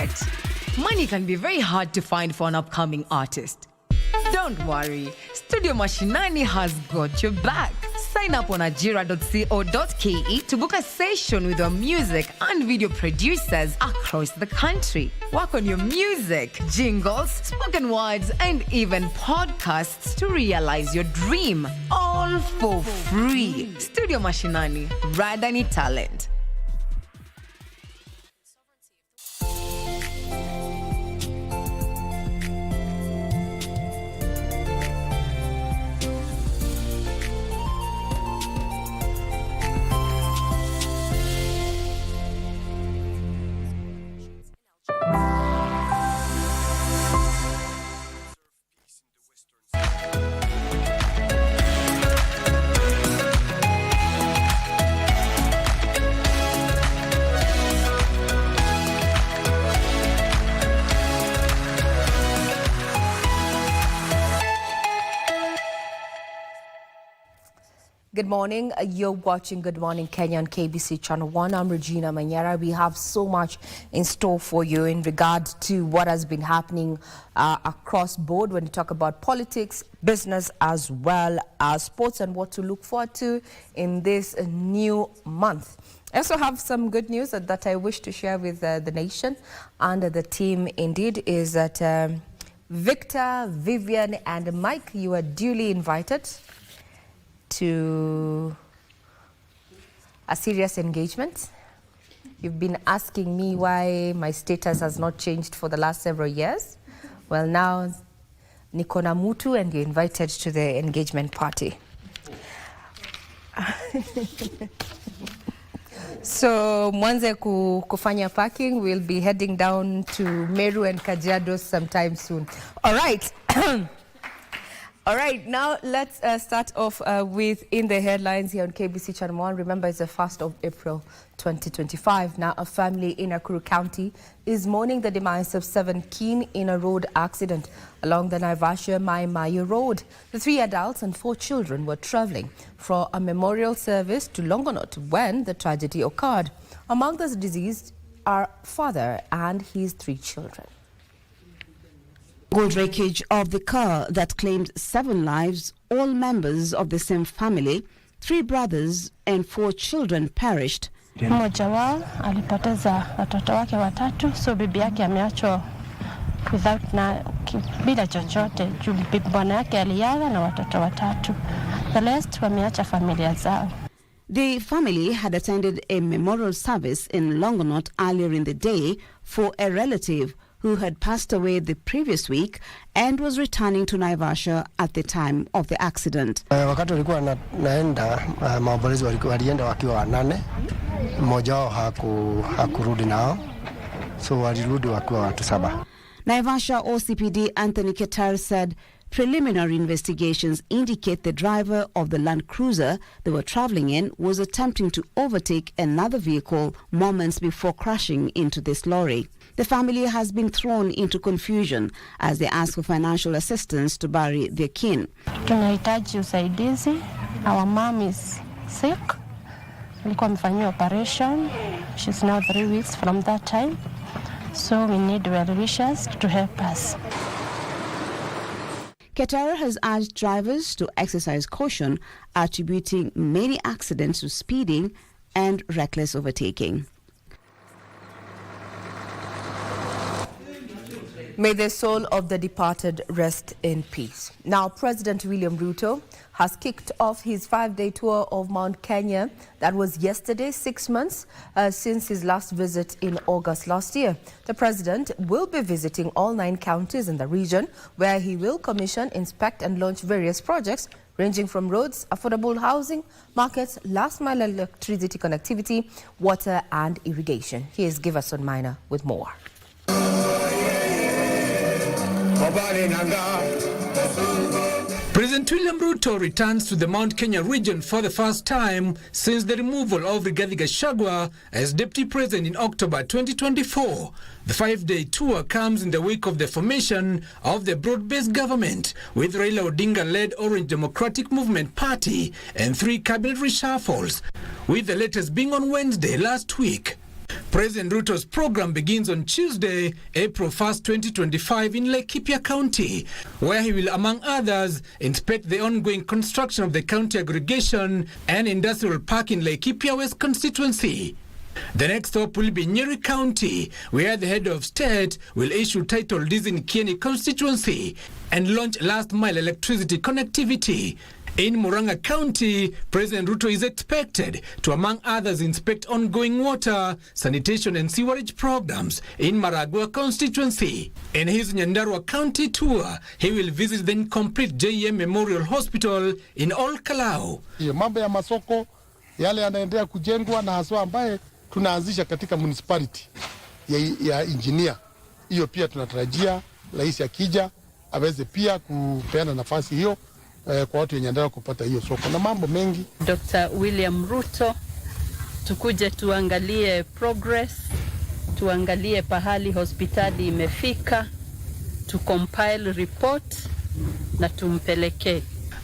budget. Money can be very hard to find for an upcoming artist. Don't worry, Studio Mashinani has got your back. Sign up on ajira.co.ke to book a session with our music and video producers across the country. Work on your music, jingles, spoken words, and even podcasts to realize your dream. All for free. Studio Mashinani, Radani Talent. Good morning. You're watching Good Morning Kenya on KBC Channel 1. I'm Regina Manyara. We have so much in store for you in regard to what has been happening across board when you talk about politics, business, as well as sports, and what to look forward to in this new month. I also have some good news that I wish to share with the nation and the team. Indeed, is that Victor, Vivian, and Mike, you are duly invited to a serious engagement. You've been asking me why my status has not changed for the last several years. Well, now niko na mutu and you're invited to the engagement party. So mwanze kufanya parking, we'll be heading down to Meru and Kajiado sometime soon. All right. All right, now let's start off with In the Headlines here on KBC Channel 1. Remember, it's the 1st of April 2025. Now, a family in Nakuru County is mourning the demise of 7 keen in a road accident along the Naivasha-Mai Mahiu Road. The 3 adults and 4 children were traveling for a memorial service to Longonot when the tragedy occurred. Among the deceased are father and his 3 children. Road wreckage of the car that claimed 7 lives, all members of the same family, 3 brothers and 4 children perished. Mmoja wao alipoteza watoto wake watatu, so bibi yake ameachwa bila chochote. Bwana yake aliaga na watoto watatu. The rest wameacha familia zao. The family had attended a memorial service in Longonot earlier in the day for a relative who had passed away the previous week and was returning to Naivasha at the time of the accident. Wakati walikuwa naenda maombolezi walienda wakiwa 8. Mmoja wao hakurudi nao, so walirudi wakiwa watu 7. Naivasha OCPD Anthony Ketar said preliminary investigations indicate the driver of the Land Cruiser they were traveling in was attempting to overtake another vehicle moments before crashing into this lorry. The family has been thrown into confusion as they ask for financial assistance to bury their kin. Tunahitaji usaidizi. Our mom is sick. Alikuwa amefanyia operation. She's now 3 weeks from that time. So we need well wishers to help us. Ketar has urged drivers to exercise caution, attributing many accidents to speeding and reckless overtaking. May the soul of the departed rest in peace. Now, President William Ruto has kicked off his 5-day tour of Mount Kenya. That was yesterday, 6 months since his last visit in August last year. The president will be visiting all 9 counties in the region, where he will commission, inspect and launch various projects ranging from roads, affordable housing, markets, last-mile electricity connectivity, water and irrigation. Here's Giverson Minor with more. President William Ruto returns to the Mount Kenya region for the first time since the removal of Rigathi Gachagua as deputy president in October 2024. The 5-day tour comes in the wake of the formation of the broad-based government with Raila Odinga-led Orange Democratic Movement Party and 3 cabinet reshuffles, with the latest being on Wednesday last week. President Ruto's program begins on Tuesday, April 1st, 2025 in Laikipia County, where he will, among others, inspect the ongoing construction of the county aggregation and industrial park in Laikipia West constituency. The next stop will be Nyeri County, where the head of state will issue title deeds in Kieni constituency and launch last-mile electricity connectivity. In Murang'a County, President Ruto is expected to, among others, inspect ongoing water, sanitation and sewerage programs in Maragua constituency. In his Nyandarua County tour, he will visit the incomplete JM Memorial Hospital in Olkalau. Mambo ya masoko yale yanaendelea kujengwa na haswa ambaye tunaanzisha katika municipality ya engineer. Hiyo pia tunatarajia rais akija aweze pia kupeana nafasi hiyo kwa watu wenye wanataka kupata hiyo soko na mambo mengi. Dr. William Ruto tukuje tuangalie progress, tuangalie pahali hospitali imefika, to compile report na tumpelekee.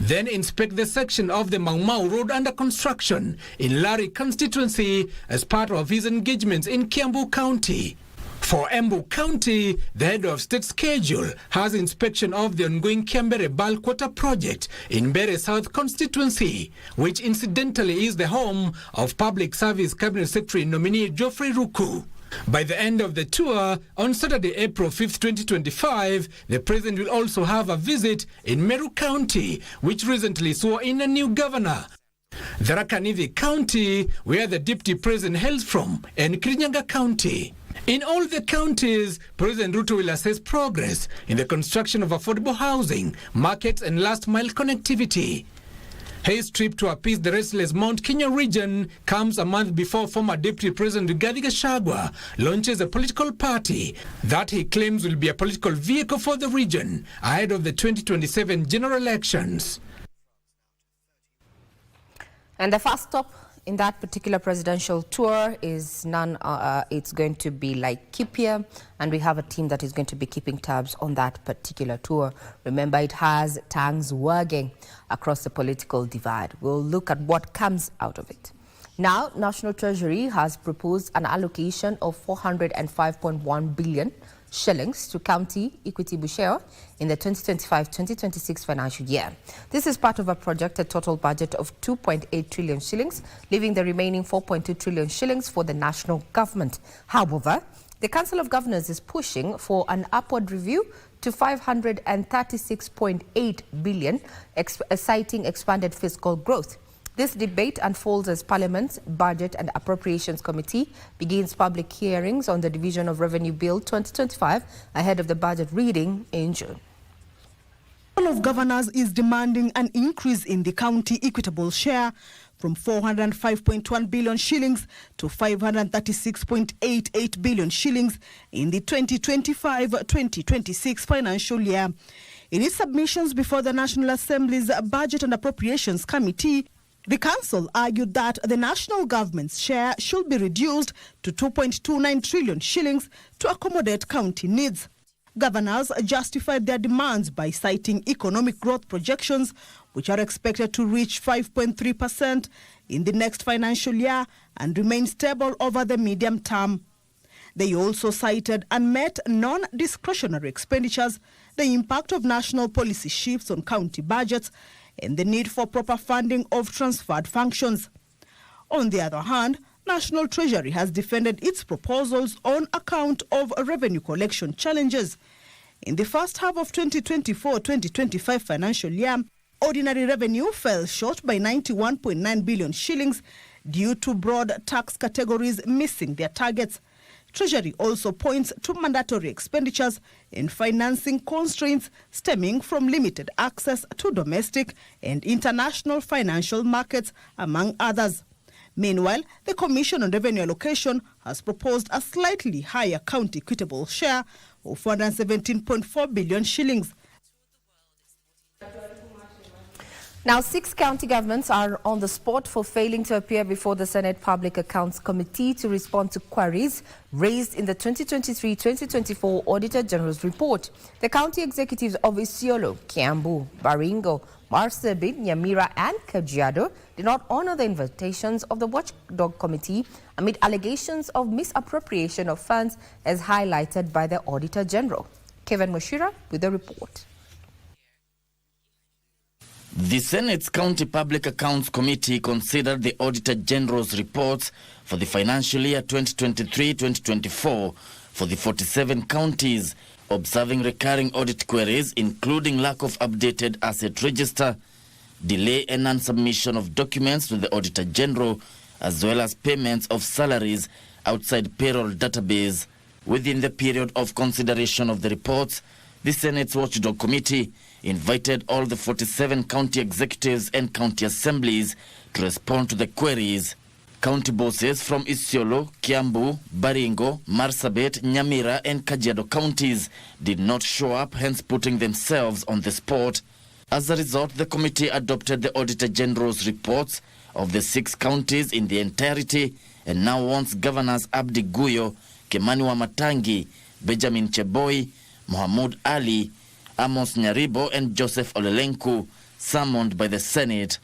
Then inspect the section of the Mau Mau Road under construction in Lari constituency as part of his engagements in Kiambu County. For Embu County, the head of state schedule has inspection of the ongoing Kiambere bulk water project in Mbere South constituency, which incidentally is the home of Public Service Cabinet Secretary nominee Geoffrey Ruku. By the end of the tour, on Saturday, April 5th, 2025, the president will also have a visit in Meru County, which recently swore in a new governor. Tharaka Nithi County, where the deputy president hails from, and Kirinyaga County. In all the counties, President Ruto will assess progress in the construction of affordable housing, markets and last-mile connectivity. His trip to appease the restless Mount Kenya region comes a month before former Deputy President Rigathi Gachagua launches a political party that he claims will be a political vehicle for the region ahead of the 2027 general elections. And the first stop in that particular presidential tour is it's going to be Laikipia, and we have a team that is going to be keeping tabs on that particular tour. Remember, it has tongues wagging across the political divide. We'll look at what comes out of it. Now, National Treasury has proposed an allocation of 405.1 billion shillings to County Equity Busheo in the 2025-2026 financial year. This is part of a projected total budget of 2.8 trillion shillings, leaving the remaining 4.2 trillion shillings for the national government. However, the Council of Governors is pushing for an upward review to 536.8 billion, citing expanded fiscal growth. This debate unfolds as Parliament's Budget and Appropriations Committee begins public hearings on the Division of Revenue Bill 2025 ahead of the budget reading in June. The Council of Governors is demanding an increase in the county equitable share from 405.1 billion shillings to 536.88 billion shillings in the 2025-2026 financial year. In its submissions before the National Assembly's Budget and Appropriations Committee, the Council argued that the national government's share should be reduced to 2.29 trillion shillings to accommodate county needs. Governors justified their demands by citing economic growth projections, which are expected to reach 5.3% in the next financial year and remain stable over the medium term. They also cited unmet non-discretionary expenditures, the impact of national policy shifts on county budgets, and the need for proper funding of transferred functions. On the other hand, National Treasury has defended its proposals on account of revenue collection challenges. In the first half of 2024-2025 financial year, ordinary revenue fell short by 91.9 billion shillings due to broad tax categories missing their targets. Treasury also points to mandatory expenditures and financing constraints stemming from limited access to domestic and international financial markets, among others. Meanwhile, the Commission on Revenue Allocation has proposed a slightly higher county equitable share of 417.4 billion shillings. Now, 6 county governments are on the spot for failing to appear before the Senate Public Accounts Committee to respond to queries raised in the 2023-2024 Auditor General's report. The county executives of Isiolo, Kiambu, Baringo, Marsabit, Nyamira and Kajiado did not honor the invitations of the Watchdog Committee amid allegations of misappropriation of funds as highlighted by the Auditor General. Kevin Mushira with the report. The Senate's County Public Accounts Committee considered the Auditor General's reports for the financial year 2023-2024 for the 47 counties, observing recurring audit queries including lack of updated asset register, delay and non-submission of documents to the Auditor General, as well as payments of salaries outside payroll database. Within the period of consideration of the reports, the Senate's Watchdog Committee invited all the 47 county executives and county assemblies to respond to the queries. County bosses from Isiolo, Kiambu, Baringo, Marsabit, Nyamira and Kajiado counties did not show up, hence putting themselves on the spot. As a result, the committee adopted the Auditor General's reports of the 6 counties in the entirety and now wants Governors Abdi Guyo, Kimani Wamatangi, Benjamin Cheboi, Mohamud Ali, Amos Nyaribo and Joseph Olelenku summoned by the Senate.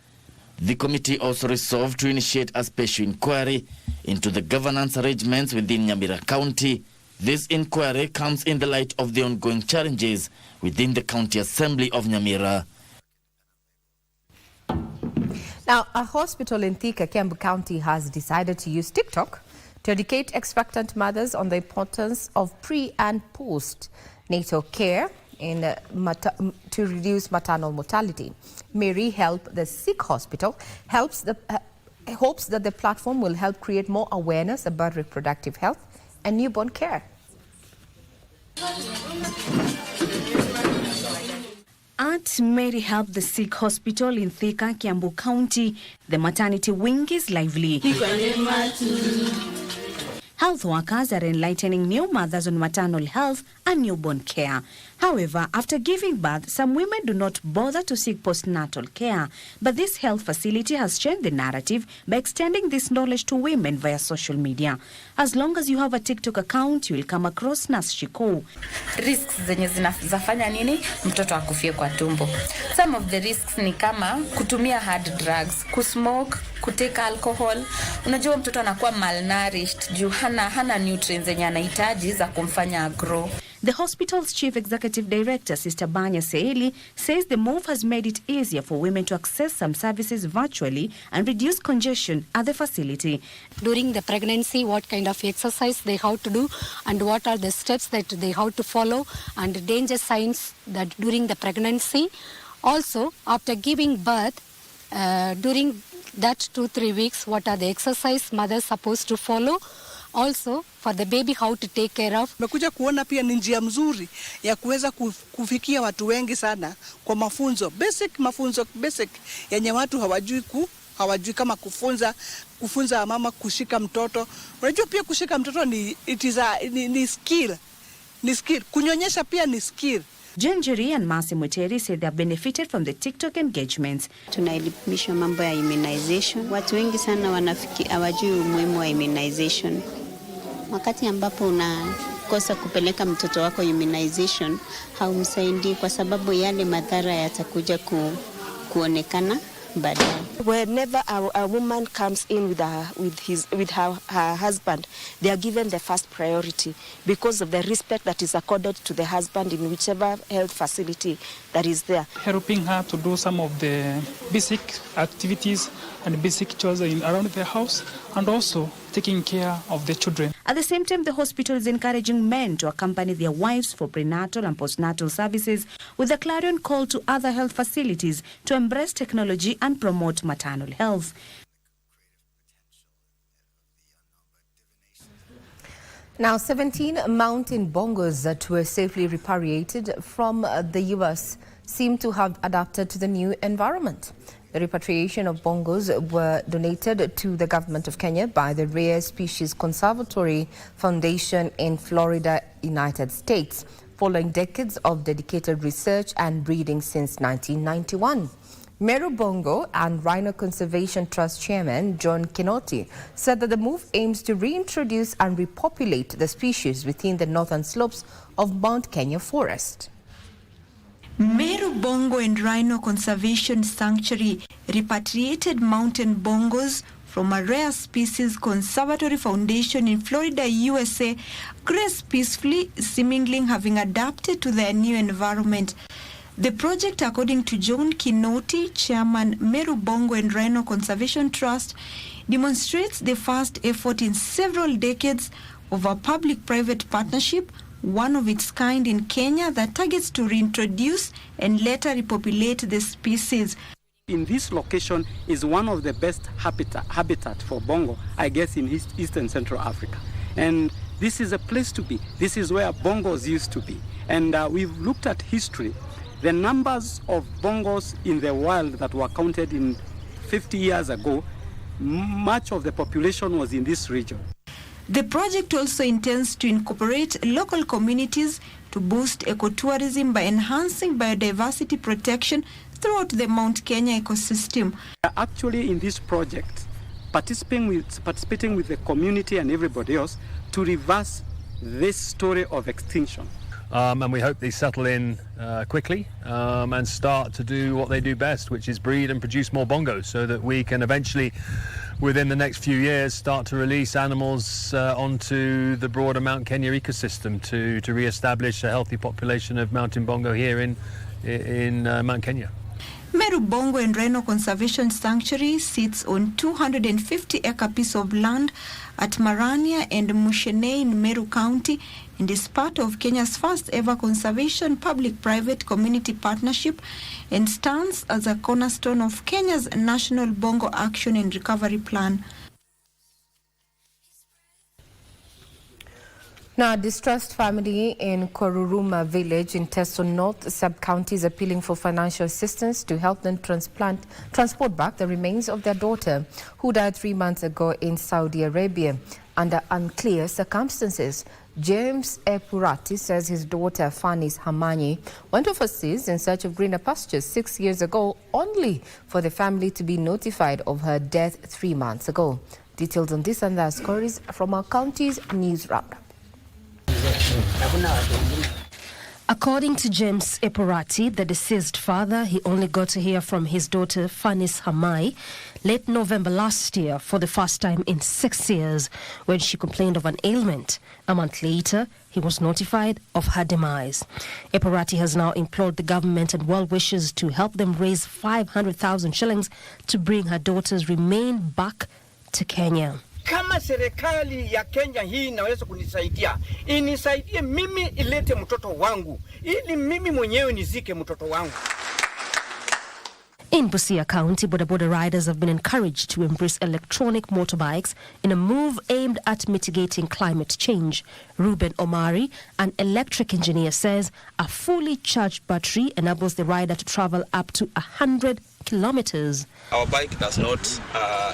The committee also resolved to initiate a special inquiry into the governance arrangements within Nyamira County. This inquiry comes in the light of the ongoing challenges within the County Assembly of Nyamira. Now, a hospital in Thika, Kiambu County has decided to use TikTok to educate expectant mothers on the importance of pre- and post-natal care to reduce maternal mortality. Mary Help the Sick Hospital hopes that the platform will help create more awareness about reproductive health and newborn care. At Mary Help the Sick Hospital in Thika, Kiambu County, the maternity wing is lively. Health workers are enlightening new mothers on maternal health and newborn care. However, after giving birth, some women do not bother to seek postnatal care. But this health facility has changed the narrative by extending this knowledge to women via social media. As long as you have a TikTok account, you will come across Nurse Shiko. Risks zenye zinafanya nini mtoto akufie kwa tumbo. Some of the risks ni kama kutumia hard drugs, kusmoke, kuteka alcohol. Unajua mtoto anakuwa malnourished juu hana nutrients zenye anahitaji za kumfanya grow. The hospital's chief executive director, Sister Banya Seili, says the move has made it easier for women to access some services virtually and reduce congestion at the facility. During the pregnancy, what kind of exercise they have to do and what are the steps that they have to follow and danger signs that during the pregnancy. Also, after giving birth, during that 2-3 weeks, what are the exercise mothers supposed to follow. Also, for the baby, how to take care of. Mekuja kuona pia ni njia mzuri ya kuweza kufikia watu wengi sana kwa mafunzo basic yenye watu hawajui kama kufunza mama kushika mtoto. Unajua pia kushika mtoto ni skill. Kunyonyesha pia ni skill. Jenjeri and Masi Muteri say they have benefited from the TikTok engagements. Tunaelimisha mambo ya immunization. Watu wengi sana hawajui umuhimu wa immunization. Wakati ambapo unakosa kupeleka mtoto wako immunization, haumsaidii kwa sababu yale madhara yatakuja kuonekana baadaye. Whenever a woman comes in with her husband, they are given the first priority because of the respect that is accorded to the husband in whichever health facility that is there. Helping her to do some of the basic activities and basic chores around the house, and also taking care of the children. At the same time, the hospital is encouraging men to accompany their wives for prenatal and postnatal services, with a clarion call to other health facilities to embrace technology and promote maternal health. Now, 17 mountain bongos that were safely repatriated from the U.S. seem to have adapted to the new environment. The repatriation of bongos were donated to the government of Kenya by the Rare Species Conservatory Foundation in Florida, United States, following decades of dedicated research and breeding since 1991. Meru Bongo and Rhino Conservation Trust Chairman John Kinoti said that the move aims to reintroduce and repopulate the species within the northern slopes of Mount Kenya forest. Meru Bongo and Rhino Conservation Sanctuary repatriated mountain bongos from a rare species conservatory foundation in Florida, USA, graze peacefully, seemingly having adapted to their new environment. The project, according to John Kinoti, Chairman, Meru Bongo and Rhino Conservation Trust, demonstrates the first effort in several decades of a public-private partnership, one of its kind in Kenya, that targets to reintroduce and later repopulate the species. In this location is one of the best habitat for bongo, I guess, in East and Central Africa. And this is a place to be. This is where bongos used to be. And we've looked at history. The numbers of bongos in the wild that were counted in 50 years ago, much of the population was in this region. The project also intends to incorporate local communities to boost ecotourism by enhancing biodiversity protection throughout the Mount Kenya ecosystem. Actually, in this project, participating with the community and everybody else to reverse this story of extinction. And we hope they settle in quickly and start to do what they do best, which is breed and produce more bongos, so that we can eventually, within the next few years, start to release animals onto the broader Mount Kenya ecosystem to re-establish a healthy population of mountain bongo here in Mount Kenya. Meru Bongo and Rhino Conservation Sanctuary sits on 250-acre piece of land at Marania and Mashinani in Meru County and is part of Kenya's first ever conservation public-private community partnership and stands as a cornerstone of Kenya's National Bongo Action and Recovery Plan. Now, a distressed family in Koruruma village in Teso North sub-county is appealing for financial assistance to help them transport back the remains of their daughter, who died 3 months ago in Saudi Arabia under unclear circumstances. James Epurati says his daughter, Fanis Hamanyi, went overseas in search of greener pastures 6 years ago, only for the family to be notified of her death 3 months ago. Details on this and other stories from our county's news roundup. According to James Epurati, the deceased father, he only got to hear from his daughter Fanis Hamanyi late November last year for the first time in 6 years when she complained of an ailment. A month later, he was notified of her demise. Epurati has now implored the government and well-wishers to help them raise 500,000 shillings to bring her daughter's remains back to Kenya. Kama serikali ya Kenya hii inaweza kunisaidia, inisaidie mimi ilete mtoto wangu, ili mimi mwenyewe nizike mtoto wangu. In Busia County, boda riders have been encouraged to embrace electronic motorbikes in a move aimed at mitigating climate change. Ruben Omari, an electric engineer, says a fully charged battery enables the rider to travel up to 100 kilometers. Our bike does not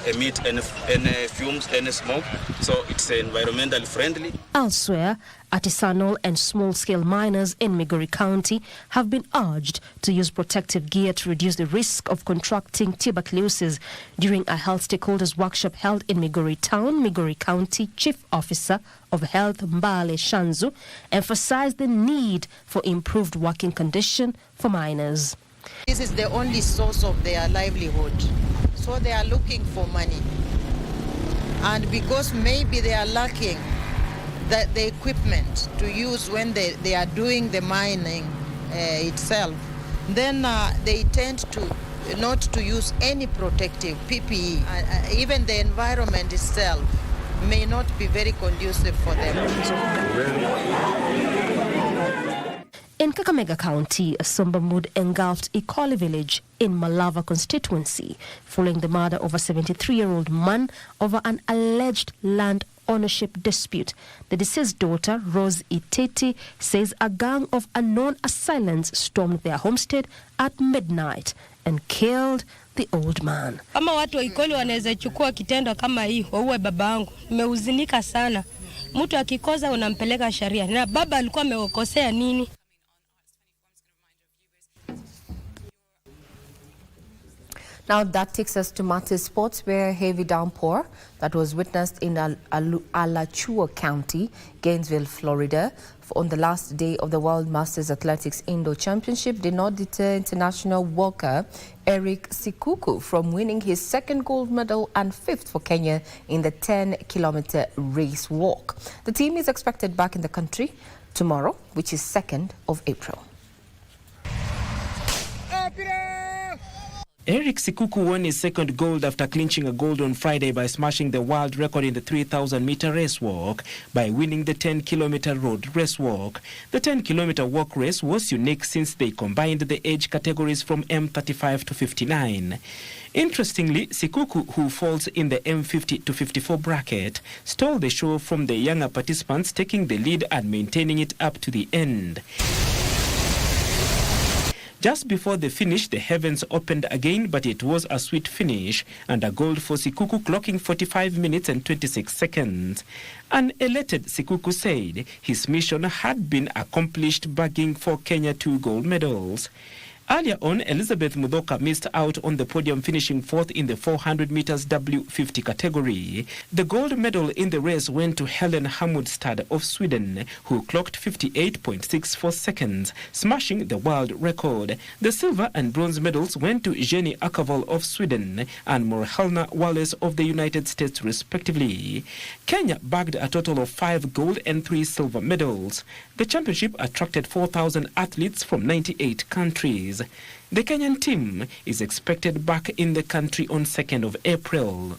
emit any fumes, any smoke, so it's environmentally friendly. Elsewhere, artisanal and small-scale miners in Migori County have been urged to use protective gear to reduce the risk of contracting tuberculosis. During a health stakeholders workshop held in Migori Town, Migori County Chief Officer of Health Mbale Shanzu emphasized the need for improved working condition for miners. This is the only source of their livelihood, so they are looking for money. And because maybe they are lacking the equipment to use when they are doing the mining itself, then they tend to not to use any protective PPE. Even the environment itself may not be very conducive for them. In Kakamega County, a somber mood engulfed Ikoli village in Malava constituency following the murder of a 73-year-old man over an alleged land ownership dispute. The deceased daughter, Rose Iteti, says a gang of unknown assailants stormed their homestead at midnight and killed the old man. Kama watu wa Ikoli wanaweza chukua kitendo kama hii, waue babangu. Nimehuzunika sana. Mtu akikosa unampeleka sheria. Na baba alikuwa amekosea nini? Now that takes us to Matters Sports, where heavy downpour that was witnessed in Alachua County, Gainesville, Florida, on the last day of the World Masters Athletics Indoor Championship did not deter international walker Eric Sikuku from winning his second gold medal and fifth for Kenya in the 10-kilometer race walk. The team is expected back in the country tomorrow, which is 2nd of April. Eric Sikuku won his second gold after clinching a gold on Friday by smashing the world record in the 3,000-meter race walk by winning the 10-kilometer road race walk. The 10-kilometer walk race was unique since they combined the age categories from M35 to 59. Interestingly, Sikuku, who falls in the M50 to 54 bracket, stole the show from the younger participants, taking the lead and maintaining it up to the end. Just before the finish, the heavens opened again, but it was a sweet finish and a gold for Sikuku, clocking 45 minutes and 26 seconds. An elated Sikuku said his mission had been accomplished, bagging for Kenya 2 gold medals. Earlier on, Elizabeth Mudoka missed out on the podium, finishing 4th in the 400 meters W50 category. The gold medal in the race went to Helen Hamudstad of Sweden, who clocked 58.64 seconds, smashing the world record. The silver and bronze medals went to Jenny Akavall of Sweden and Morhelna Wallace of the United States, respectively. Kenya bagged a total of 5 gold and 3 silver medals. The championship attracted 4,000 athletes from 98 countries. The Kenyan team is expected back in the country on 2nd of April.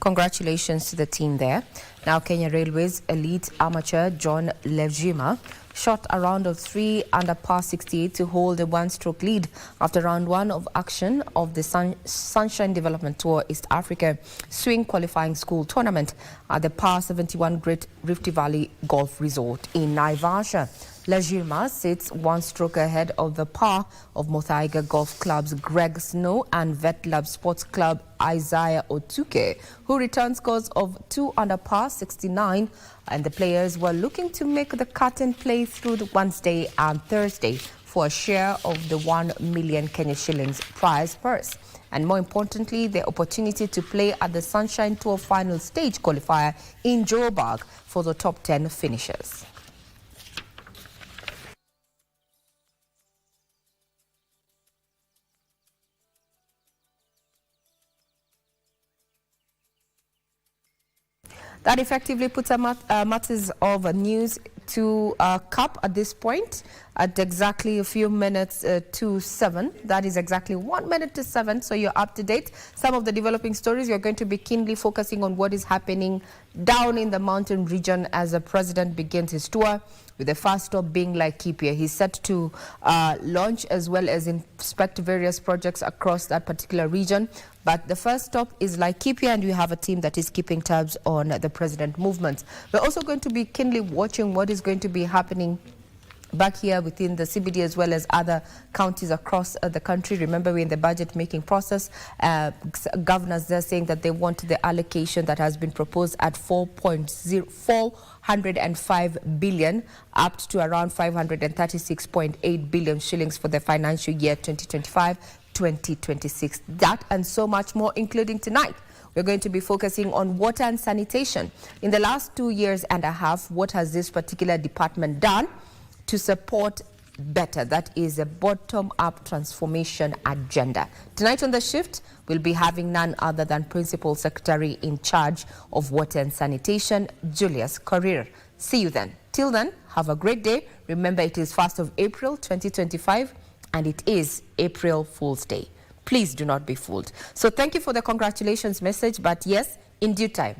Congratulations to the team there. Now, Kenya Railways elite amateur John Levjima shot a round of 3 under par 68 to hold a 1-stroke lead after round 1 of action of the Sunshine Development Tour East Africa Swing Qualifying School Tournament at the par 71 Great Rift Valley Golf Resort in Naivasha. Lajirma sits 1 stroke ahead of the par of Muthaiga Golf Club's Greg Snow and Vetlab Sports Club Isaiah Otuke, who returned scores of 2 under par 69, and the players were looking to make the cut and play through the Wednesday and Thursday for a share of the 1 million Kenya shillings prize purse. And more importantly, the opportunity to play at the Sunshine Tour final stage qualifier in Joburg for the top 10 finishers. That effectively puts matters of news to cap at this point at exactly a few minutes to 7. That is exactly 1 minute to 7, so you're up to date. Some of the developing stories, you're going to be keenly focusing on what is happening down in the mountain region as the president begins his tour, with the first stop being Laikipia. He's set to launch as well as inspect various projects across that particular region. But the first stop is Laikipia, and we have a team that is keeping tabs on the president movements. We're also going to be keenly watching what is going to be happening back here within the CBD as well as other counties across the country. Remember, we're in the budget making process. Governors, they're saying that they want the allocation that has been proposed at 405 billion up to around 536.8 billion shillings for the financial year 2025-2026. That and so much more, including tonight. We're going to be focusing on water and sanitation. In the last 2 years and a half, what has this particular department done to support better? That is a bottom-up transformation agenda. Tonight on the shift, we'll be having none other than Principal Secretary in charge of water and sanitation, Julius Korir. See you then. Till then, have a great day. Remember, it is 1st of April 2025, and it is April Fool's Day. Please do not be fooled. So thank you for the congratulations message, but yes, in due time.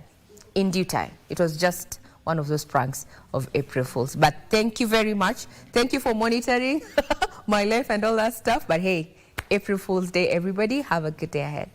In due time. It was just one of those pranks of April Fools. But thank you very much. Thank you for monitoring my life and all that stuff. But hey, April Fool's Day, everybody. Have a good day ahead.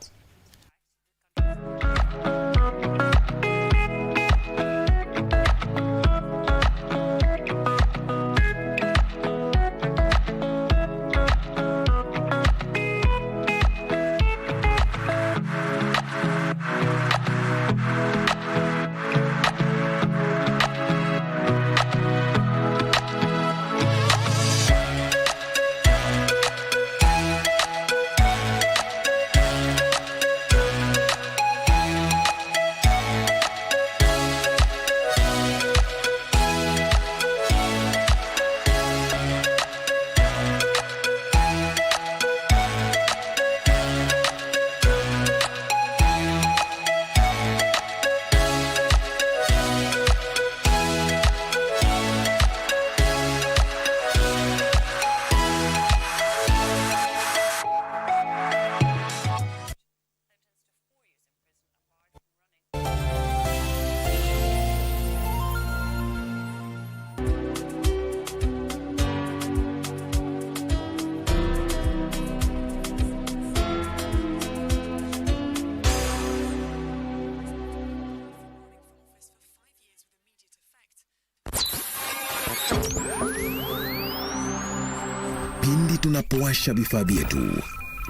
Pindi tunapowasha vifaa vyetu,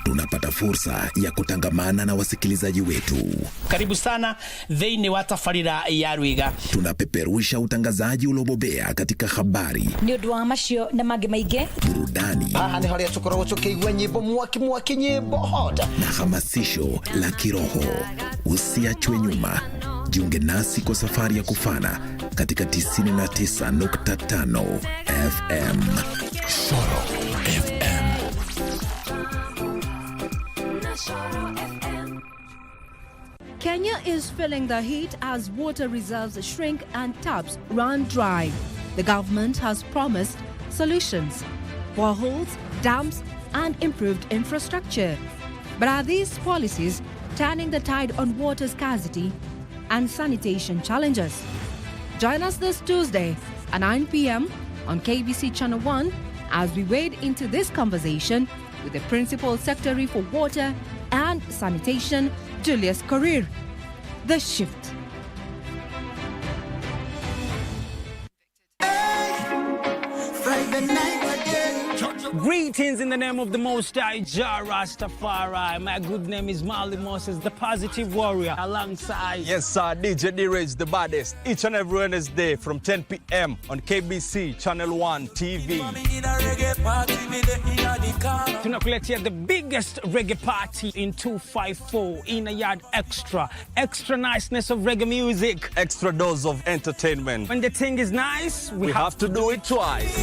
tunapata fursa ya kutangamana na wasikilizaji wetu. Karibu sana thĩinĩ wa tabarĩra ya Rwiga. Tunapeperusha utangazaji uliobobea katika habari, nĩ ũndũ wa macio na mangĩ maingĩ, burudani, ni hali ya tukoragwo tukĩigua nyĩmbo mwaki nyĩmbo hoda, na hamasisho la kiroho. Usiachwe nyuma. Jiunge nasi kwa safari ya kufana katika 99.5 FM. Shoro FM. Kenya is feeling the heat as water reserves shrink and taps run dry. The government has promised solutions: boreholes, dams, and improved infrastructure. But are these policies turning the tide on water scarcity and sanitation challenges? Join us this Tuesday at 9 p.m. on KBC Channel 1 as we wade into this conversation with the Principal Secretary for Water and Sanitation, Julius Korir. The Shift. Greetings in the name of the Most High, Jah Rastafari. My good name is Marley Moses, the Positive Warrior, alongside... Yes, sir, DJ D-Rage, the baddest. Each and every Wednesday from 10 p.m. on KBC Channel 1 TV. Tunakuletea the biggest reggae party in 254 in a yard extra. Extra niceness of reggae music. Extra dose of entertainment. When the thing is nice, we have to do it twice.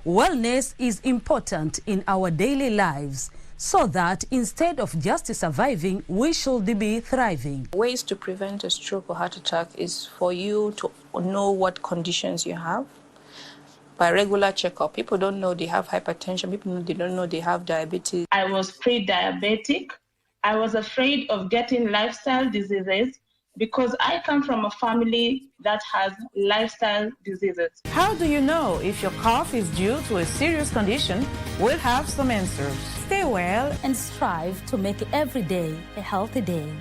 Wellness is important in our daily lives, so that instead of just surviving, we should be thriving. Ways to prevent a stroke or heart attack is for you to know what conditions you have. By regular checkup, people don't know they have hypertension, they don't know they have diabetes. I was pre-diabetic. I was afraid of getting lifestyle diseases because I come from a family that has lifestyle diseases. How do you know if your cough is due to a serious condition? We'll have some answers. Stay well and strive to make every day a healthy day.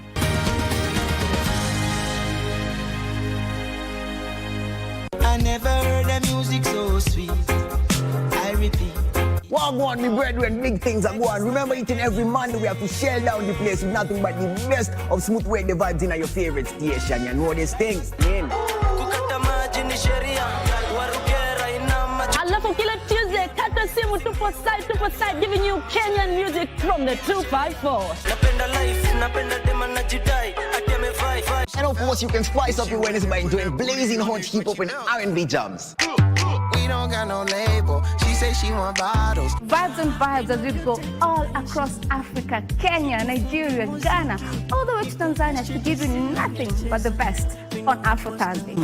I never heard the music so sweet. I repeat. Wagwan, me brethren, big things are going. Remember, each and every Monday we have to shell down the place with nothing but the best of smooth reggae vibes in your favorite station. You know these things, man. Alafu kila Tuesday, kata simu tupo side, giving you Kenyan music from the 254. And of course, you can spice up your Wednesday by enjoying blazing hot hip-hop and R&B jams. We don't got no label. She say she want bottles. Vibes and vibes as we go all across Africa, Kenya, Nigeria, Ghana, all the way to Tanzania to give you nothing but the best on Afro Thursday.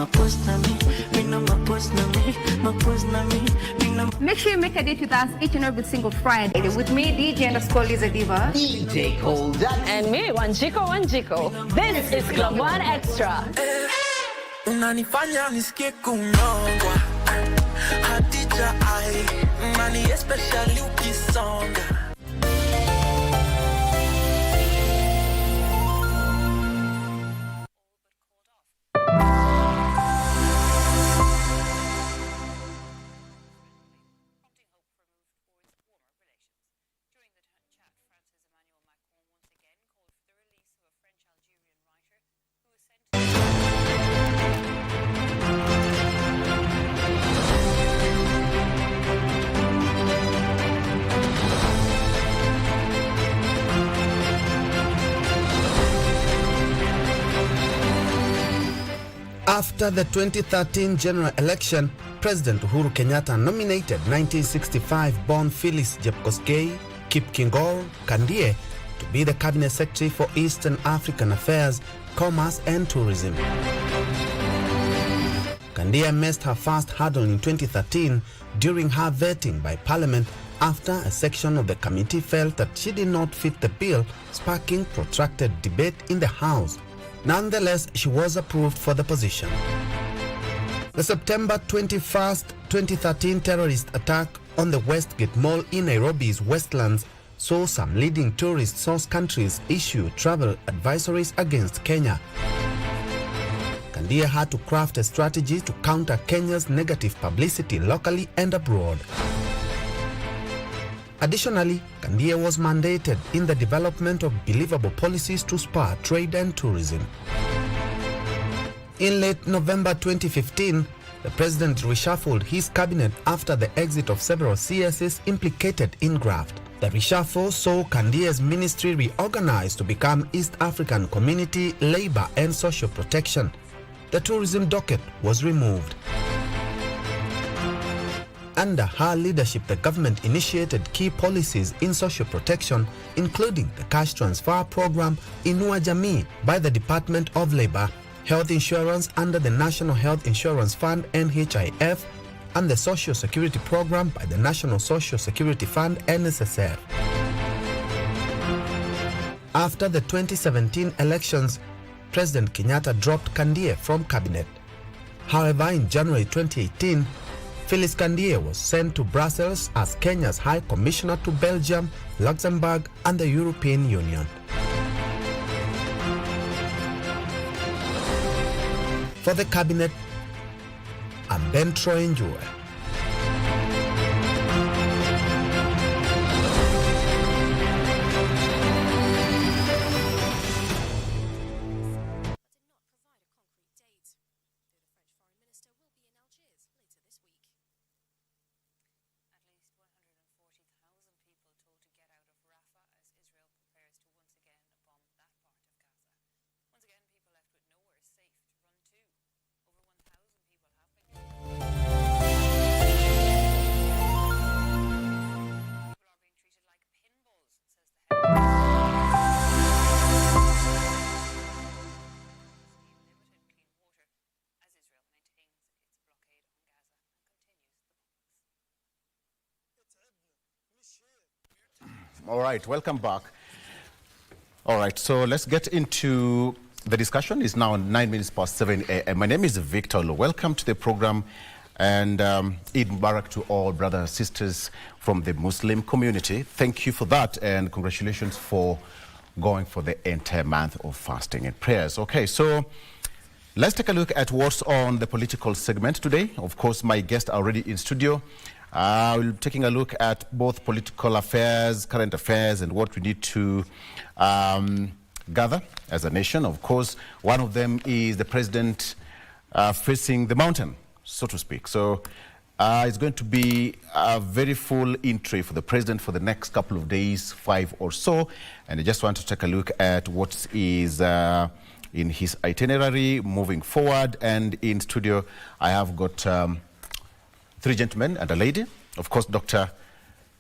Make sure you make a date with us each and every single Friday with me, DJ_Liza Diva, DJ Cold, and me, Wanjiko. This is Club One Extra. Unanifanya nisikie kunongwa Hadija ai Mani especially ukisonga. After the 2013 general election, President Uhuru Kenyatta nominated 1965-born Phyllis Jepkoskei Kipkingor Kandie to be the Cabinet Secretary for Eastern African Affairs, Commerce and Tourism. Kandie missed her first hurdle in 2013 during her vetting by Parliament after a section of the committee felt that she did not fit the bill, sparking protracted debate in the House. Nonetheless, she was approved for the position. The September 21st, 2013 terrorist attack on the Westgate Mall in Nairobi's Westlands saw some leading tourist source countries issue travel advisories against Kenya. Kandie had to craft a strategy to counter Kenya's negative publicity locally and abroad. Additionally, Kandie was mandated in the development of believable policies to spur trade and tourism. In late November 2015, the president reshuffled his cabinet after the exit of several CSs implicated in graft. The reshuffle saw Kandie's ministry reorganized to become East African Community, Labor and Social Protection. The tourism docket was removed. Under her leadership, the government initiated key policies in social protection, including the cash transfer program Inua Jamii by the Department of Labor, health insurance under the National Health Insurance Fund NHIF, and the Social Security Program by the National Social Security Fund NSSF. After the 2017 elections, President Kenyatta dropped Kandie from cabinet. However, in January 2018, Phyllis Kandie was sent to Brussels as Kenya's High Commissioner to Belgium, Luxembourg, and the European Union. For the cabinet, I'm Ben Troy-Njue. All right, welcome back. All right, so let's get into the discussion. It's now 9 minutes past 7 a.m. My name is Victor Lo. Welcome to the program, and Eid Mubarak to all brothers and sisters from the Muslim community. Thank you for that, and congratulations for going for the entire month of fasting and prayers. Okay, so let's take a look at what's on the political segment today. Of course, my guests are already in studio. We'll be taking a look at both political affairs, current affairs, and what we need to gather as a nation. Of course, one of them is the president facing the mountain, so to speak. So it's going to be a very full in-tray for the president for the next couple of days, 5 or so. And I just want to take a look at what is in his itinerary moving forward. And in studio, I have got 3 gentlemen and a lady. Of course, Dr.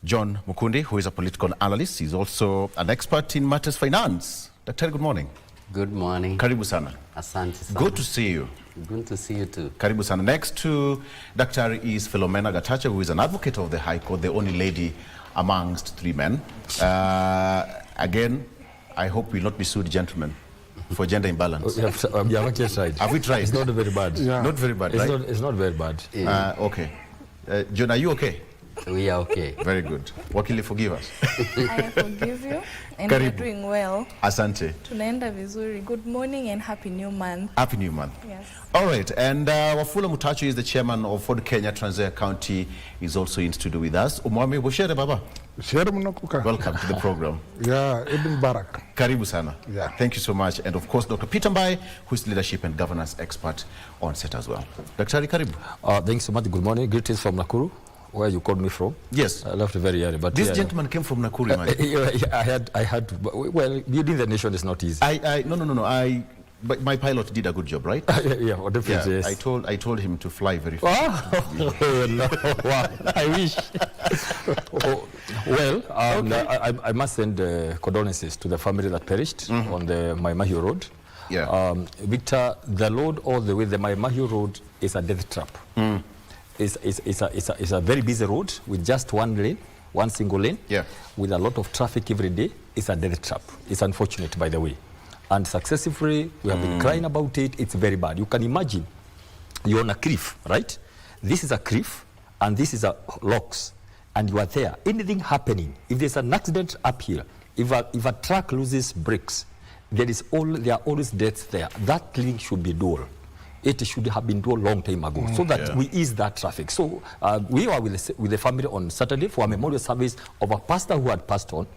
John Mukundi, who is a political analyst. He's also an expert in matters finance. Dr. Good morning. Good morning. Karibu sana. Asante sana. Good to see you. Good to see you too. Karibu sana. Next to Dr. is Philomena Gatacha, who is an advocate of the High Court, the only lady amongst 3 men. Again, I hope we'll not be sued, gentlemen, for gender imbalance. We have not yet tried. Have we tried? It's not very bad. Yeah. Not very bad, right? It's not very bad. Yeah. Okay. John, are you okay? We are okay. Very good. What will you forgive us? I forgive you, and Karibu. you're doing well. Asante. Tunaenda vizuri. Good morning and happy new month. Happy new month. Yes. All right, and Wafula Mutachi is the chairman of Ford Kenya Trans Nzoia County, is also in studio with us. Umwami Bushere Baba. Welcome to the program. Yeah, Eid Mubarak. Karibu sana. Yeah. Thank you so much. And of course, Dr. Peter Mbai, who is leadership and governance expert on set as well. Dr. Karibu. Thanks so much. Good morning. Greetings from Nakuru, where you called me from. Yes. I left very early. But this gentleman came from Nakuru, man. I had, well, building the nation is not easy. No. But my pilot did a good job, right? Yeah, definitely, yes. I told him to fly very fast. No, wow, I wish. Well, okay. I must send condolences to the family that perished on the Mai-Mahiu Road. Yeah. Victor, the road all the way, the Mai-Mahiu Road is a death trap. It's a very busy road with just one lane, one single lane, with a lot of traffic every day. It's a death trap. It's unfortunate, by the way. And successively, we have been crying about it. It's very bad. You can imagine you're on a cliff, right? This is a cliff, and this is a locks, and you are there. Anything happening, if there's an accident up here, if a truck loses brakes, there are always deaths there. That link should be dual. it should have been done a long time ago, so that we ease that traffic. So we were with the family on Saturday for a memorial service of a pastor who had passed on.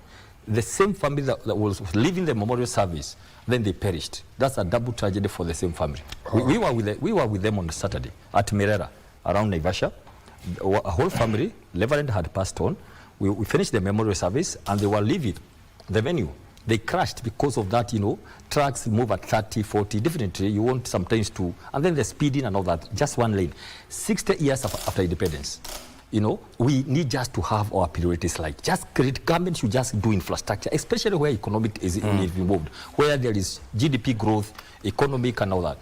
The same family that was leaving the memorial service, then they perished. That's a double tragedy for the same family. We were with them on Saturday at Mirera, around Naivasha. A whole family, Reverend had passed on. We finished the memorial service and they were leaving the venue. They crashed because of that, you know, trucks move at 30, 40, definitely you want sometimes to, and then the speeding and all that, just one lane. 60 years after independence, you know, we need just to have our priorities like, just create, government should just do infrastructure, especially where economic is involved, where there is GDP growth, economic and all that.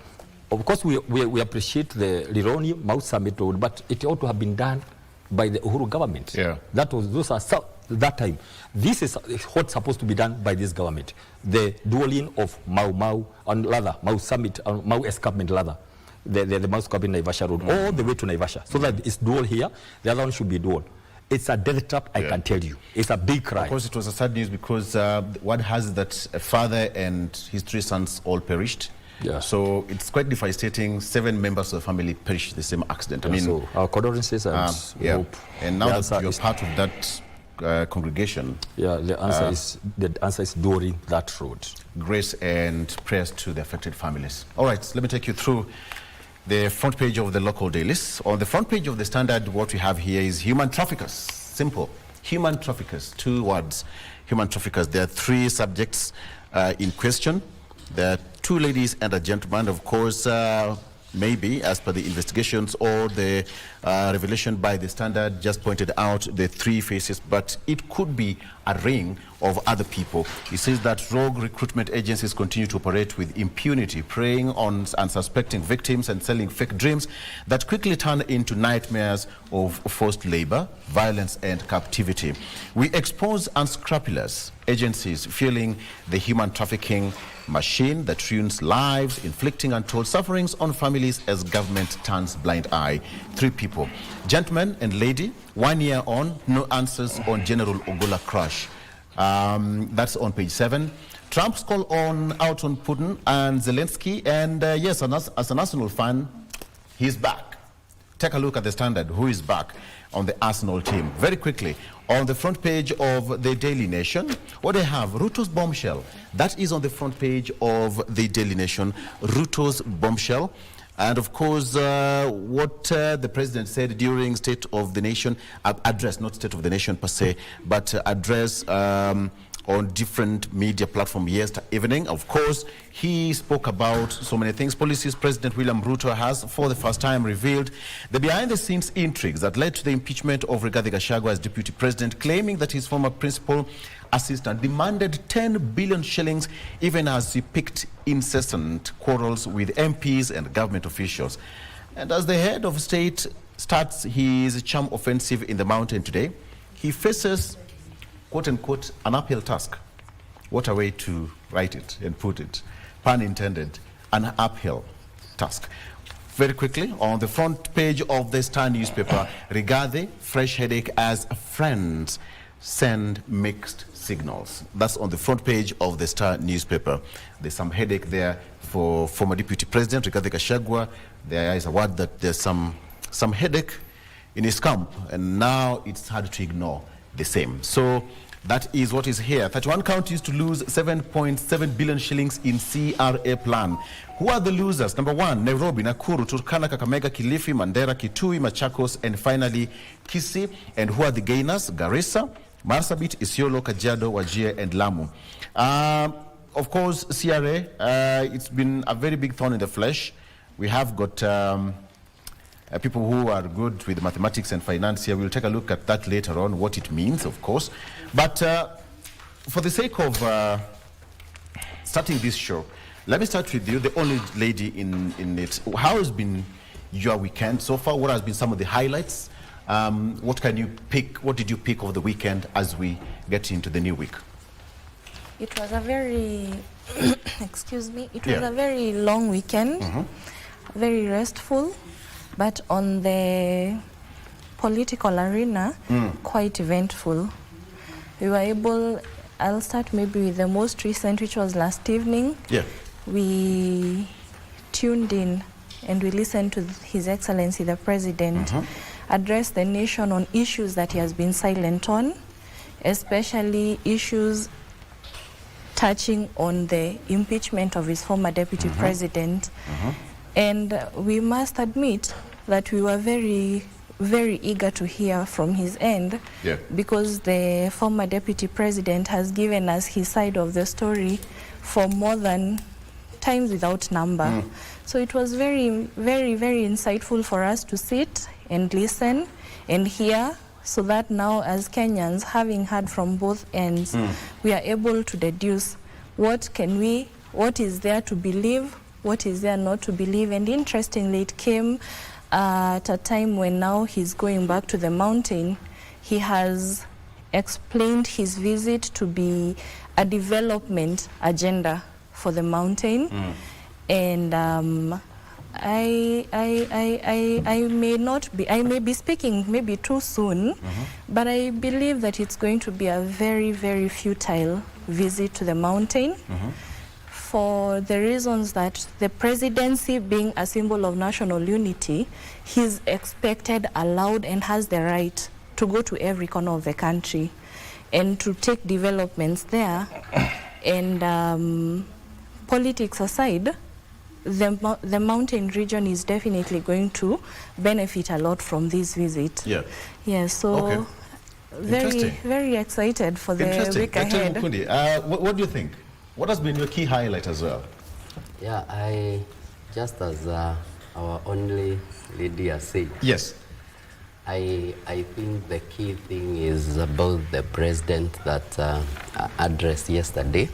Of course, we appreciate the Lironi Mau Summit Road, but it ought to have been done by the Uhuru government. Yeah. That time. This is what's supposed to be done by this government. The dueling of Mau and Lather, Mau Summit, Mau Escarpment Lather, the Mau Escarpment Naivasha Road, all the way to Naivasha. So that it's dual here, the other one should be dual. It's a death trap, I can tell you. It's a big cry. Of course, it was a sad news because what has that a father and his 3 sons all perished. Yeah. So it's quite devastating. 7 members of the family perished in the same accident. I mean, so our condolences and hope. And now that you're part of that congregation. Yeah, the answer is during that road. Grace and prayers to the affected families. All right, let me take you through the front page of the local dailies. On the front page of the Standard, what we have here is human traffickers. Simple. Human traffickers. 2 words. Human traffickers. There are 3 subjects in question. There are 2 ladies and a gentleman. Of course, maybe as per the investigations or the revelation by the Standard just pointed out the 3 faces, but it could be a ring of other people. It says that rogue recruitment agencies continue to operate with impunity, preying on unsuspecting victims and selling fake dreams that quickly turn into nightmares of forced labor, violence and captivity. We expose unscrupulous agencies fueling the human trafficking machine that ruins lives, inflicting untold sufferings on families as government turns blind eye. 3 people. Gentleman and lady, 1 year on, no answers on General Ogola crash. That's on page 7. Trump's call out on Putin and Zelensky, and yes, as an Arsenal fan, he's back. Take a look at the Standard, who is back on the Arsenal team. Very quickly, on the front page of the Daily Nation, what they have, Ruto's bombshell. That is on the front page of the Daily Nation, Ruto's bombshell. And of course, what the president said during State of the Nation address, not State of the Nation per se, but address on different media platforms yesterday evening. Of course, he spoke about so many things. Policies President William Ruto has, for the first time, revealed the behind-the-scenes intrigues that led to the impeachment of Rigathi Gachagua as deputy president, claiming that his former principal assistant demanded 10 billion shillings even as he picked incessant quarrels with MPs and government officials. And as the head of state starts his charm offensive in the mountain today, he faces, quote-unquote, an uphill task. What a way to write it and put it. Pun intended, an uphill task. Very quickly, on the front page of the Star newspaper, Rigathi, fresh headache as friends send mixed signals. That's on the front page of the Star newspaper. There's some headache there for former Deputy President Rigathi Gachagua. There is a word that there's some headache in his camp, and now it's hard to ignore the same. So that is what is here. 31 counties to lose 7.7 billion shillings in CRA plan. Who are the losers? Number 1, Nairobi, Nakuru, Turkana, Kakamega, Kilifi, Mandera, Kitui, Machakos, and finally Kisii. And who are the gainers? Garissa, Marsabit, Isiolo, Kajiado, Wajir, and Lamu. Of course, CRA, it's been a very big thorn in the flesh. We have got people who are good with mathematics and finance here. We'll take a look at that later on, what it means, of course. But for the sake of starting this show, let me start with you, the only lady in it. How has been your weekend so far? What has been some of the highlights? What can you pick? What did you pick of the weekend as we get into the new week? It was a very, excuse me, it was a very long weekend, very restful, but on the political arena, quite eventful. We were able, I'll start maybe with the most recent, which was last evening. Yeah. We tuned in and we listened to His Excellency the President address the nation on issues that he has been silent on, especially issues touching on the impeachment of his former deputy president. And we must admit that we were very, very eager to hear from his end, because the former deputy president has given us his side of the story for more than times without number. So it was very, very, very insightful for us to sit and listen and hear, so that now as Kenyans, having heard from both ends, we are able to deduce what is there to believe, what is there not to believe. And interestingly, it came at a time when now he's going back to the mountain. He has explained his visit to be a development agenda for the mountain. And I may be speaking maybe too soon, but I believe that it's going to be a very, very futile visit to the mountain, for the reasons that the presidency being a symbol of national unity, he's expected, allowed, and has the right to go to every corner of the country and to take developments there. And politics aside, the mountain region is definitely going to benefit a lot from this visit. So very, very excited for the week ahead. What do you think? What has been your key highlight as well? Yeah, just as our only lady has said. Yes. I think the key thing is about the president that addressed yesterday.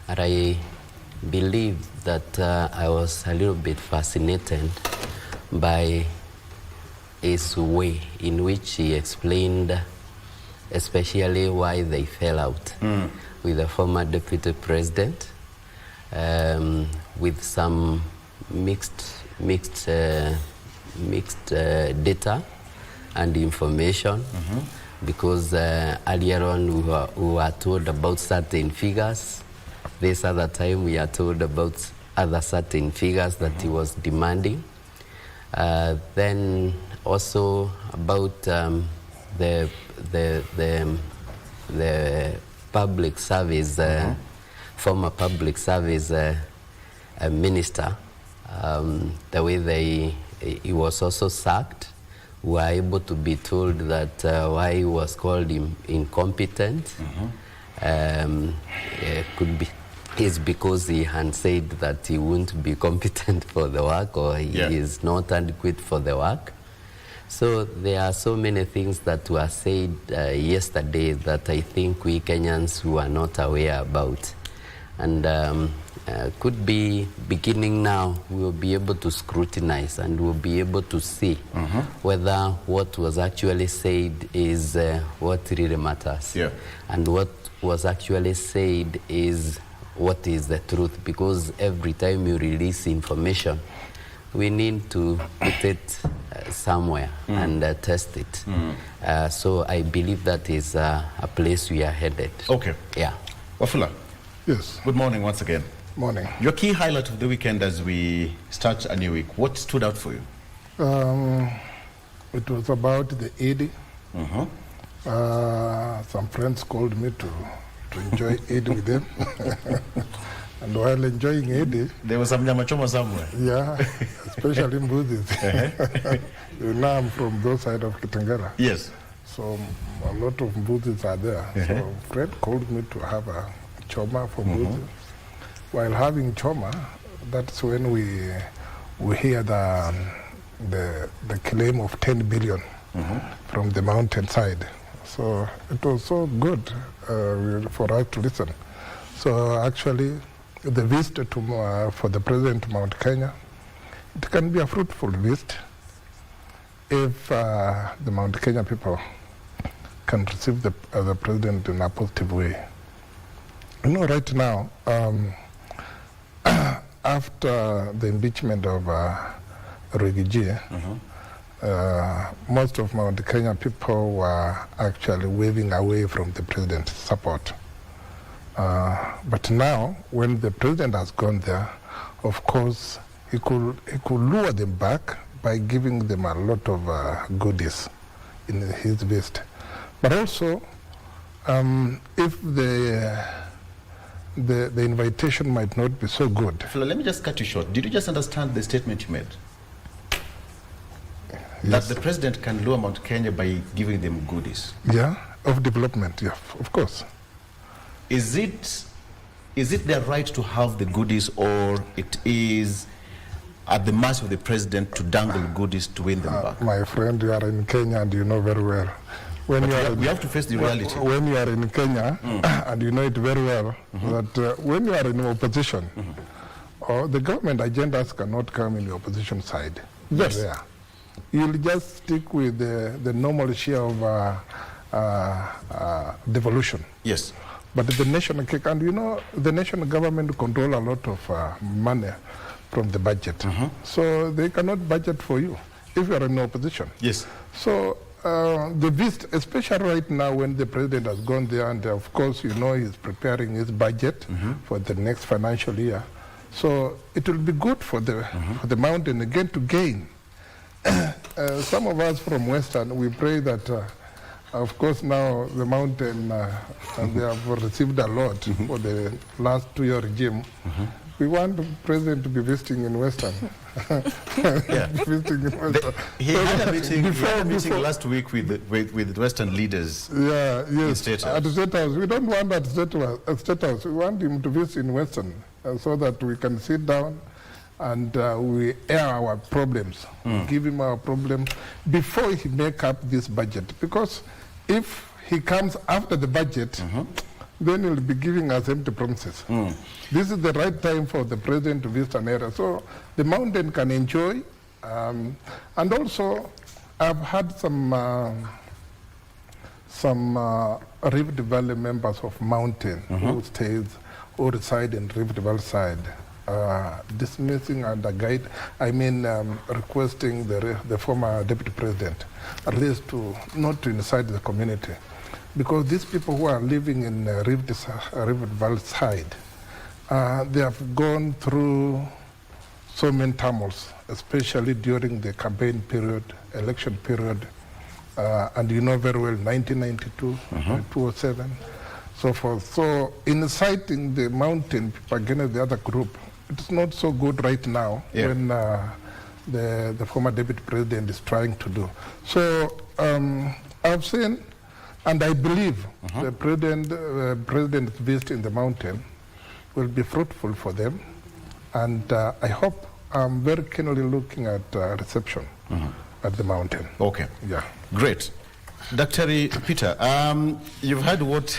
And I believe that I was a little bit fascinated by his way in which he explained especially why they fell out with the former deputy president, with some mixed data and information, because earlier on we were told about certain figures. This other time we are told about other certain figures that he was demanding. Then also about the public service, former public service minister, the way he was also sacked. We were able to be told that why he was called incompetent could be is because he had said that he wouldn't be competent for the work, or he is not adequate for the work. So there are so many things that were said yesterday that I think we Kenyans who are not aware about. And could be beginning now, we will be able to scrutinize and we'll be able to see whether what was actually said is what really matters. And what was actually said is what is the truth, because every time you release information, we need to put it somewhere and test it. So I believe that is a place we are headed. Okay. Yeah. Wafula. Yes. Good morning once again. Morning. Your key highlight of the weekend as we start a new week, what stood out for you? It was about the Eid. Some friends called me to enjoy Eid with them. And while enjoying Eid, there was some nyama choma somewhere. Yeah, especially mbuzis. You know, I'm from those side of Kitengela. Yes. So a lot of mbuzis are there. So a friend called me to have a choma for mbuzis. While having choma, that's when we hear the claim of 10 billion from the mountainside. So it was so good for us to listen. So actually, the visit for the president to Mount Kenya, it can be a fruitful visit if the Mount Kenya people can receive the president in a positive way. You know, right now, after the impeachment of Rigiji, most of Mount Kenya people were actually waving away from the president's support. But now, when the president has gone there, of course, he could lure them back by giving them a lot of goodies in his visit. But also, if the invitation might not be so good. Let me just cut you short. Did you just understand the statement you made? Yes. That the president can lure Mount Kenya by giving them goodies. Yeah, of development, yeah, of course. Is it their right to have the goodies, or it is at the mercy of the president to dangle goodies to win them back? My friend, you are in Kenya and you know very well. We have to face the reality. When you are in Kenya, and you know it very well, that when you are in opposition, or the government agendas cannot come in the opposition side. Yes. There. You'll just stick with the normal share of devolution. Yes. But the national cake, and you know, the national government control a lot of money from the budget. So they cannot budget for you if you are in opposition. Yes. So the visit, especially right now when the president has gone there, and of course, you know, he's preparing his budget for the next financial year. So it will be good for the mountain again to gain. Some of us from Western, we pray that, of course, now the mountain, and they have received a lot for the last 2-year regime. We want the president to be visiting in Western. Visiting in Western. He had a meeting last week with Western leaders. Yeah, yes. State at the State House. We don't want that State House. We want him to visit in Western so that we can sit down and we air our problems, give him our problems before he make up this budget. Because if he comes after the budget, then he'll be giving us empty promises. This is the right time for the president to visit an area so the mountain can enjoy. And also, I've had some Rift Valley members of mountain who reside in Rift Valley side, dismissing and requesting the former deputy president at least not to incite the community. Because these people who are living in Rift Valley side, they have gone through so many turmoils, especially during the campaign period, election period, and you know very well, 1992, 2007, so forth. So inciting the mountain people against the other group, it's not so good right now when the former deputy president is trying to do. So I've seen, and I believe the president's visit in the mountain will be fruitful for them. And I hope, I'm very keenly looking at reception at the mountain. Okay. Yeah. Great. Dr. Peter, you've heard what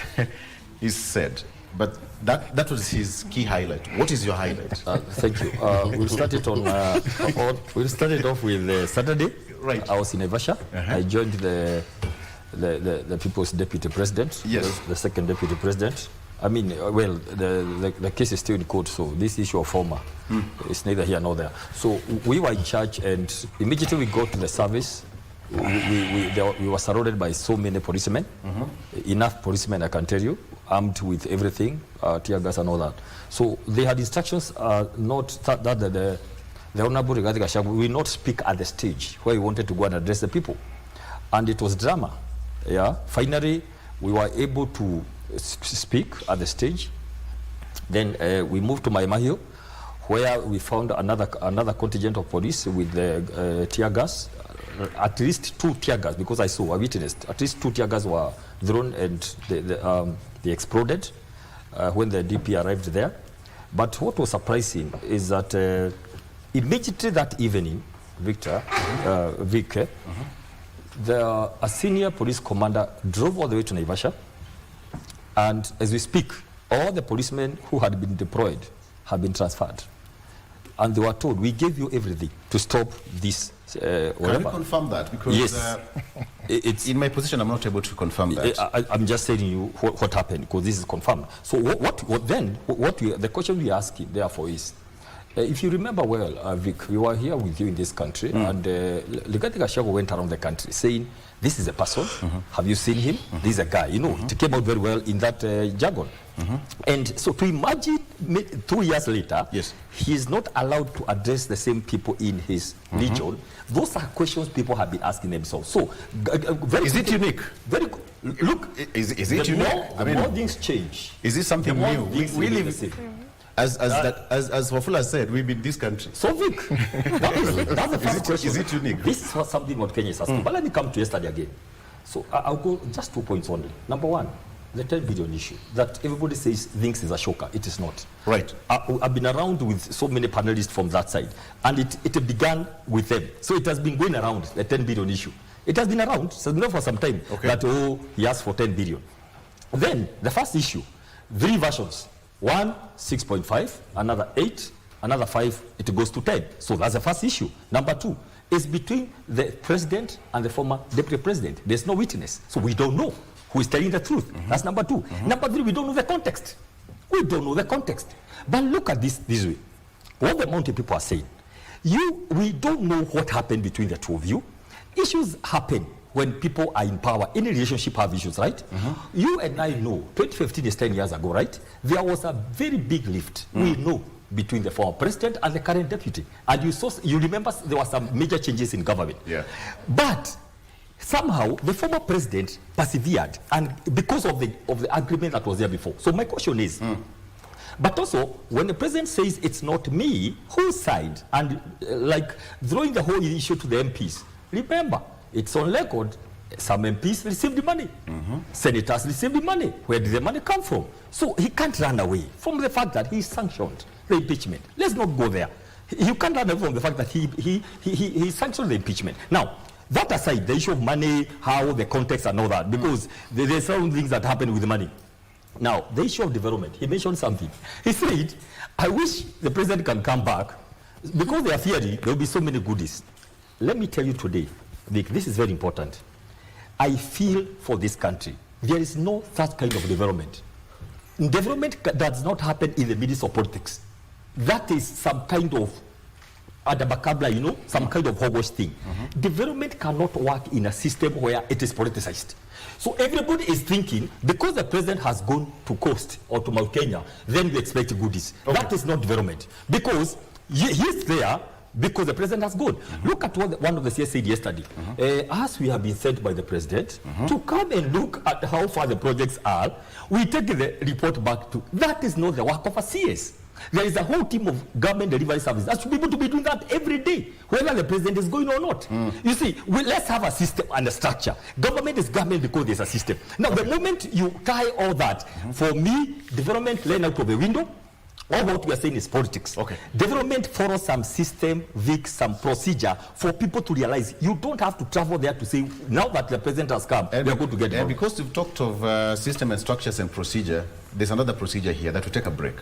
he said, but that was his key highlight. What is your highlight? Thank you. We'll start it we'll start it off with Saturday. Right. I was in Naivasha. I joined the People's Deputy President, the second Deputy President. I mean, well, the case is still in court, so this issue of former is neither here nor there. So we were in charge, and immediately we got to the service. We were surrounded by so many policemen, enough policemen, I can tell you, armed with everything, tear gas and all that. So they had instructions not that the Honorable Rigathi Gachagua will not speak at the stage where he wanted to go and address the people. And it was drama. Yeah. Finally, we were able to speak at the stage. Then we moved to Maimahio, where we found another contingent of police with tear gas. At least 2 tear gas, because I witnessed. At least 2 tear gas were thrown and they exploded when the DP arrived there. But what was surprising is that immediately that evening, Vic, a senior police commander drove all the way to Naivasha, and as we speak, all the policemen who had been deployed have been transferred. And they were told, we gave you everything to stop this. Can you confirm that? Because yes. It's in my position, I'm not able to confirm that. I'm just telling you what happened, because this is confirmed. So the question we ask therefore is, if you remember well, Vic, we were here with you in this country, and Rigathi Gachagua went around the country saying, this is a person, have you seen him? This is a guy. You know, it came out very well in that jargon. And so to imagine 2 years later, he is not allowed to address the same people in his region. Those are questions people have been asking themselves. So, is it unique? Very look, is it unique? The more things change. Is this something new? We live as Wafula said, we in this country. So Vic, that's the first question. Is it unique? This is something what Kenya is asking. But let me come to yesterday again. So I'll go just 2 points only. Number one, the 10 billion issue that everybody thinks is a shocker. It is not. Right. I've been around with so many panelists from that side, and it began with them. So it has been going around, the 10 billion issue. It has been around, so not for some time, that, he asked for 10 billion. Then, the first issue, 3 versions. 1, 6.5, another 8, another 5, it goes to 10. So that's the first issue. Number 2, is between the president and the former deputy president. There's no witness. So we don't know who is telling the truth. That's number 2. Number 3, we don't know the context. We don't know the context. But look at this way. What the Mountain people are saying, we don't know what happened between the two of you. Issues happen when people are in power. Any relationship have issues, right? You and I know, 2015 is 10 years ago, right? There was a very big lift. We know between the former president and the current deputy. And you remember there were some major changes in government. Yeah. But somehow the former president persevered, and because of the agreement that was there before. So my question is, but also when the president says it's not me, whose side? And like throwing the whole issue to the MPs. Remember, it's on record. Some MPs received the money. Senators received the money. Where did the money come from? So he can't run away from the fact that he sanctioned the impeachment. Let's not go there. You can't run away from the fact that he sanctioned the impeachment. Now, that aside, the issue of money, how the context and all that, because there's some things that happen with the money. Now, the issue of development, he mentioned something. He said, I wish the president can come back, because they are fearing there will be so many goodies. Let me tell you today, Vic, this is very important. I feel for this country. There is no such kind of development. Development does not happen in the midst of politics. That is some kind of adabakabla, some kind of hogwash thing. Development cannot work in a system where it is politicized. So everybody is thinking, because the president has gone to coast or to Mount Kenya, then we expect goodies. That is not development. Because he's there because the president has gone. Look at what one of the CS said yesterday. As we have been sent by the president to come and look at how far the projects are, we take the report back to, that is not the work of a CS. There is a whole team of government delivery services that should be able to be doing that every day, whether the president is going or not. You see, let's have a system and a structure. Government is government because there's a system. Now, the moment you tie all that, for me, development laying out of the window, all what we are saying is politics. Development follows some system, some procedure for people to realize you don't have to travel there to say, now that the president has come, we are going to get it. And because you've talked of system and structures and procedure, there's another procedure here that will take a break.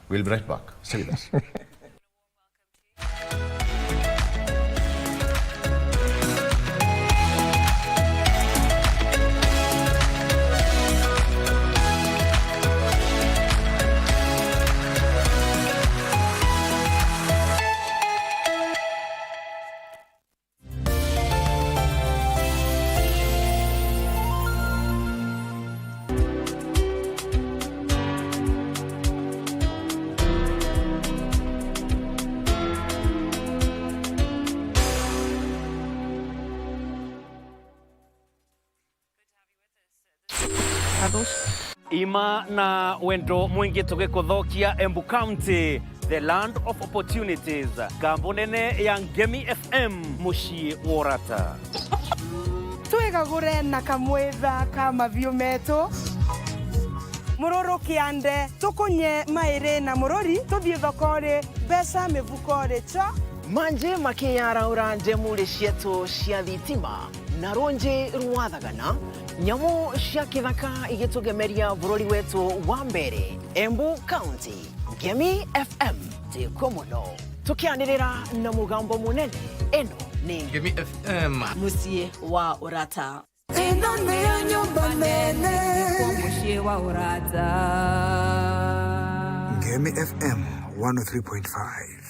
We'll be right back. Stay with us. Ima na wendo mwingi tugikuthokia Embu County, the land of opportunities. Kambunene ya Ngemi FM mushi worata. Twegagure na kamwetha kama viumeto. Muroro kiande tukunye maire na murori tuthie thokore besa mivukore cha manje makiyara uranje mure cietu cia thitima na ronje rwathagana nyamu cia kithaka igitugemeria bururi wetu wa mbere Embu County. Ngemi FM tikomuno tukianirira na mugambo munene. Eno ni Ngemi FM musie wa urata. Eno ni nyumba nene musie wa urata. Ngemi FM 103.5.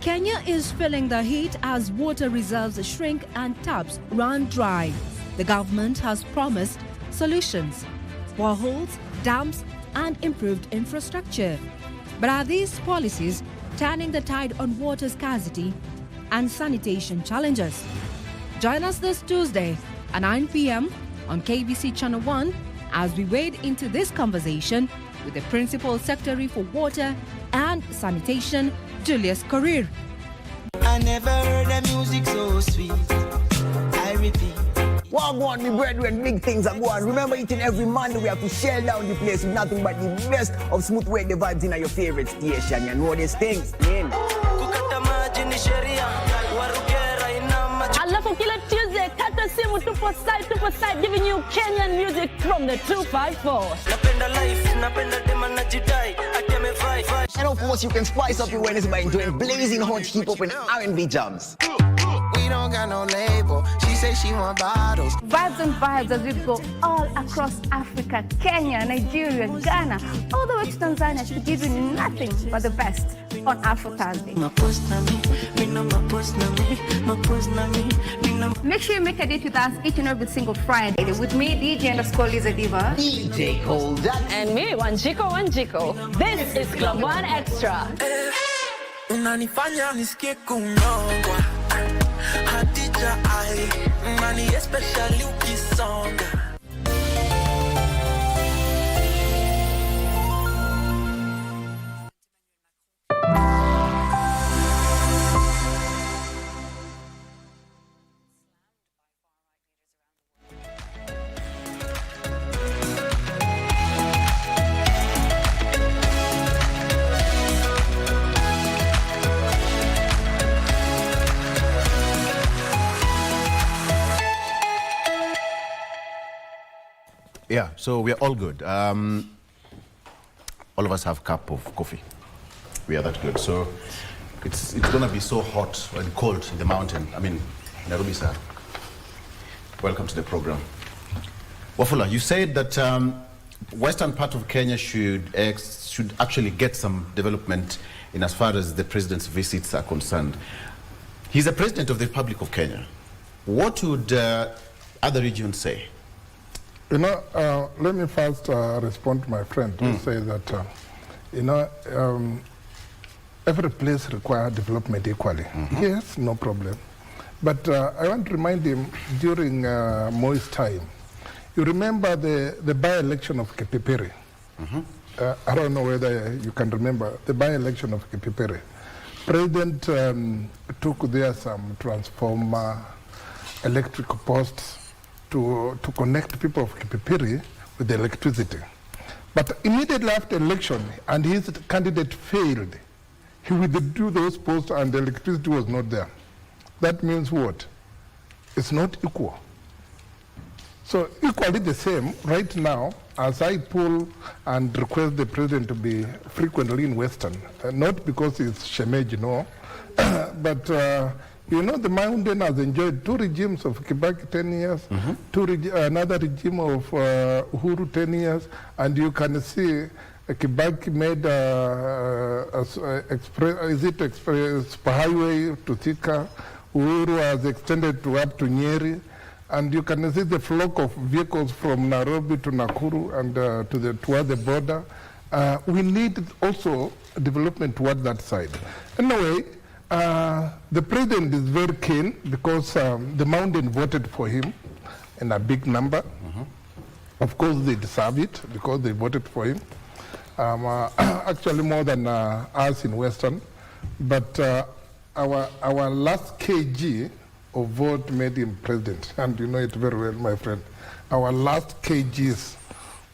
Kenya is feeling the heat as water reserves shrink and taps run dry. The government has promised solutions. boreholes, dams, and improved infrastructure. But are these policies turning the tide on water scarcity and sanitation challenges? Join us this Tuesday at 9 p.m. on KBC Channel 1 as we wade into this conversation with the Principal Secretary for Water and Sanitation, Julius Korir. I never heard the music so sweet. I repeat. Wagwan, me brethren, big things are going. Remember, each and every Monday we have to shell down the place with nothing but the best of smooth way the vibes in your favorite station. You know these things, man. Alafu kila Tuesday, kata simu tupo side, giving you Kenyan music from the 254. And of course, you can spice up your Wednesday by enjoying blazing hot hip-hop and R&B jams. We don't got no label. She say she want bottles. Vibes and vibes as we go all across Africa, Kenya, Nigeria, Ghana, all the way to Tanzania to give you nothing but the best on Afro Thursday. Make sure you make a date with us each and every single Friday with me, DJ_Liza Diva, DJ Colder, and me, Wanjiko. This is Club One Extra. Unanifanya nisikie kunyongwa Hadija ai Mani especially ukisonga. Yeah, so we are all good. All of us have a cup of coffee. We are that good. So it's going to be so hot and cold in the mountain. I mean, Nairobi, sir. Welcome to the program. Wafula, you said that western part of Kenya should actually get some development in as far as the president's visits are concerned. He's the president of the Republic of Kenya. What would other regions say? You know, let me first respond to my friend who say that, you know, every place requires development equally. Yes, no problem. But I want to remind him, during Moi's time, you remember the by-election of Kipipiri. I don't know whether you can remember the by-election of Kipipiri. President took there some transformer, electric posts, to connect people of Kipipiri with the electricity. But immediately after election, and his candidate failed, he withdrew those posts and the electricity was not there. That means what? It's not equal. So equally the same, right now, as I pull and request the president to be frequently in Western, not because it's shemeji, no, but you know, the mountain has enjoyed two regimes of Kibaki 10 years, another regime of Uhuru 10 years, and you can see Kibaki made express highway to Thika, Uhuru has extended to up to Nyeri, and you can see the flock of vehicles from Nairobi to Nakuru and toward the border. We need also development toward that side. Anyway, the president is very keen because the mountain voted for him in a big number. Of course, they deserve it because they voted for him. Actually, more than us in Western. But our last KG of vote made him president, and you know it very well, my friend. Our last KGs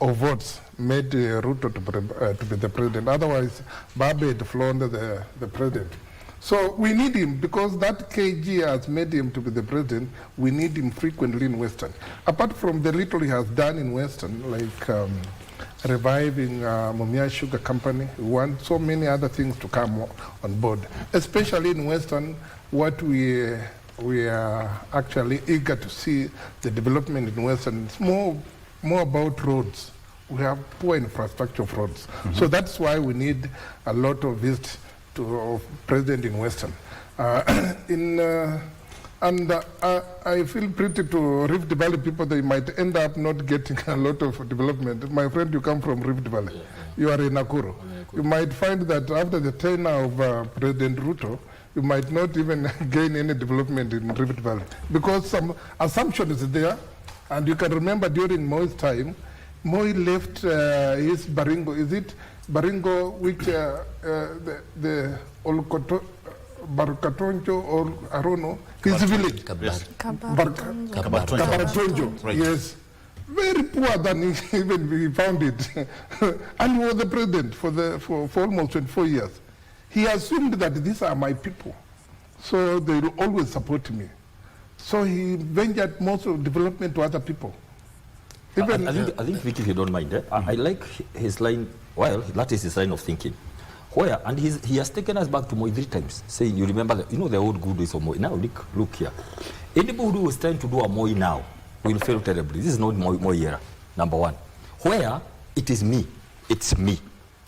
of votes made Ruto to be the president. Otherwise, Babe had flown the president. So we need him because that KG has made him to be the president. We need him frequently in Western. Apart from the little he has done in Western, like reviving Mumia Sugar Company, we want so many other things to come on board. Especially in Western, what we are actually eager to see the development in Western. It's more about roads. We have poor infrastructure of roads. So that's why we need a lot of visits to president in Western. In And I feel pretty to Rift Valley people, they might end up not getting a lot of development. My friend, you come from Rift Valley. You are in Nakuru. You might find that after the tenure of President Ruto, you might not even gain any development in Rift Valley because some assumption is there. And you can remember during Moi's time, Moi left his Baringo. Is it Baringo, which the Barkatonjo or I don't know, his village? Kabaratonjo. Right. Yes. Very poor than even we found it. And he was the president for almost 24 years. He assumed that these are my people, so they will always support me. So he ventured most of development to other people. Even, I think Vicky, if you don't mind, I like his line, well, that is his line of thinking. Where, and he has taken us back to Moi 3 times, saying, you remember, the old good days of Moi. Now, look here. Anybody who is trying to do a Moi now will fail terribly. This is not Moi era, number one. Where it is me, it's me.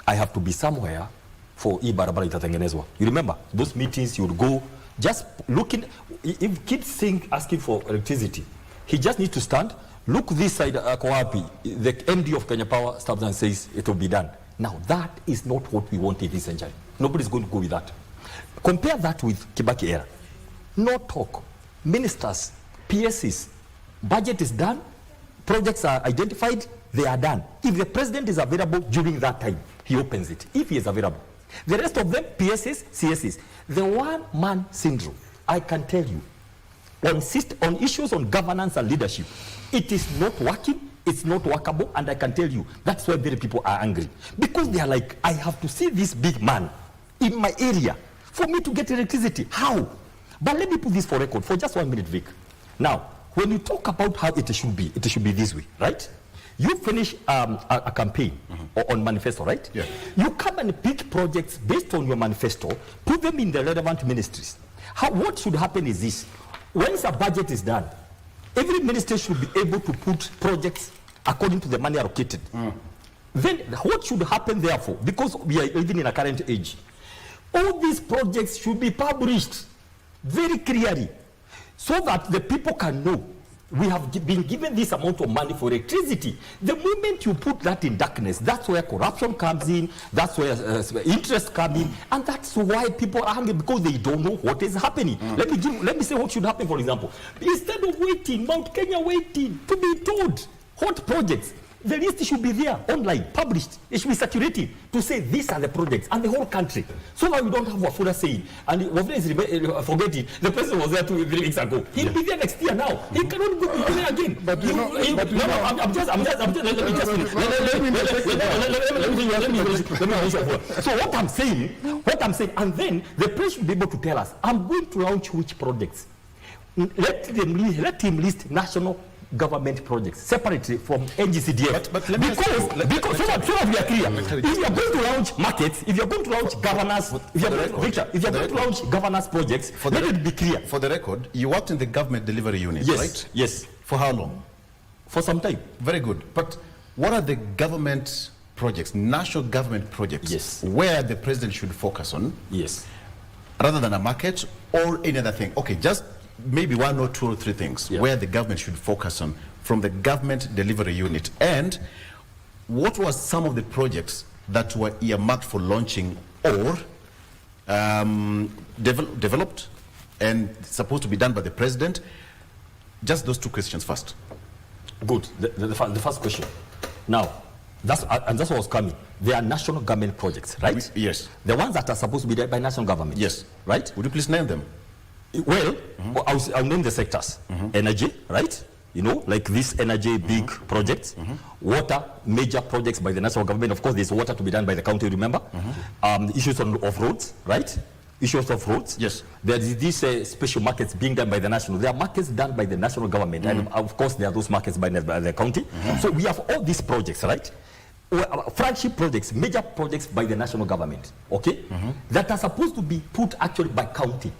I have to be somewhere for Ibarabara itatengenezwa. You remember, those meetings you would go, just looking, if kids asking for electricity, he just needs to stand, look this side, the MD of Kenya Power stops and says it will be done. Now, that is not what we want in this century. Nobody's going to go with that. Compare that with Kibaki era. No talk. Ministers, PSCs, budget is done, projects are identified, they are done. If the president is available during that time, he opens it, if he is available. The rest of them, PSCs, CSCs. The one-man syndrome, I can tell you, on issues on governance and leadership, it is not working, it's not workable, and I can tell you, that's why very people are angry. Because they are like, I have to see this big man in my area for me to get electricity. How? But let me put this for record for just 1 minute, Vic. Now, when you talk about how it should be this way, right? You finish a campaign on manifesto, right? Yeah. You come and pick projects based on your manifesto, put them in the relevant ministries. What should happen is this. Once a budget is done, every ministry should be able to put projects according to the money allocated. Then what should happen therefore, because we are living in a current age, all these projects should be published very clearly so that the people can know we have been given this amount of money for electricity. The moment you put that in darkness, that's where corruption comes in, that's where interest comes in, and that's why people are angry, because they don't know what is happening. Let me say what should happen, for example. Instead of waiting, Mount Kenya waiting to be told what projects, the list should be there, online, published. It should be saturated to say these are the projects and the whole country. So now we don't have Wafula saying, and Wafula is forgetting, the president was there 2 weeks ago. He'll be there next year now. He cannot go there again. Let me So what I'm saying, and then the president should be able to tell us, I'm going to launch which projects. Let him list national government projects separately from NGCDF. But let me because so that we are clear. If you are going to launch markets, if you are going to launch governance, if you are going to launch governance projects, let it be clear. For the record, you worked in the government delivery unit, right? Yes. For how long? For some time. Very good. But what are the government projects, national government projects, where the president should focus on? Yes. Rather than a market or any other thing. Okay, just maybe 1 or 2 or 3 things where the government should focus on from the government delivery unit. And what was some of the projects that were earmarked for launching or developed and supposed to be done by the president? Just those 2 questions first. Good. The first question. Now, that's what was coming. They are national government projects, right? Yes. The ones that are supposed to be done by national government. Yes. Right? Would you please name them? Well, I'll name the sectors. Energy, right? Like this energy big projects. Water, major projects by the national government. Of course, there's water to be done by the county, remember? Issues of roads, right? Issues of roads. Yes. There is these special markets being done by the national. There are markets done by the national government. And of course, there are those markets by the county. So we have all these projects, right? Flagship projects, major projects by the national government, okay? That are supposed to be put actually by county.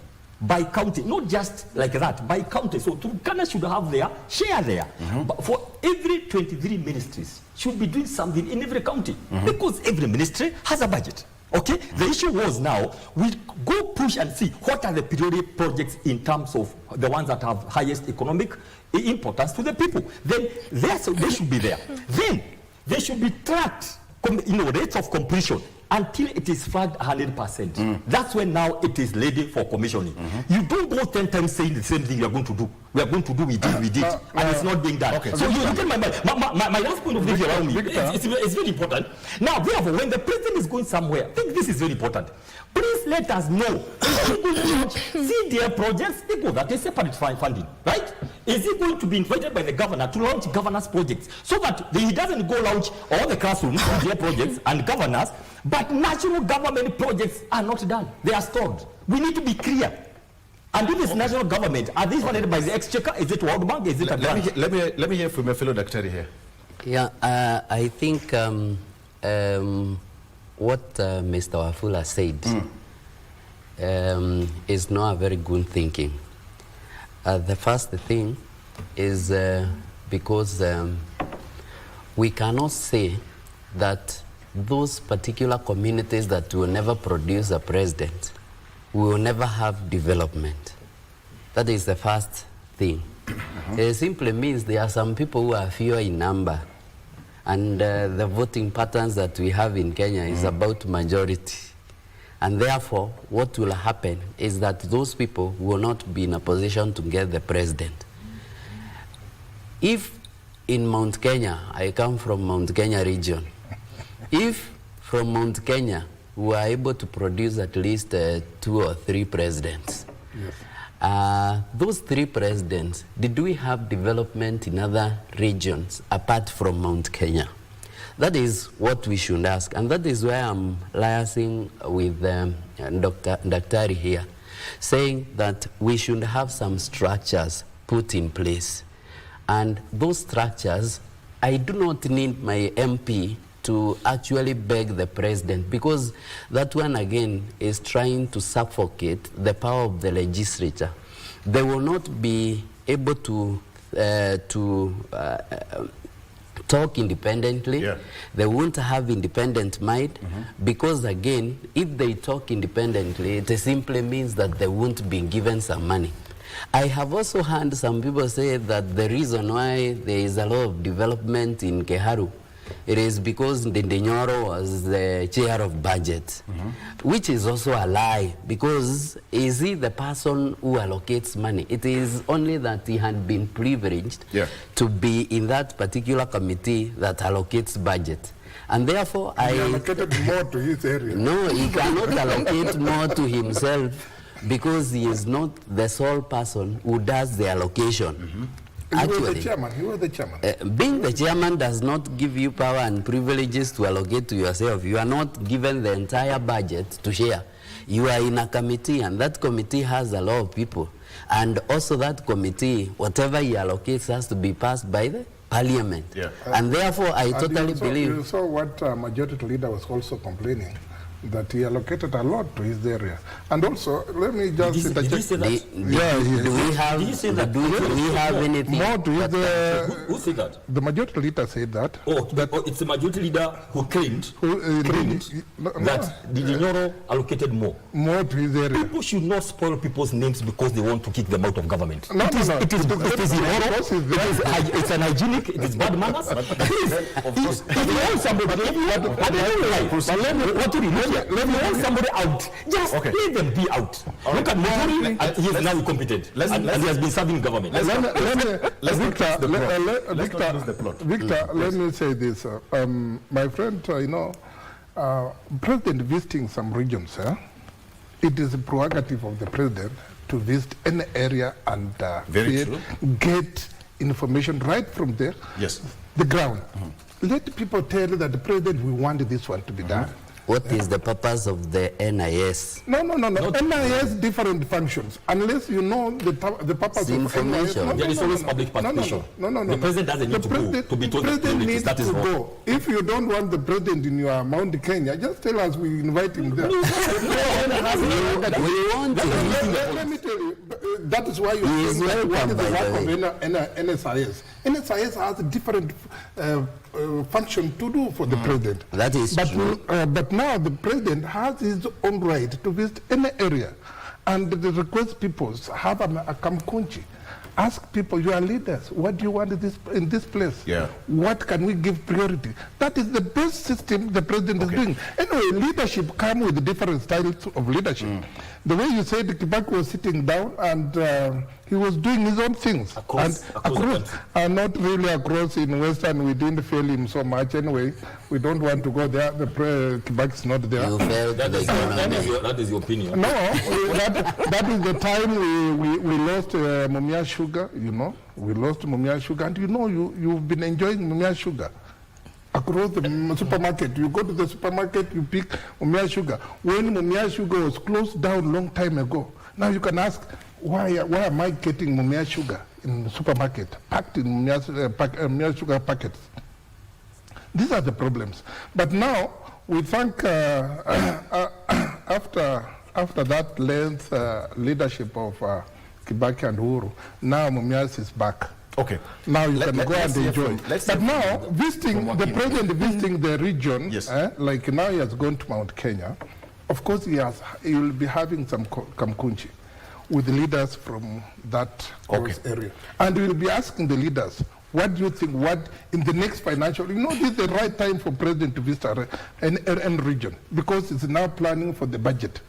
Not just like that, by county. So Turkana should have their share there. But for every 23 ministries should be doing something in every county because every ministry has a budget. Okay, the issue was now we go push and see what are the priority projects in terms of the ones that have highest economic importance to the people. Then they should be there. Then they should be tracked, rates of completion until it is flagged 100%. That's when now it is ready for commissioning. You don't go 10 times saying the same thing you are going to do. We are going to do, we did, and it's not being done. Okay. So you get my last point of view around me. It's very important. Now, therefore, when the president is going somewhere, I think this is very important. Please let us know. See their projects, because that is separate funding, right? Is he going to be invited by the governor to launch governance projects so that he doesn't go launch all the classrooms, their projects and governors, but national government projects are not done. They are stalled. We need to be clear. And if it's national government, are these funded by the Exchequer? Is it World Bank? Is it a grant? Let me hear from my fellow doctor here. Yeah, I think what Mr. Wafula said is not a very good thinking. The first thing is because we cannot say that those particular communities that will never produce a president will never have development. That is the first thing. It simply means there are some people who are fewer in number, and the voting patterns that we have in Kenya is about majority. And therefore, what will happen is that those people will not be in a position to get the president. If in Mount Kenya, I come from Mount Kenya region, if from Mount Kenya we are able to produce at least 2 or 3 presidents, those 3 presidents, did we have development in other regions apart from Mount Kenya? That is what we should ask, and that is why I'm liaising with Dr. Daktari here, saying that we should have some structures put in place. And those structures, I do not need my MP to actually beg the president, because that one again is trying to suffocate the power of the legislature. They will not be able to talk independently. They won't have independent mind, because again, if they talk independently, it simply means that they won't be given some money. I have also heard some people say that the reason why there is a lot of development in Keharu, it is because Ndendenyoro was the chair of budget, which is also a lie, because is he the person who allocates money? It is only that he had been privileged to be in that particular committee that allocates budget. And therefore, he allocated more to his area. No, he cannot allocate more to himself, because he is not the sole person who does the allocation. Actually, you were the chairman. Being the chairman does not give you power and privileges to allocate to yourself. You are not given the entire budget to share. You are in a committee, and that committee has a lot of people. And also that committee, whatever he allocates has to be passed by the parliament. And therefore, I totally believe... You saw what majority leader was also complaining, that he allocated a lot to his area. And also, let me just... Do we have anything? More to his... Who said that? The majority leader said that. It's the majority leader who claimed that Ndendenyoro allocated more. More to his area. People should not spoil people's names because they want to kick them out of government. It is immoral, it's unhygienic, it is bad manners. If you want somebody, let me want somebody out. Just let them be out. Look at Muturi, he is now incompetent, and he has been serving government. Victor, let me say this. My friend, President visiting some regions, it is a prerogative of the president to visit any area and get information right from there, the ground. Let people tell you that the president, we want this one to be done. What is the purpose of the NIS? No. NIS different functions. Unless you know the purpose of NIS. There is always public participation. No. The president doesn't need to go to be told that is wrong. If you don't want the president in your Mount Kenya, just tell us, we invite him there. We want Let me tell you, that is why you're saying what is the work of NSIS. NSIS has a different function to do for the president. That is true. But now the president has his own right to visit any area. And the request people have a kamkunchi. Ask people, your leaders, what do you want in this place? Yeah. What can we give priority? That is the best system the president is doing. Anyway, leadership comes with different styles of leadership. The way you said Kibaki was sitting down and he was doing his own things. Across not really across in Western, we didn't feel him so much anyway. We don't want to go there. The Kibaki is not there. That is your opinion. No, that is the time we lost Mumia Sugar, you know. We lost Mumia Sugar, and you know, you've been enjoying Mumia Sugar. Across the supermarket, you go to the supermarket, you pick Mumia Sugar. When Mumia Sugar was closed down long time ago, now you can ask, why am I getting Mumia Sugar in the supermarket, packed in Mumia Sugar packets? These are the problems. But now, we think after that length leadership of Kibaki and Uhuru, now Mumias is back. Okay. Now you can go and enjoy. But now, the president visiting the region, like now he has gone to Mount Kenya, of course he will be having some kamkunchi with the leaders from that area. And we will be asking the leaders, what do you think, what in the next financial, you know, this is the right time for president to visit any region, because it's now planning for the budget,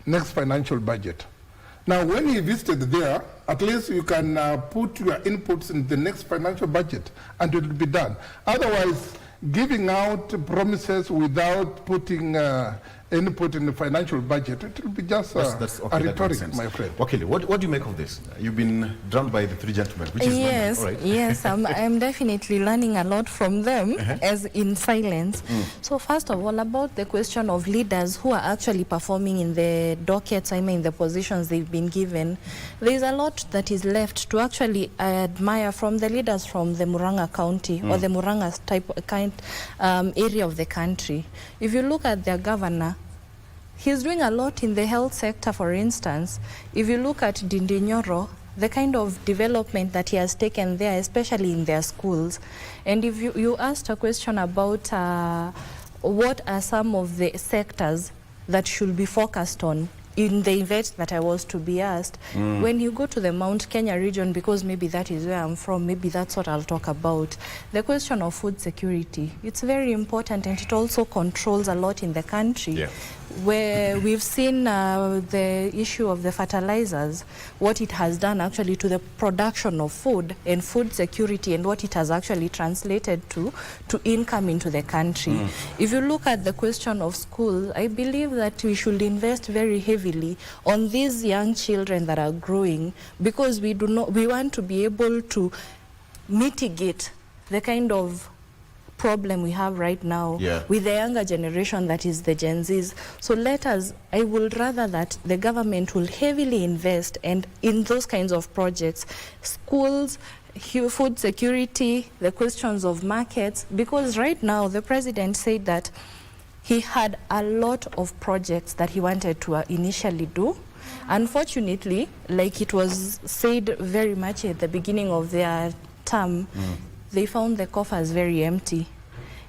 next financial budget. Now, when he visited there, at least you can put your inputs in the next financial budget, and it will be done. Otherwise, giving out promises without putting input in the financial budget, it will be just a rhetoric, my friend. Okay, what do you make of this? You've been drowned by the three gentlemen, which is yes, all right. Yes, I'm definitely learning a lot from them, as in silence. So first of all, about the question of leaders who are actually performing in the dockets, I mean the positions they've been given, there is a lot that is left to actually admire from the leaders from the Murang'a County or the Murang'a area of the country. If you look at their governor, he's doing a lot in the health sector, for instance. If you look at Dindinyoro, the kind of development that he has taken there, especially in their schools. And if you asked a question about what are some of the sectors that should be focused on in the event that I was to be asked, when you go to the Mount Kenya region, because maybe that is where I'm from, maybe that's what I'll talk about, the question of food security. It's very important, and it also controls a lot in the country. Where we've seen the issue of the fertilizers, what it has done actually to the production of food and food security, and what it has actually translated to income into the country. If you look at the question of school, I believe that we should invest very heavily on these young children that are growing, because we want to be able to mitigate the kind of problem we have right now with the younger generation, that is the Gen Zs. So I would rather that the government will heavily invest and in those kinds of projects, schools, food security, the questions of markets, because right now the president said that he had a lot of projects that he wanted to initially do. Unfortunately, like it was said very much at the beginning of their term, they found the coffers very empty.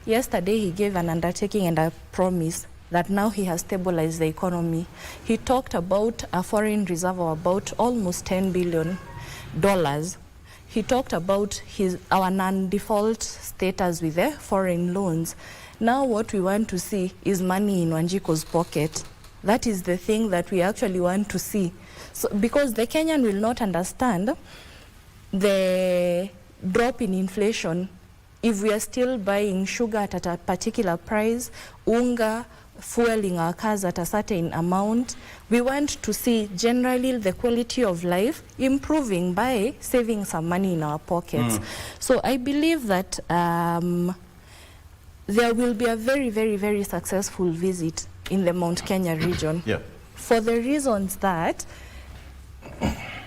Yesterday, he gave an undertaking and a promise that now he has stabilized the economy. He talked about a foreign reserve of about almost $10 billion. He talked about our non-default status with the foreign loans. Now what we want to see is money in Wanjiko's pocket. That is the thing that we actually want to see. So, because the Kenyan will not understand the drop in inflation if we are still buying sugar at a particular price, unga, fueling our cars at a certain amount. We want to see generally the quality of life improving by saving some money in our pockets. So I believe that there will be a very, very, very successful visit in the Mount Kenya region. For the reasons that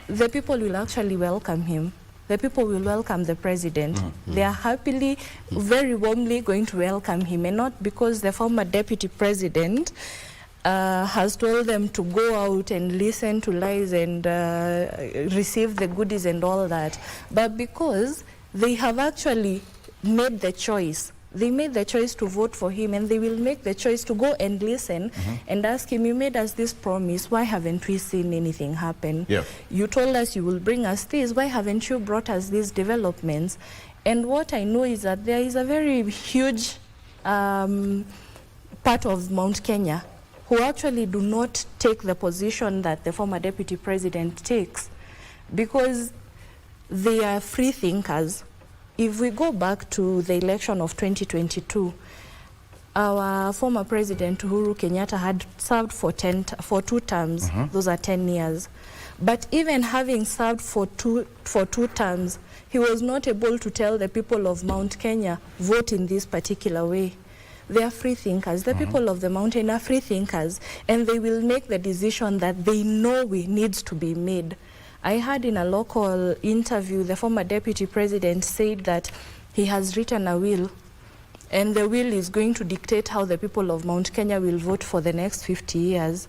the people will actually welcome him. The people will welcome the president. They are happily, very warmly going to welcome him, and not because the former deputy president has told them to go out and listen to lies and receive the goodies and all that. But because they have actually made the choice, they made the choice to vote for him, and they will make the choice to go and listen and ask him, you made us this promise, why haven't we seen anything happen? Yeah. You told us you will bring us this, why haven't you brought us these developments? And what I know is that there is a very huge part of Mount Kenya who actually do not take the position that the former deputy president takes, because they are free thinkers. If we go back to the election of 2022, our former president Uhuru Kenyatta had served for 2 terms. Those are 10 years. But even having served for two terms, he was not able to tell the people of Mount Kenya, vote in this particular way. They are free thinkers. The people of the mountain are free thinkers, and they will make the decision that they know needs to be made. I heard in a local interview, the former deputy president said that he has written a will, and the will is going to dictate how the people of Mount Kenya will vote for the next 50 years.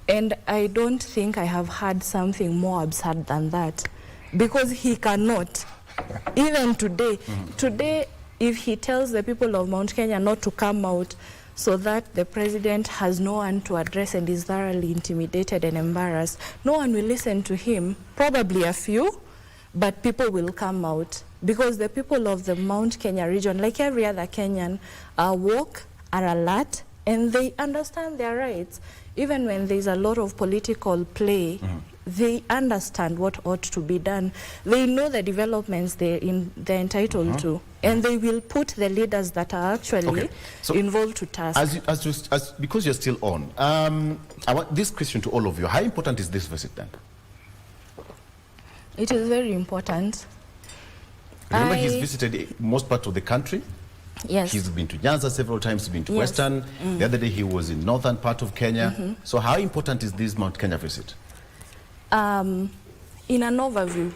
And I don't think I have heard something more absurd than that, because he cannot. Even today, if he tells the people of Mount Kenya not to come out, so that the president has no one to address and is thoroughly intimidated and embarrassed, no one will listen to him. Probably a few, but people will come out, because the people of the Mount Kenya region, like every other Kenyan, are woke, are alert, and they understand their rights. Even when there's a lot of political play, they understand what ought to be done. They know the developments they're entitled to, and they will put the leaders that are actually involved to task. Because you're still on, I want this question to all of you. How important is this visit then? It is very important. Remember, he's visited most parts of the country. Yes. He's been to Nyanza several times, he's been to Western. The other day he was in northern part of Kenya. So how important is this Mount Kenya visit? In an overview,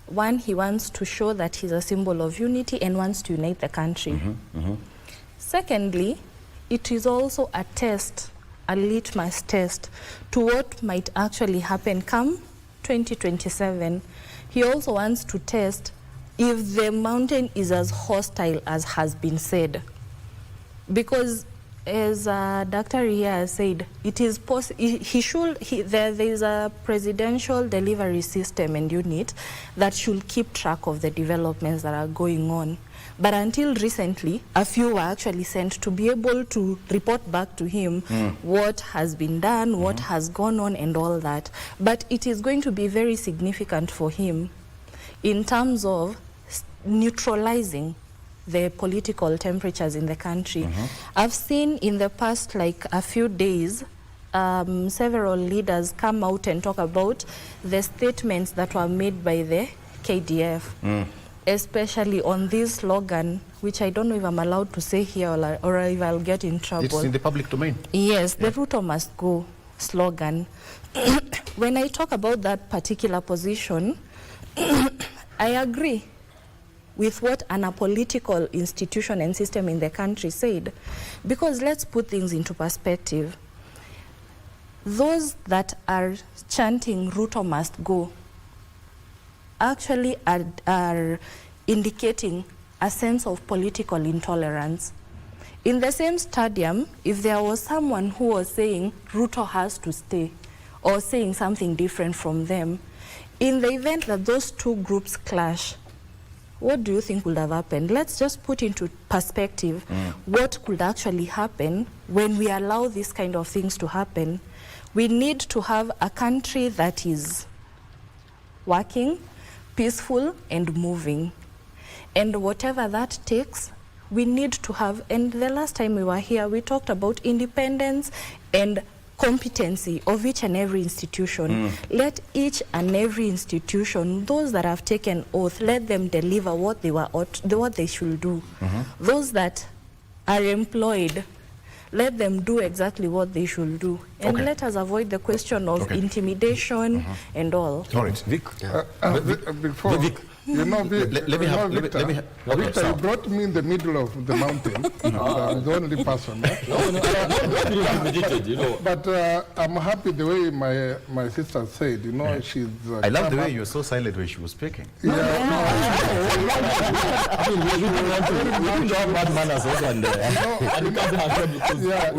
one, he wants to show that he's a symbol of unity and wants to unite the country. Secondly, it is also a test, a litmus test, to what might actually happen come 2027. He also wants to test if the mountain is as hostile as has been said. Because as Dr. Ria said, it is there is a presidential delivery system and unit that should keep track of the developments that are going on. But until recently, a few were actually sent to be able to report back to him what has been done, what has gone on, and all that. But it is going to be very significant for him in terms of neutralizing the political temperatures in the country. I've seen in the past, like a few days, several leaders come out and talk about the statements that were made by the KDF, especially on this slogan, which I don't know if I'm allowed to say here or if I'll get in trouble. It's in the public domain. Yes, the Ruto must go slogan. When I talk about that particular position, I agree with what an apolitical institution and system in the country said. Because let's put things into perspective. Those that are chanting Ruto must go actually are indicating a sense of political intolerance. In the same stadium, if there was someone who was saying Ruto has to stay or saying something different from them, in the event that those two groups clash, what do you think would have happened? Let's just put into perspective what could actually happen when we allow these kind of things to happen. We need to have a country that is working, peaceful, and moving. And whatever that takes, we need to have, and the last time we were here, we talked about independence and competency of each and every institution. Let each and every institution, those that have taken oath, let them deliver what they should do. Those that are employed, let them do exactly what they should do. And let us avoid the question of intimidation and all. All right, Vic. Before, you know, Victor, you brought me in the middle of the mountain. I'm the only person. But I'm happy the way my sister said, you know, she's... I love the way you were so silent when she was speaking. Yeah,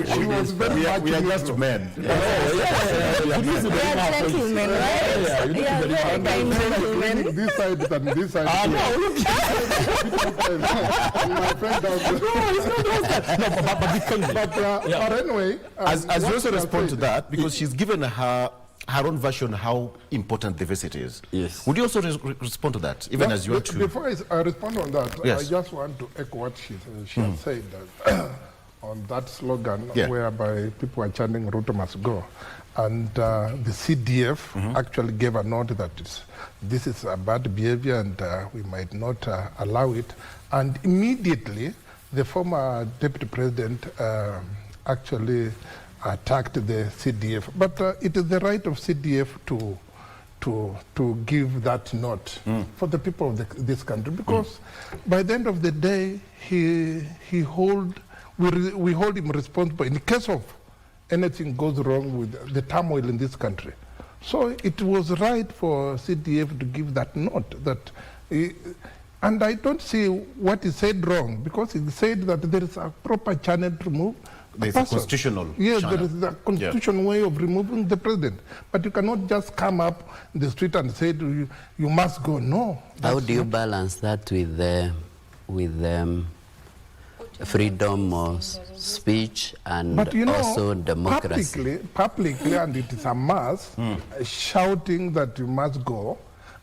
she was very much... We are just men. We are gentlemen, right? Yeah, very kind gentlemen. This side than this side. My friend down there. But anyway... As you also respond to that, because she's given her own version how important the visit is. Yes. Would you also respond to that, even as you are to... Before I respond on that, yes. I just want to echo what she has said that on that slogan whereby people are chanting Ruto must go. And the CDF actually gave a note that this is a bad behavior and we might not allow it. And immediately, the former deputy president actually attacked the CDF. But it is the right of CDF to give that note for the people of this country, because by the end of the day, we hold him responsible in case of anything goes wrong with the turmoil in this country. So it was right for CDF to give that note. And I don't see what he said wrong, because he said that there is a proper channel to remove There's a constitutional Yes, channel. there is a constitutional way of removing the president. But you cannot just come up in the street and say you must go. No. How do you balance that with freedom of speech and but you know, also democracy? Publicly, and it is a mass, shouting that you must go,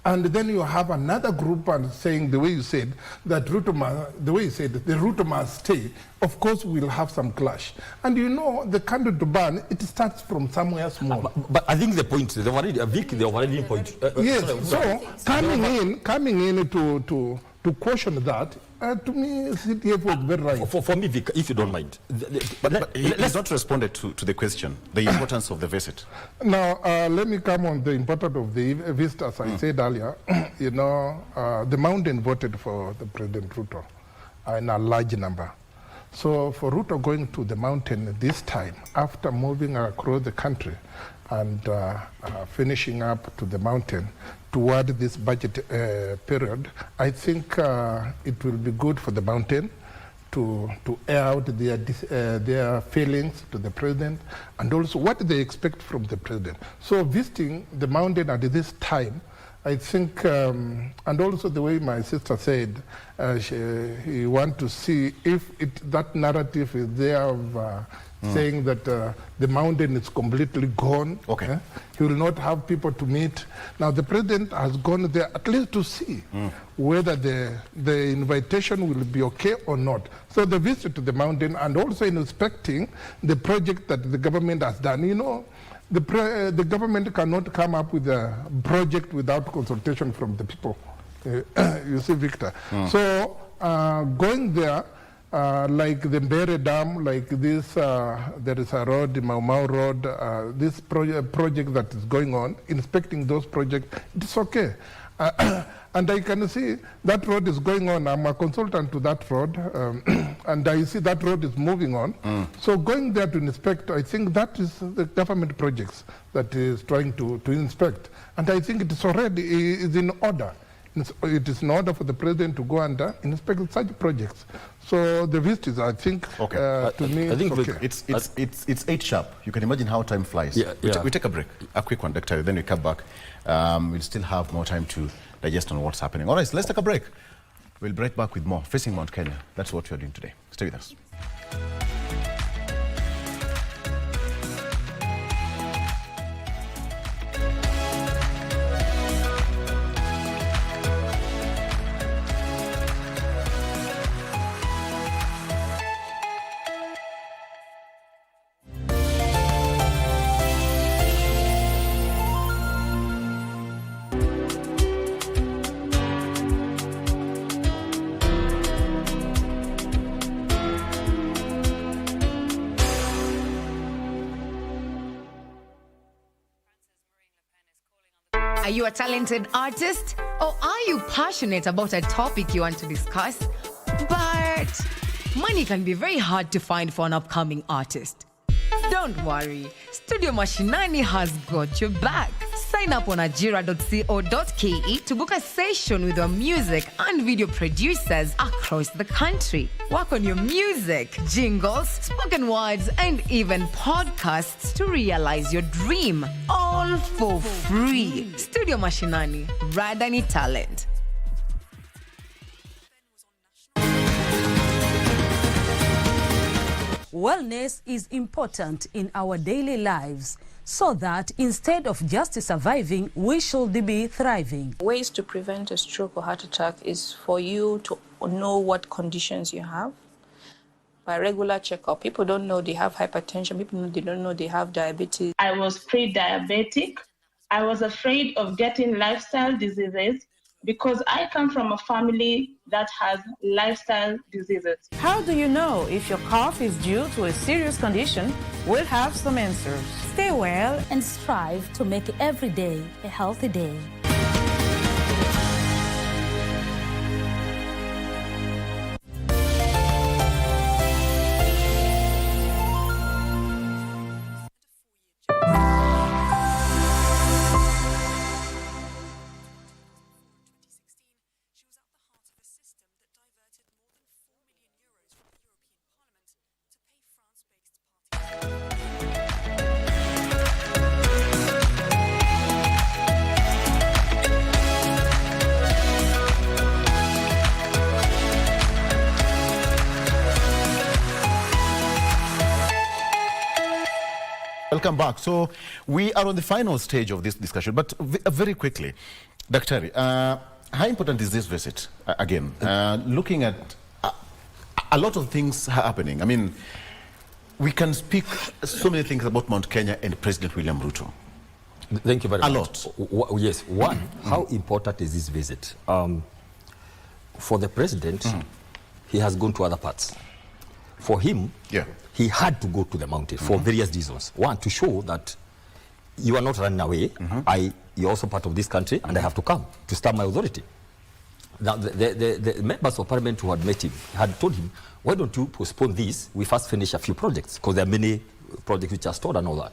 and then you have another group and saying the way you said that the Ruto must stay. Of course, we'll have some clash. And you know, the candle to burn, it starts from somewhere small. But I think the point, they've already point. Yes, so coming in to caution that, to me, CTF was very right. For me, Vic, if you don't mind. But he's not responded to the question, the importance of the visit. Now, let me come on the importance of the visit. As I said earlier, you know, the mountain voted for the President Ruto in a large number. So for Ruto going to the mountain this time, after moving across the country and finishing up to the mountain toward this budget period, I think it will be good for the mountain to air out their feelings to the president and also what they expect from the president. So visiting the mountain at this time, I think, and also the way my sister said, he want to see if that narrative is there of saying that the mountain is completely gone. Okay. He will not have people to meet. Now the president has gone there at least to see whether the invitation will be okay or not. So the visit to the mountain and also inspecting the project that the government has done. You know, the government cannot come up with a project without consultation from the people. You see, Victor. So going there, like the Mbere Dam, like this, there is a road, the Mau Mau Road, this project that is going on, inspecting those projects, it's okay. And I can see that road is going on. I'm a consultant to that road, and I see that road is moving on. So going there to inspect, I think that is the government projects that is trying to inspect. And I think it is already is in order. It is in order for the president to go and inspect such projects. So the visit is, I think, to me, I think it's okay. It's 8 sharp. You can imagine how time flies. We take a break, a quick one, Doctor, then we come back. We'll still have more time to digest on what's happening. All right, so let's take a break. We'll be right back with more Facing Mount Kenya. That's what we're doing today. Stay with us. Are you a talented artist? Or are you passionate about a topic you want to discuss? But money can be very hard to find for an upcoming artist. Don't worry, Studio Mashinani has got your back. Sign up on ajira.co.ke to book a session with our music and video producers across the country. Work on your music, jingles, spoken words, and even podcasts to realize your dream. All for free. Studio Mashinani, Radani Talent. Wellness is important in our daily lives, so that instead of just surviving, we should be thriving. Ways to prevent a stroke or heart attack is for you to know what conditions you have by regular checkup. People don't know they have hypertension. They don't know they have diabetes. I was pre-diabetic. I was afraid of getting lifestyle diseases because I come from a family that has lifestyle diseases. How do you know if your cough is due to a serious condition? We'll have some answers. Stay well and strive to make every day a healthy day. Welcome back. So we are on the final stage of this discussion, but very quickly, Dr. How important is this visit? Again, looking at a lot of things happening. I mean, we can speak so many things about Mount Kenya and President William Ruto. Thank you very much. A lot. Yes. One, how important is this visit? For the president, he has gone to other parts. For him, he had to go to the mountain for various reasons. One, to show that you are not running away. You're also part of this country, and I have to come to start my authority. Now, the members of parliament who had met him had told him, why don't you postpone this? We first finish a few projects, because there are many projects which are stored and all that.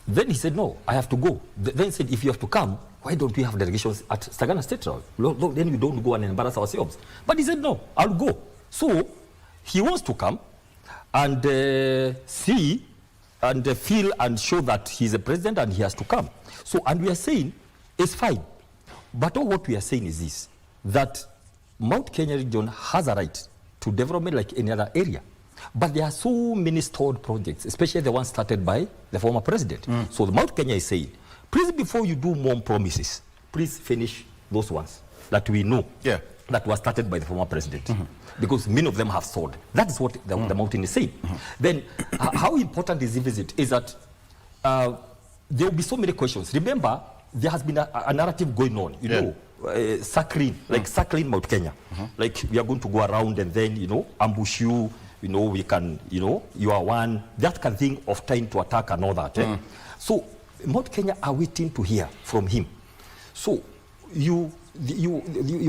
Then he said, no, I have to go. Then he said, if you have to come, why don't we have delegations at Sagana State Road? Then you don't go and embarrass ourselves. But he said, no, I'll go. So he wants to come and see and feel and show that he's a president and he has to come. So, and we are saying, it's fine. But all what we are saying is this, that Mount Kenya region has a right to development like any other area. But there are so many stored projects, especially the ones started by the former president. So the Mount Kenya is saying, please, before you do more promises, please finish those ones that we know that were started by the former president. Because many of them have sold. That is what the mountain is saying. Then, how important is the visit is that there will be so many questions. Remember, there has been a narrative going on, you know, circling, like circling Mount Kenya. Like, we are going to go around and then, you know, ambush you, you know, we can, you know, you are one, that kind of thing of trying to attack and all that. So, Mount Kenya are waiting to hear from him. So, you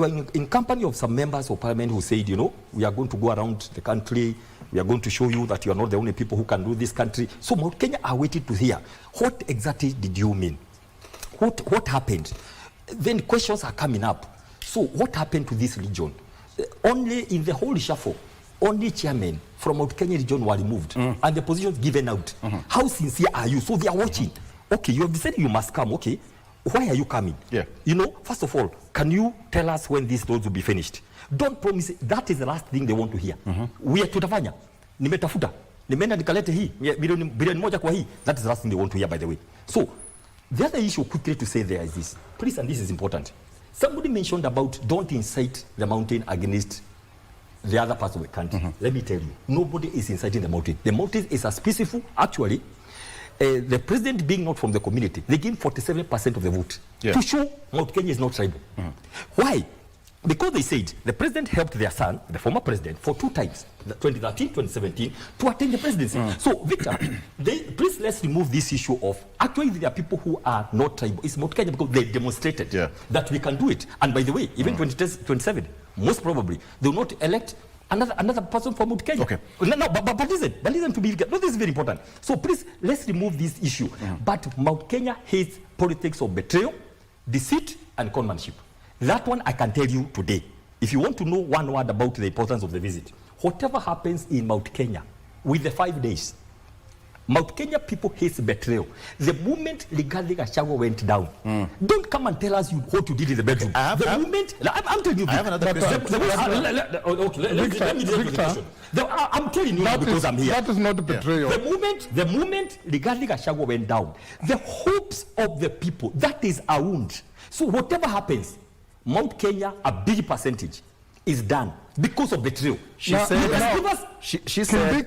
are in company of some members of parliament who said, you know, we are going to go around the country, we are going to show you that you are not the only people who can do this country. So Mount Kenya are waiting to hear, what exactly did you mean? What happened? Then questions are coming up. So what happened to this region? Only in the whole shuffle, only chairmen from Mount Kenya region were removed and the positions given out. How sincere are you? So they are watching. Okay, you have decided you must come, okay. Why are you coming? You know, first of all, can you tell us when these roads will be finished? Don't promise it. That is the last thing they want to hear. We are tutafanya. Nimetafuta. Nimeenda nikalete hii. Bilioni moja kwa hii. That is the last thing they want to hear, by the way. So, the other issue quickly to say there is this. Please, and this is important. Somebody mentioned about don't incite the mountain against the other parts of the country. Let me tell you, nobody is inciting the mountain. The mountain is as peaceful, actually. The president being not from the community, they gained 47% of the vote to show Mount Kenya is not tribal. Why? Because they said the president helped their son, the former president, for 2 times, 2013, 2017, to attain the presidency. So, Victor, please let's remove this issue of Actually, there are people who are not tribal. It's Mount Kenya because they demonstrated that we can do it. And by the way, even 2027, most probably, they will not elect another person from Mount Kenya. Okay. No, but listen to me. No, this is very important. So please, let's remove this issue. But Mount Kenya hates politics of betrayal, deceit, and conmanship. That one I can tell you today. If you want to know one word about the importance of the visit, whatever happens in Mount Kenya with the 5 days, Mount Kenya people hate betrayal. The moment Rigathi Gachagua went down, don't come and tell us what you did in the bedroom. I'm telling you. I have another question. Let me the question. I'm telling you because I'm here. That is not betrayal. The moment Rigathi Gachagua went down, the hopes of the people, that is a wound. So whatever happens, Mount Kenya, a big percentage, is done because of betrayal. She said a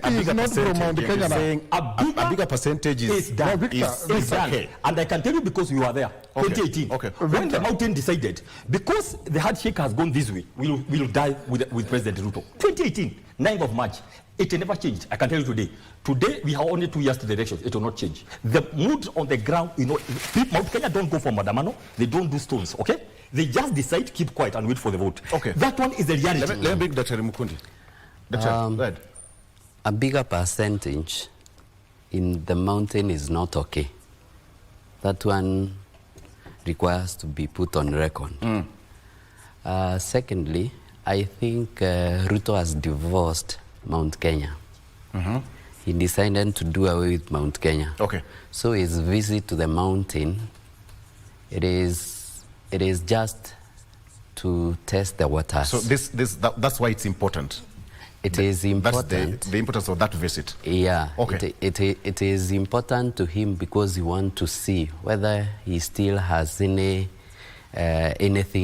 bigger percentage. Saying a bigger percentage is done. Is done. Okay. And I can tell you because you are there. 2018. Okay. When the mountain decided, because the handshake has gone this way, we'll die with President Ruto. 2018, 9th of March. It never changed. I can tell you today. Today, we have only 2 years to the elections. It will not change. The mood on the ground, Mount Kenya don't go for Madamano. They don't do stones, okay? They just decide, keep quiet, and wait for the vote. Okay. That one is the reality. Let me bring Dr. Mukundi. Dr. Go ahead. A bigger percentage in the mountain is not okay. That one requires to be put on record. Secondly, I think Ruto has divorced Mount Kenya. He decided to do away with Mount Kenya. Okay. So his visit to the mountain, it is just to test the waters. So that's why it's important. It is important. That's the importance of that visit. Yeah. Okay. It is important to him because he wants to see whether he still has anything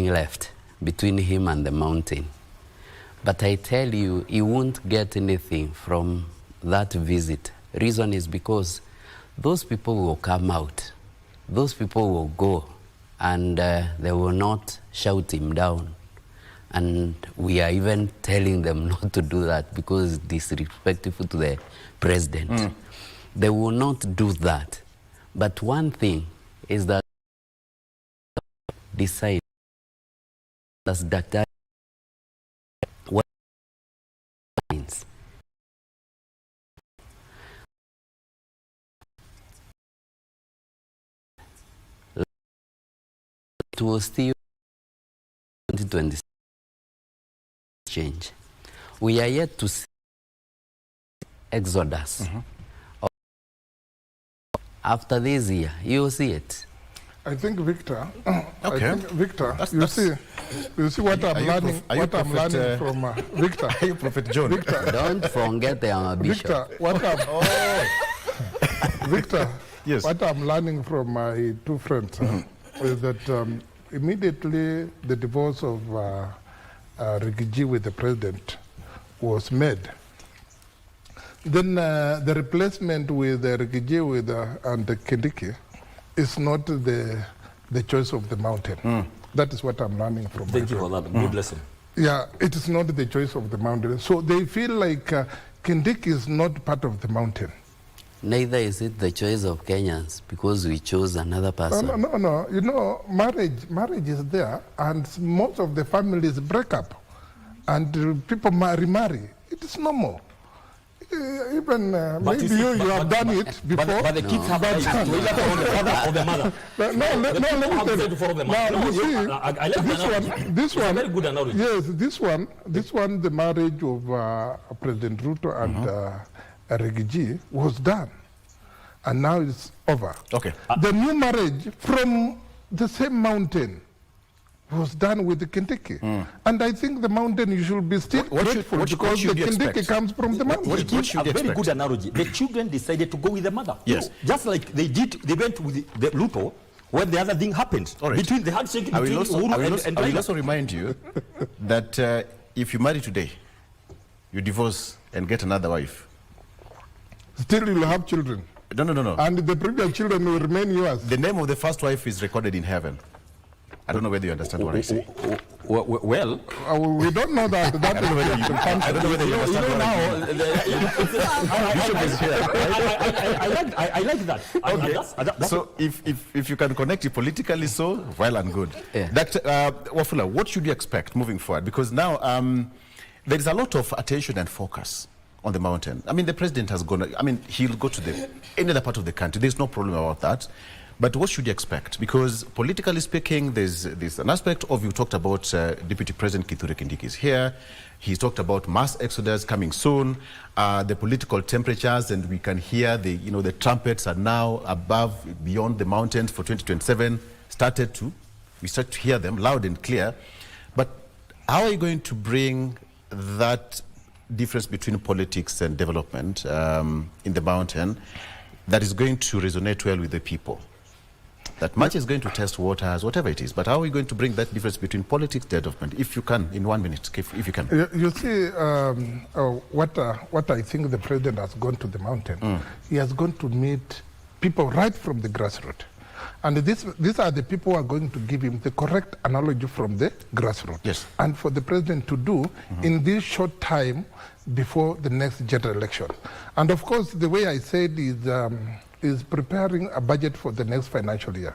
left between him and the mountain. But I tell you, he won't get anything from that visit. Reason is because those people will come out. Those people will go and they will not shout him down. And we are even telling them not to do that because it's disrespectful to the president. They will not do that. But one thing is that decide as Dr. what means. It will still 2020 change. We are yet to see exodus. After this year, you will see it. I think, Victor. You see what I'm learning. What I'm learning from Victor. Are you Prophet John? Victor. Don't forget the bishop. Victor. Yes. What I'm learning from my two friends is that immediately the divorce of Rigiji with the president was made. Then the replacement with Rigiji with and Kindiki is not the choice of the mountain. That is what I'm learning from. Thank you for that. Good lesson. Yeah, it is not the choice of the mountain. So they feel like Kindiki is not part of the mountain. Neither is it the choice of Kenyans because we chose another person. No. You know, marriage is there, and most of the families break up, and people remarry. It is normal. Even maybe you have done it before. But the kids have rights to either follow the father or the mother. Let me tell you. This one, very good analogy. Yes, this one, the marriage of President Ruto and Rigiji was done, and now it's over. Okay. The new marriage from the same mountain was done with the Kindiki. And I think the mountain, you should be still grateful because the Kindiki comes from the mountain. A very good analogy. The children decided to go with the mother. Yes. Just like they went with the Ruto when the other thing happened. Right. Between the handshake between Uhuru and I will also remind you that if you marry today, you divorce and get another wife, still you will have children. No. And the previous children will remain yours. The name of the first wife is recorded in heaven. I don't know whether you understand what I say. Well, we don't know that. That is whether you can. I don't know whether you I like that. Okay. So if you can connect it politically, so well and good. Yeah. Dr. Wafula, what should you expect moving forward? Because now there is a lot of attention and focus on the mountain. I mean, the president has gone. I mean, he'll go to any other part of the country. There's no problem about that. But what should you expect? Because politically speaking, there's an aspect of, you talked about Deputy President Kithure Kindiki is here. He talked about mass exodus coming soon, the political temperatures, and we can hear the trumpets are now beyond the mountains for 2027. We start to hear them loud and clear. But how are you going to bring that difference between politics and development in the mountain that is going to resonate well with the people? That much is going to test waters, whatever it is. But how are we going to bring that difference between politics and development, if you can, in 1 minute, if you can? You see, what I think the president has gone to the mountain, he has gone to meet people right from the grassroots. And these are the people who are going to give him the correct analogy from the grassroots. Yes. And for the president to do in this short time before the next general election. And of course, the way I said is preparing a budget for the next financial year.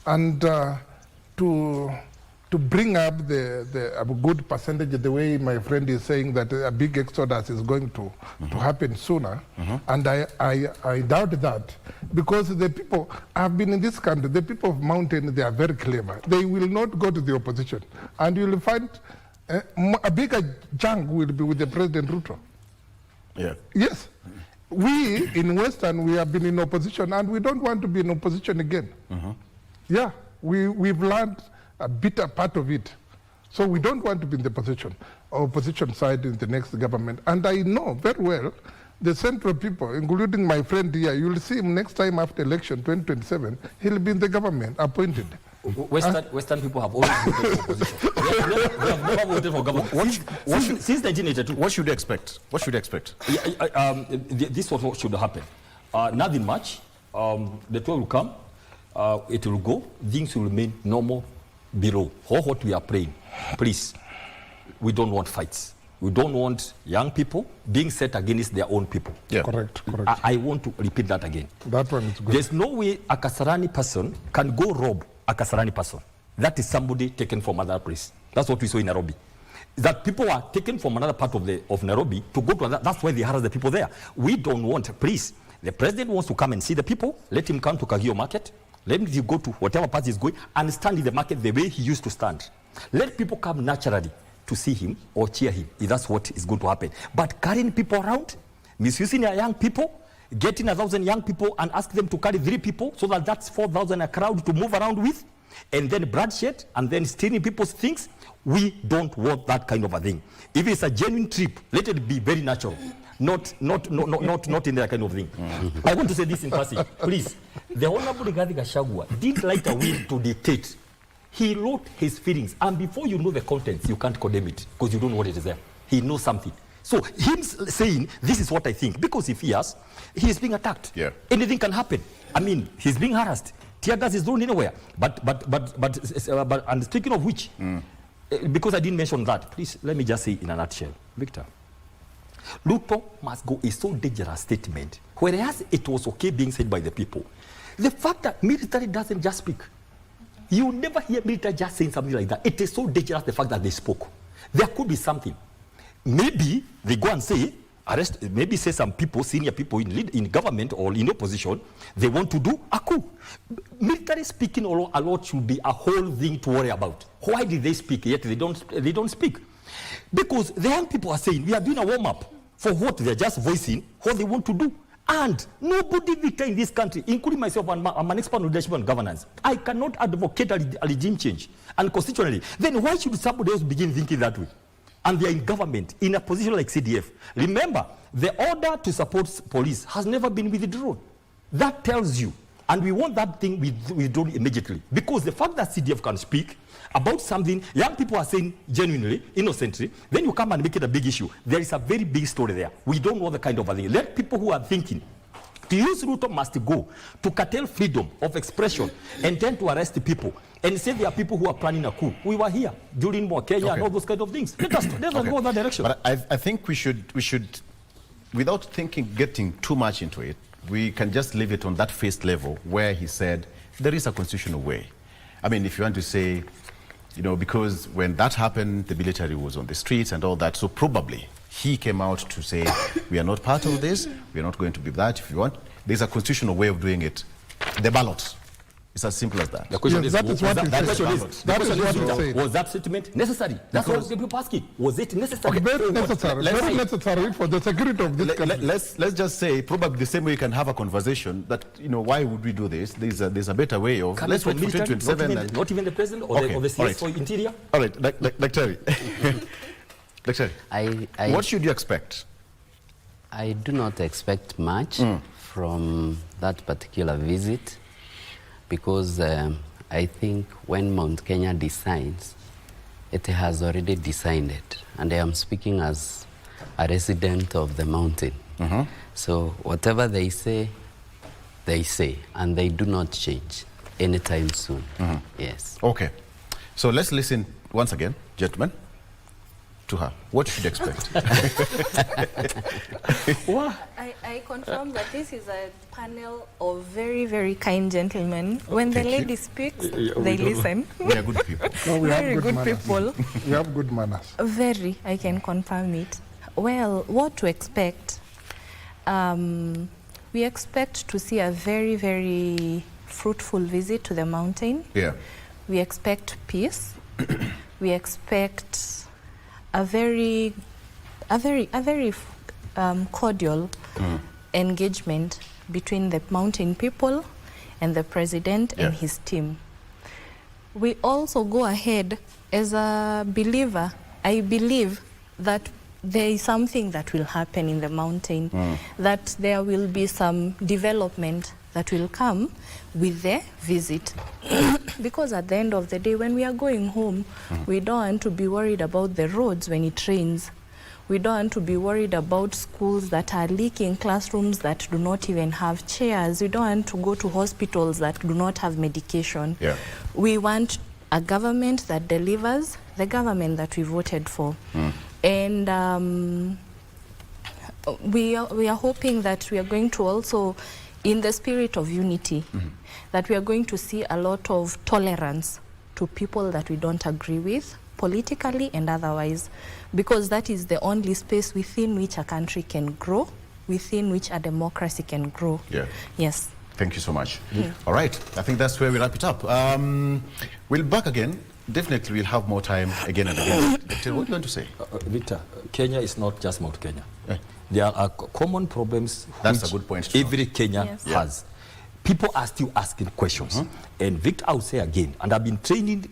And to bring up a good percentage, the way my friend is saying that a big exodus is going to happen sooner. And I doubt that, because the people, I've been in this country, the people of mountain, they are very clever. They will not go to the opposition. And you will find a bigger chunk will be with the President Ruto. Yeah. Yes. We in Western, we have been in opposition, and we don't want to be in opposition again. Yeah, we've learned a bitter part of it. So we don't want to be in the opposition side in the next government. And I know very well the central people, including my friend here, you will see him next time after election 2027, he'll be in the government, appointed. Western people have always voted for opposition. We have never voted for government. Since 1982. What should you expect? What should you expect? This was what should happen. Nothing much. The 12 will come. It will go. Things will remain normal below. For what we are praying, please, we don't want fights. We don't want young people being set against their own people. Yeah. Correct. I want to repeat that again. That one is good. There's no way a Kasarani person can go rob a Kasarani person. That is somebody taken from another place. That's what we saw in Nairobi. That people are taken from another part of Nairobi to go to another. That's why they harass the people there. We don't want, please. The president wants to come and see the people. Let him come to Kagio Market. Let him go to whatever part he's going and stand in the market the way he used to stand. Let people come naturally to see him or cheer him, if that's what is going to happen. But carrying people around, misusing our young people, getting 1,000 young people and ask them to carry 3 people so that that's 4,000 a crowd to move around with, and then bloodshed and then stealing people's things, we don't want that kind of a thing. If it's a genuine trip, let it be very natural. Not in that kind of thing. I want to say this in passing, please. The Honorable Rigathi Gachagua didn't light a will to dictate. He wrote his feelings, and before you know the contents, you can't condemn it because you don't know what it is there. He knows something. So him saying, this is what I think, because if he has, he is being attacked. Yeah. Anything can happen. I mean, he's being harassed. Tear gas is thrown anywhere. But and speaking of which, because I didn't mention that, please let me just say in a nutshell, Victor, Ruto must go is so dangerous statement, whereas it was okay being said by the people. The fact that military doesn't just speak. You never hear military just saying something like that. It is so dangerous, the fact that they spoke. There could be something. Maybe they go and say, arrest, maybe say some people, senior people in government or in opposition, they want to do a coup. Military speaking a lot should be a whole thing to worry about. Why did they speak yet they don't speak? Because the young people are saying, we are doing a warm-up for what they're just voicing, what they want to do. And nobody, Victor, in this country, including myself, I'm an expert on leadership and governance. I cannot advocate a regime change. And constitutionally, then why should somebody else begin thinking that way? And they are in government, in a position like CDF. Remember, the order to support police has never been withdrawn. That tells you. And we want that thing withdrawn immediately. Because the fact that CDF can speak about something young people are saying genuinely, innocently, then you come and make it a big issue. There is a very big story there. We don't know the kind of a thing. Let people who are thinking To use Ruto must go to curtail freedom of expression and then to arrest people and say there are people who are planning a coup. We were here during Kenya and all those kind of things. Let us go that direction. But I think we should, without getting too much into it, we can just leave it on that first level where he said there is a constitutional way. I mean, if you want to say, you know, because when that happened, the military was on the streets and all that, so probably he came out to say, we are not part of this, we are not going to be that. If you want, there's a constitutional way of doing it. The ballot. It's as simple as that. The question Yes, that is what he said. Was that statement necessary? That's what the people asking. Was it necessary? Okay, very necessary. Very necessary for the security of this country. Let's just say, probably the same way you can have a conversation that, you know, why would we do this? There's a better way of. Let's wait for 2027. Not even the president or the CS for interior. All right, Dr. What should you expect? I do not expect much from that particular visit, because I think when Mount Kenya decides, it has already decided. And I am speaking as a resident of the mountain. So whatever they say, and they do not change anytime soon. Yes. Okay. So let's listen once again, gentlemen, to her. What should you expect? I confirm that this is a panel of very, very kind gentlemen. When the lady speaks, they listen. We are good people. No, we very have good people. We have good manners. Very, I can confirm it. Well, what to expect? We expect to see a very, very fruitful visit to the mountain. Yeah. We expect peace. We expect a very cordial engagement between the mountain people and the president and his team. We also go ahead as a believer. I believe that there is something that will happen in the mountain, that there will be some development that will come with the visit. Because at the end of the day, when we are going home, we don't want to be worried about the roads when it rains. We don't want to be worried about schools that are leaking, classrooms that do not even have chairs. We don't want to go to hospitals that do not have medication. Yeah. We want a government that delivers, the government that we voted for. And we are hoping that we are going to also, in the spirit of unity, that we are going to see a lot of tolerance to people that we don't agree with, politically and otherwise, because that is the only space within which a country can grow, within which a democracy can grow. Yeah. Yes. Thank you so much. All right, I think that's where we wrap it up. We'll back again. Definitely we'll have more time again and again. Victor, what do you want to say? Victor, Kenya is not just Mount Kenya. There are common problems That's which a good point. every Kenyan has. People are still asking questions. And Victor, I will say again, and I've been training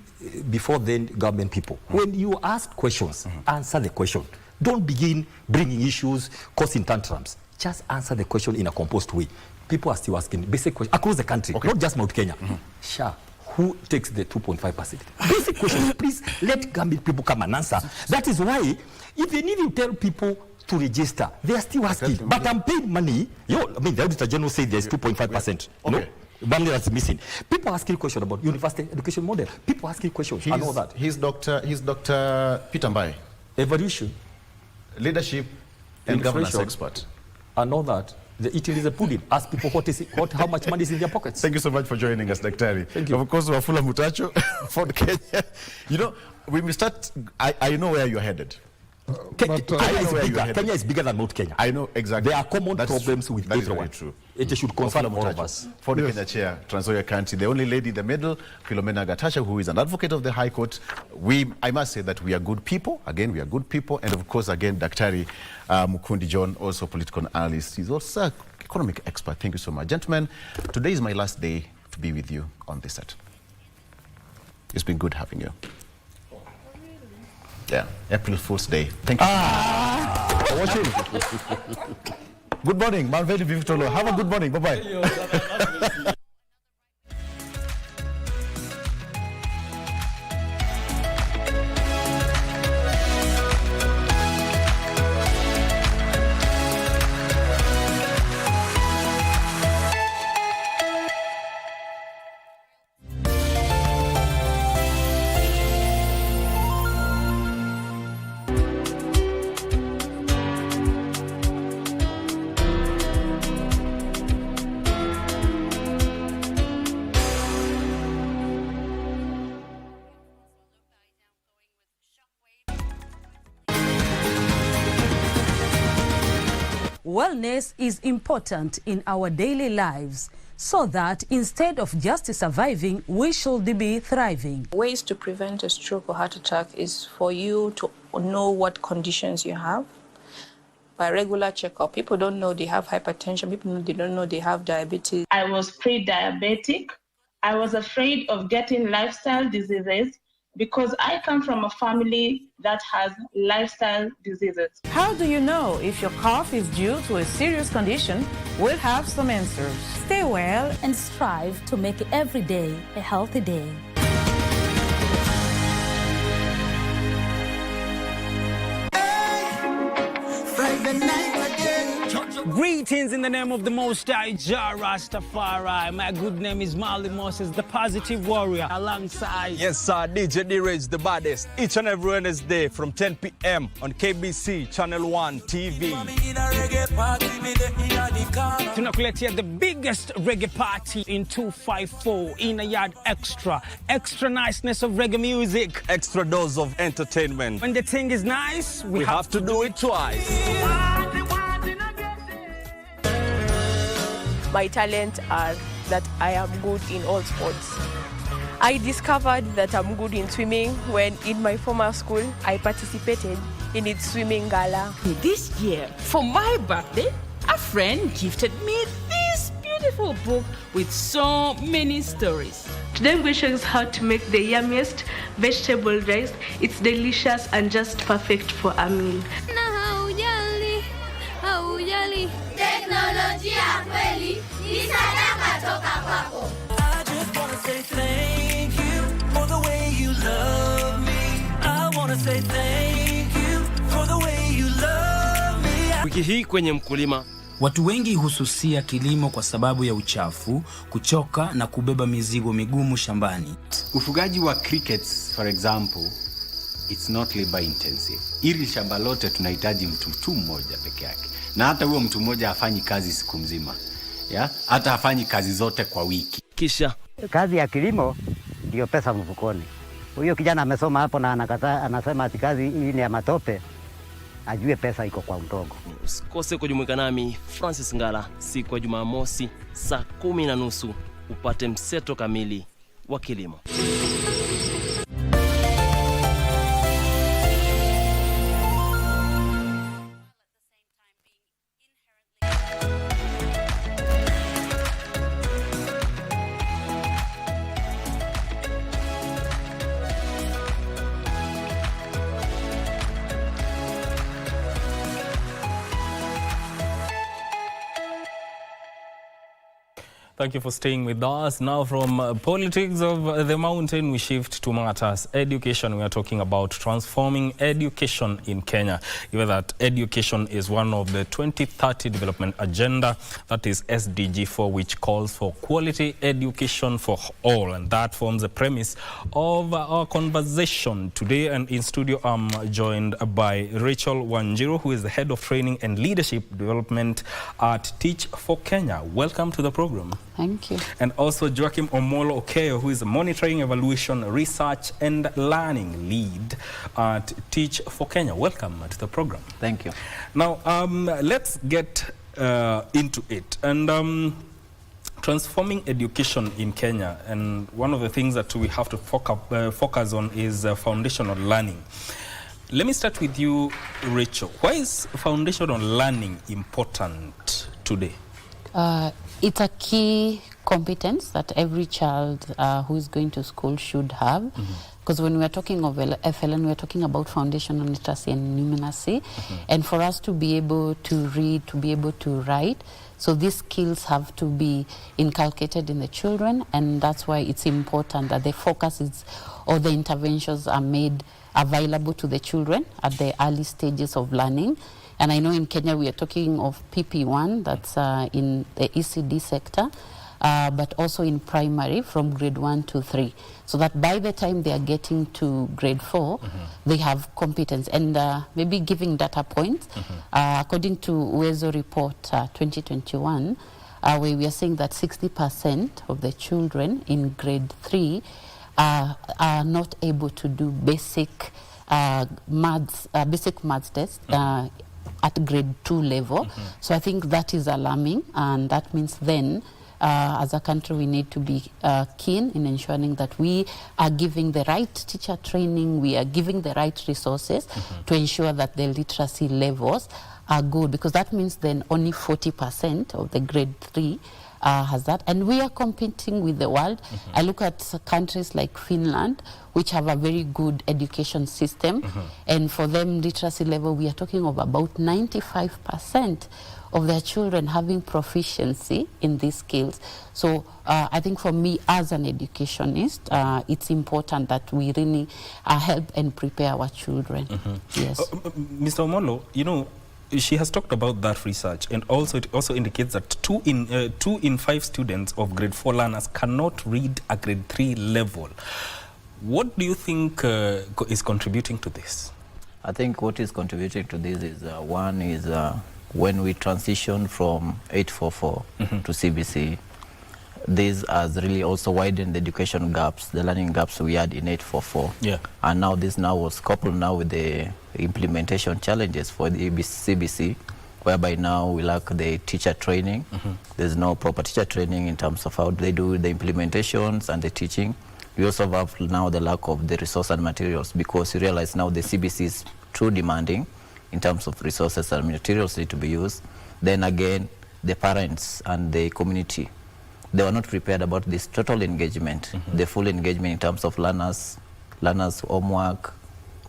before then government people. When you ask questions, answer the question. Don't begin bringing issues, causing tantrums. Just answer the question in a composed way. People are still asking basic questions across the country, not just Mount Kenya. Sure. Who takes the 2.5%? Basic questions. Please let government people come and answer. That is why, even if you tell people to register, they are still asking. But I'm paying money. I mean, the Auditor General said there's 2.5%. No? Money that's missing. People asking questions about university education model. People asking questions. I know that. He's Dr. Peter Mbai. Evolution. Leadership and governance expert. I know that. The eating is a pudding. Ask people how much money is in their pockets. Thank you so much for joining us, Dr. Thank you. Of course, Wafula Mutacho for Kenya. You know, when we start, I know where you're headed. Kenya is bigger than Mount Kenya. I know exactly. There are common problems with everyone. True. It should concern all of us. For the Kenya chair, Trans Nzoia County, the only lady in the middle, Philomena Gatacha, who is an advocate of the High Court. I must say that we are good people. Again, we are good people. And of course, again, Dr. Mukundi John, also political analyst. He's also an economic expert. Thank you so much. Gentlemen, today is my last day to be with you on this set. It's been good having you. Yeah, April Fool's Day. Thank you. For watching. Good morning, Malvedi Vivitolo. Have a good morning. Bye-bye. Wellness is important in our daily lives, so that instead of just surviving, we should be thriving. Ways to prevent a stroke or heart attack is for you to know what conditions you have. By regular checkup, people don't know they have hypertension, they don't know they have diabetes. I was pre-diabetic. I was afraid of getting lifestyle diseases because I come from a family that has lifestyle diseases. How do you know if your cough is due to a serious condition? We'll have some answers. Stay well and strive to make every day a healthy day. Greetings in the name of the Most High Jah Rastafari. My good name is Marley Moses, the positive warrior, alongside... Yes, sir, DJ D-Rage, the baddest. Each and every Wednesday from 10 p.m. on KBC Channel 1 TV. Tunakuletea the biggest reggae party in 254 in a yard extra. Extra niceness of reggae music. Extra dose of entertainment. When the thing is nice, we have to do it twice. My talents are that I am good in all sports. I discovered that I'm good in swimming when in my former school I participated in its swimming gala. This year, for my birthday, a friend gifted me this beautiful book with so many stories. Today I'm going to show you how to make the yummiest vegetable rice. It's delicious and just perfect for a meal. Teknolojia kweli ni sadaka toka kwako. I just want to say thank you for the way you love me. I want to say thank you for the way you love me. Wiki hii kwenye mkulima, watu wengi hususia kilimo kwa sababu ya uchafu, kuchoka na kubeba mizigo migumu shambani. Ufugaji wa crickets, for example, it's not labor intensive. Ili shamba lote tunahitaji mtu mmoja peke yake. Na hata huyo mtu mmoja hafanyi kazi siku mzima. Hata hafanyi kazi zote kwa wiki. Kisha kazi ya kilimo ndio pesa mfukoni. Huyo kijana amesoma hapo na anakataa, anasema ati kazi hii ni ya matope. Ajue pesa iko kwa mdogo. Usikose kujumuika nami Francis Ngala siku ya Jumamosi saa 10:30 upate mseto kamili wa kilimo. Thank you for staying with us. Now from politics of the mountain, we shift to matters education. We are talking about transforming education in Kenya. Given that education is one of the 2030 development agenda, that is SDG 4, which calls for quality education for all. And that forms the premise of our conversation today. And in studio, I'm joined by Rachel Wanjiru, who is the head of training and leadership development at Teach for Kenya. Welcome to the program. Thank you. And also Joachim Omolo Okeyo, who is the Monitoring, Evaluation, Research and Learning Lead at Teach for Kenya. Welcome to the program. Thank you. Now, let's get into it. And transforming education in Kenya, and one of the things that we have to focus on is foundational learning. Let me start with you, Rachel. Why is foundational learning important today? It's a key competence that every child who is going to school should have. Because when we are talking of FLN, we are talking about foundational literacy and numeracy. And for us to be able to read, to be able to write, so these skills have to be inculcated in the children. And that's why it's important that the focus is, or the interventions are made available to the children at the early stages of learning. And I know in Kenya we are talking of PP1, that's in the ECD sector, but also in primary from grade 1 to 3. So that by the time they are getting to grade 4, they have competence. And maybe giving data points, according to Uwezo report 2021, where we are saying that 60% of the children in grade 3 are not able to do basic maths tests at grade 2 level. So I think that is alarming, and that means then as a country we need to be keen in ensuring that we are giving the right teacher training, we are giving the right resources to ensure that the literacy levels are good, because that means then only 40% of the grade 3 has that, and we are competing with the world. I look at countries like Finland, which have a very good education system, and for them literacy level, we are talking of about 95% of their children having proficiency in these skills. So I think for me as an educationist, it's important that we really help and prepare our children. Yes. Mr. Omolo, you know, she has talked about that research, and also it also indicates that 2 in 5 students of grade 4 learners cannot read a grade 3 level. What do you think is contributing to this? I think what is contributing to this is one is when we transition from 844 to CBC, this has really also widened the education gaps, the learning gaps we had in 844. Yeah. And now this now was coupled now with the implementation challenges for the CBC, whereby now we lack the teacher training. There's no proper teacher training in terms of how they do the implementations and the teaching. We also have now the lack of the resource and materials, because you realize now the CBC is too demanding in terms of resources and materials need to be used. Then again, the parents and the community, they were not prepared about this total engagement, the full engagement in terms of learners homework,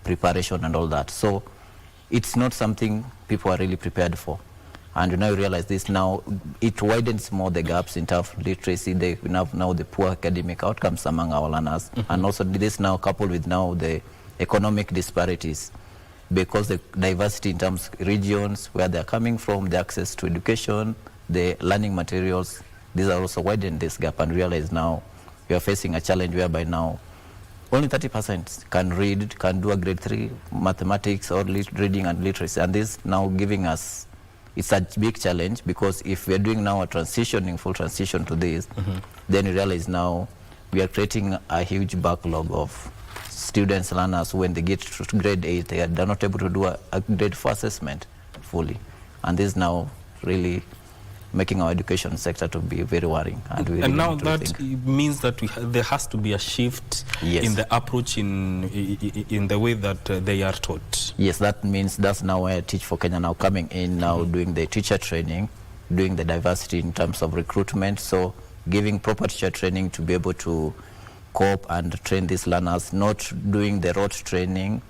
preparation and all that. So it's not something people are really prepared for. And now you realize this now, it widens more the gaps in terms of literacy. They have now the poor academic outcomes among our learners. And also this now coupled with now the economic disparities, because the diversity in terms of regions, where they're coming from, the access to education, the learning materials, these are also widen this gap, and realize now we are facing a challenge whereby now only 30% can read, can do a grade 3 mathematics or reading and literacy. And this now giving us, it's a big challenge, because if we're doing now a full transition to this, then we realize now we are creating a huge backlog of students, learners, when they get to grade 8, they're not able to do a grade 4 assessment fully. And this is now really making our education sector to be very worrying. And really now that means that there has to be a shift in the approach in the way that they are taught. Yes, that means that's now where Teach for Kenya now coming in, now doing the teacher training, doing the diversity in terms of recruitment, so giving proper teacher training to be able to cope and train these learners, not doing the rote training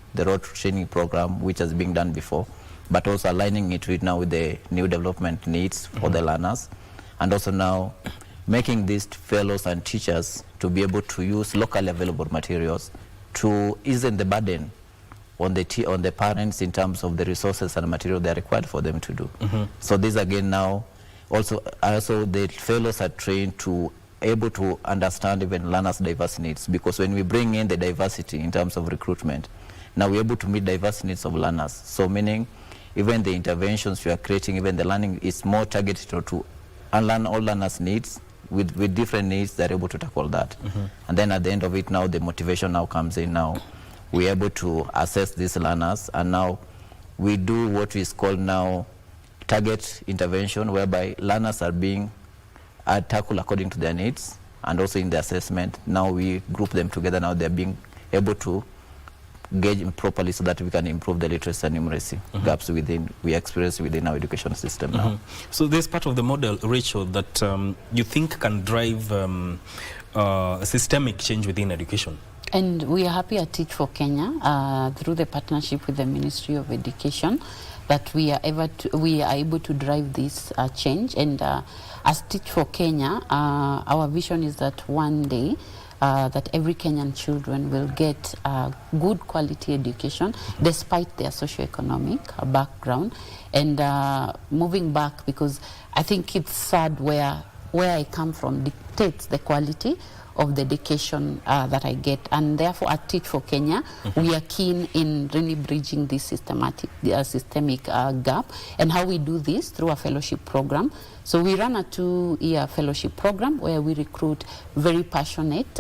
program which has been done before, but also aligning it with now with the new development needs for the learners, and also now making these fellows and teachers to be able to use locally available materials to ease the burden on the parents in terms of the resources and material they are required for them to do. So this again now also the fellows are trained to able to understand even learners' diverse needs, because when we bring in the diversity in terms of recruitment, now we're able to meet diverse needs of learners. So meaning even the interventions we are creating, even the learning is more targeted to unlearn all learners' needs with different needs. They're able to tackle that. And then at the end of it now the motivation now comes in. Now we're able to assess these learners, and now we do what is called now target intervention, whereby learners are being tackled according to their needs, and also in the assessment now we group them together. Now they're being able to gauge properly so that we can improve the literacy and numeracy gaps we experience within our education system now. So there's part of the model, Rachel, that you think can drive systemic change within education. And we are happy at Teach for Kenya through the partnership with the Ministry of Education that we are able to drive this change. And as Teach for Kenya, our vision is that one day that every Kenyan children will get good quality education despite their socioeconomic background. And moving back, because I think it's sad where I come from dictates the quality of the education that I get, and therefore at Teach for Kenya we are keen in really bridging this systemic gap. And how we do this through a fellowship program. So we run a 2-year fellowship program where we recruit very passionate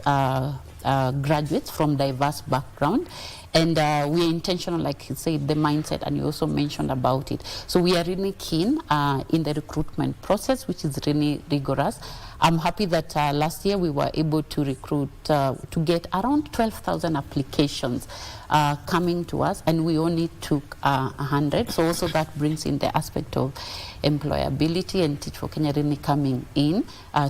graduates from diverse background. And we are intentional, like you said, the mindset, and you also mentioned about it. So we are really keen in the recruitment process, which is really rigorous. I'm happy that last year we were able to recruit, to get around 12,000 applications coming to us, and we only took 100. So also that brings in the aspect of employability, and Teach for Kenya really coming in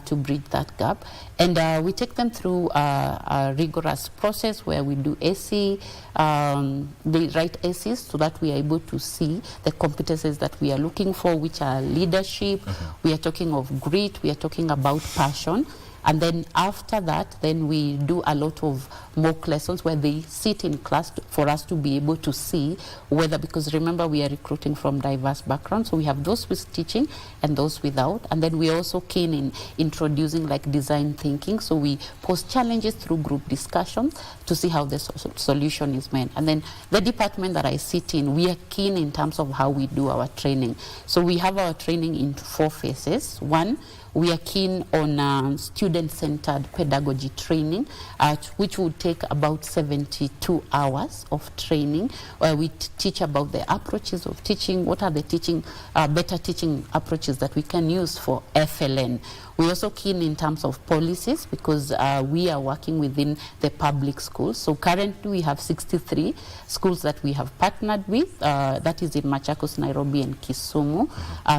to bridge that gap. And we take them through a rigorous process where we do AC, they write essays so that we are able to see the competencies that we are looking for, which are leadership, we are talking of grit, we are talking about passion. And then after that, then we do a lot of mock lessons where they sit in class for us to be able to see whether, because remember we are recruiting from diverse backgrounds, so we have those with teaching and those without. And then we are also keen in introducing like design thinking, so we post challenges through group discussions to see how the solution is made. And then the department that I sit in, we are keen in terms of how we do our training. So we have our training in 4 phases. One, we are keen on student-centered pedagogy training, which would take about 72 hours of training, where we teach about the approaches of teaching, what are the teaching, better teaching approaches that we can use for FLN. We're also keen in terms of policies, because we are working within the public schools. So currently we have 63 schools that we have partnered with, that is in Machakos, Nairobi, and Kisumu.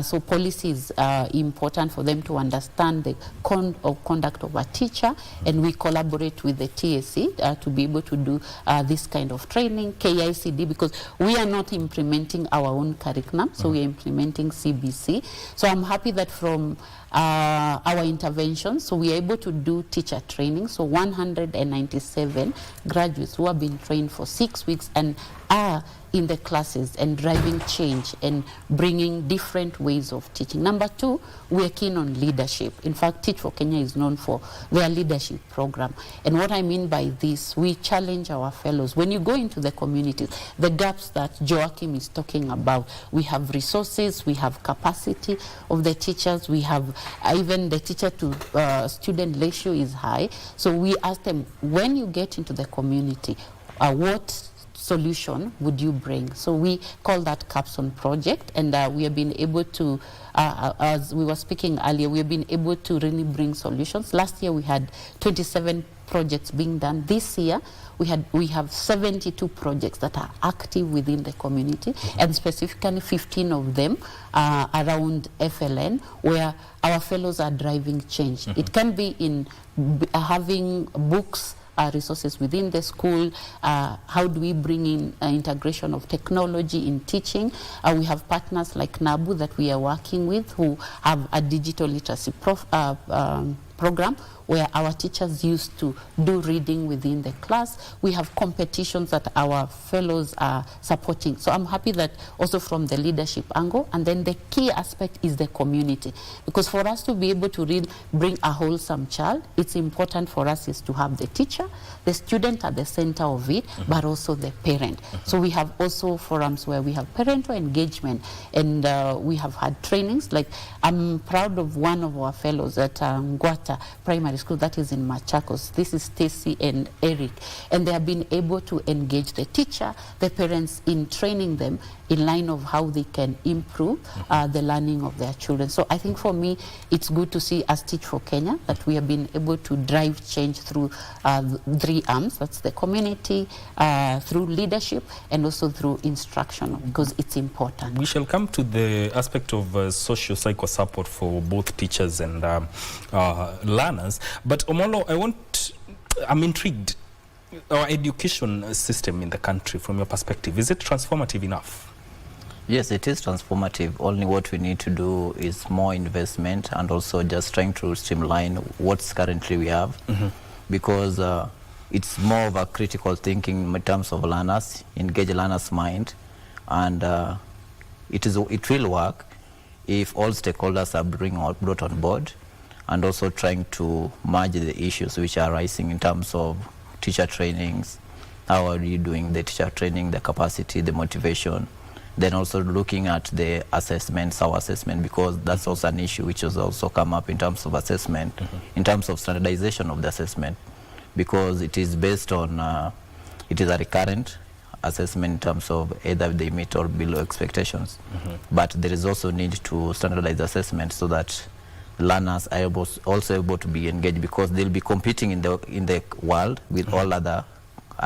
So policy is important for them to understand the conduct of a teacher, and we collaborate with the TSC to be able to do this kind of training, KICD, because we are not implementing our own curriculum, so we are implementing CBC. So I'm happy that from our interventions, so we are able to do teacher training. So 197 graduates who have been trained for 6 weeks and are in the classes and driving change and bringing different ways of teaching. Number 2, we are keen on leadership. In fact, Teach for Kenya is known for their leadership program. And what I mean by this, we challenge our fellows. When you go into the communities, the gaps that Joachim is talking about, we have resources, we have capacity of the teachers, we have even the teacher to student ratio is high. So we ask them, when you get into the community, what solution would you bring? So we call that Capstone Project, and we have been able to, as we were speaking earlier, we have been able to really bring solutions. Last year we had 27 projects being done. This year we have 72 projects that are active within the community, and specifically 15 of them around FLN, where our fellows are driving change. It can be in having books, resources within the school, how do we bring in integration of technology in teaching. We have partners like NABU that we are working with, who have a digital literacy program where our teachers used to do reading within the class. We have competitions that our fellows are supporting. So I'm happy that also from the leadership angle, and then the key aspect is the community. Because for us to be able to really bring a wholesome child, it's important for us is to have the teacher, the student at the center of it, but also the parent. So we have also forums where we have parental engagement, and we have had trainings. Like, I'm proud of one of our fellows at Ngwata Primary School, that is in Machakos. This is Stacy and Eric, and they have been able to engage the teacher, the parents, in training them in line of how they can improve the learning of their children. So I think for me, it's good to see as Teach for Kenya that we have been able to drive change through 3 arms. That's the community, through leadership, and also through instruction, because it's important. We shall come to the aspect of socio-psycho support for both teachers and learners. But Omolo, I'm intrigued. Our education system in the country, from your perspective, is it transformative enough? Yes, it is transformative. Only what we need to do is more investment, and also just trying to streamline what's currently we have, because it's more of a critical thinking in terms of learners, engage learners' mind, and it will work if all stakeholders are brought on board, and also trying to merge the issues which are rising in terms of teacher trainings. How are you doing the teacher training, the capacity, the motivation, then also looking at the assessments, our assessment, because that's also an issue which has also come up in terms of assessment, in terms of standardization of the assessment, because it is based on, it is a recurrent assessment in terms of either they meet or below expectations. But there is also need to standardize assessment so that learners are also able to be engaged, because they'll be competing in the world with all other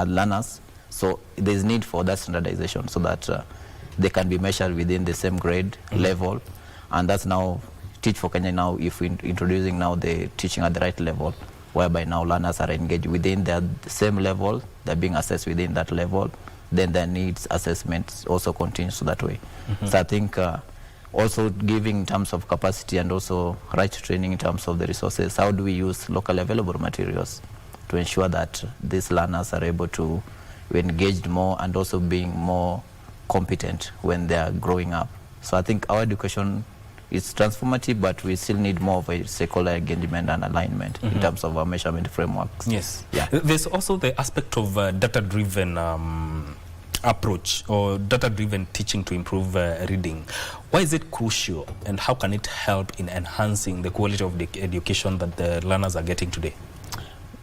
learners. So there's need for that standardization so that they can be measured within the same grade level. And that's now Teach for Kenya now, if we're introducing now the teaching at the right level, whereby now learners are engaged within the same level, they're being assessed within that level, then their needs assessments also continues that way. So I think also giving in terms of capacity and also right training in terms of the resources, how do we use local available materials to ensure that these learners are able to be engaged more and also being more competent when they are growing up. So I think our education is transformative, but we still need more of a stakeholder engagement and alignment in terms of our measurement frameworks. Yes. Yeah. There's also the aspect of data-driven approach or data-driven teaching to improve reading. Why is it crucial, and how can it help in enhancing the quality of the education that the learners are getting today?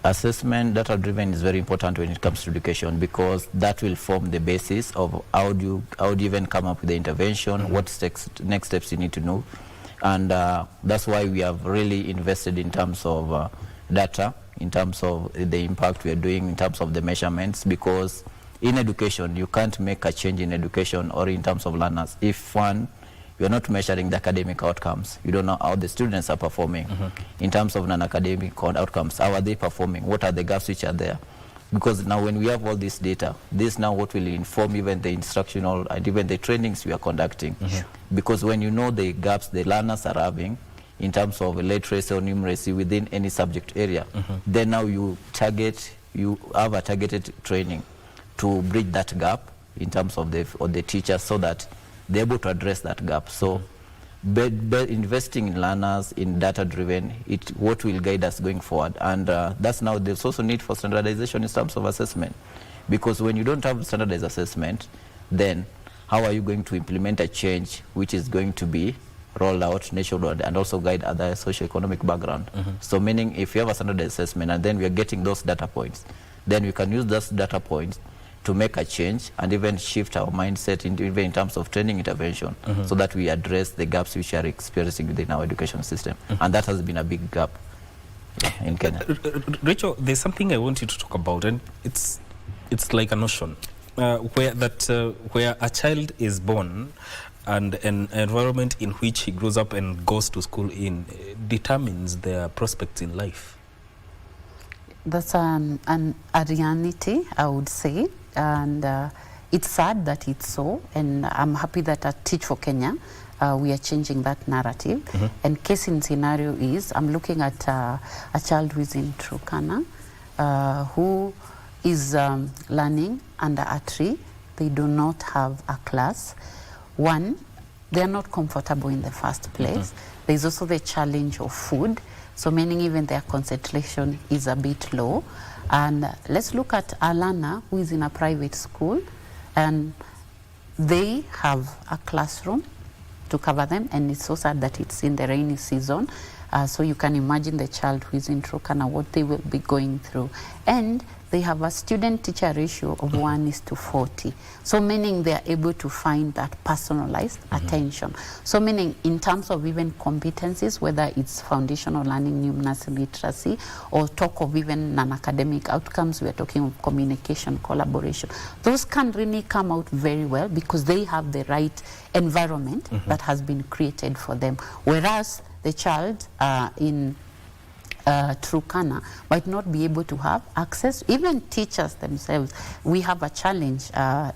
Assessment, data-driven is very important when it comes to education, because that will form the basis of how do you even come up with the intervention, what next steps you need to know. And that's why we have really invested in terms of data, in terms of the impact we are doing, in terms of the measurements, because in education, you can't make a change in education or in terms of learners if one, you're not measuring the academic outcomes. You don't know how the students are performing. In terms of non-academic outcomes, how are they performing? What are the gaps which are there? Because now when we have all this data, this now what will inform even the instructional and even the trainings we are conducting. Because when you know the gaps the learners are having in terms of literacy or numeracy within any subject area, then now you have a targeted training to bridge that gap in terms of the teachers, so that they're able to address that gap. So investing in learners, in data-driven, what will guide us going forward. And that's now there's also need for standardization in terms of assessment. Because when you don't have standardized assessment, then how are you going to implement a change which is going to be rolled out nationwide and also guide other socio-economic background? So meaning if you have a standardized assessment and then we are getting those data points, then we can use those data points to make a change and even shift our mindset even in terms of training intervention, so that we address the gaps which are experiencing within our education system. And that has been a big gap in Kenya. Rachel, there's something I want you to talk about, and it's like a notion where a child is born and an environment in which he grows up and goes to school in determines their prospects in life. That's a reality, I would say, and it's sad that it's so, and I'm happy that at Teach for Kenya we are changing that narrative. And case in scenario is, I'm looking at a child who is in Turkana, who is learning under a tree. They do not have a class. One, they're not comfortable in the first place. There's also the challenge of food. So meaning even their concentration is a bit low. And let's look at Alana, who is in a private school, and they have a classroom to cover them, and it's so sad that it's in the rainy season. So you can imagine the child who is in Turkana, what they will be going through. And they have a student-teacher ratio of 1:40. So meaning they are able to find that personalized attention. So meaning in terms of even competencies, whether it's foundational learning, numeracy, literacy, or talk of even non-academic outcomes, we are talking of communication, collaboration. Those can really come out very well because they have the right environment that has been created for them. Whereas the child in Turkana might not be able to have access. Even teachers themselves, we have a challenge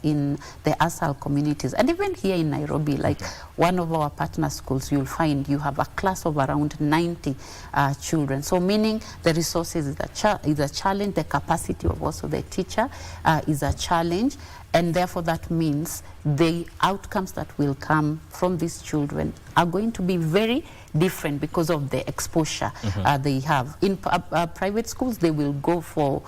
in the ASAL communities, and even here in Nairobi, like one of our partner schools, you'll find you have a class of around 90 children. So meaning the resources is a challenge, the capacity of also the teacher is a challenge, and therefore that means the outcomes that will come from these children are going to be very different because of the exposure they have. In private schools, they will go for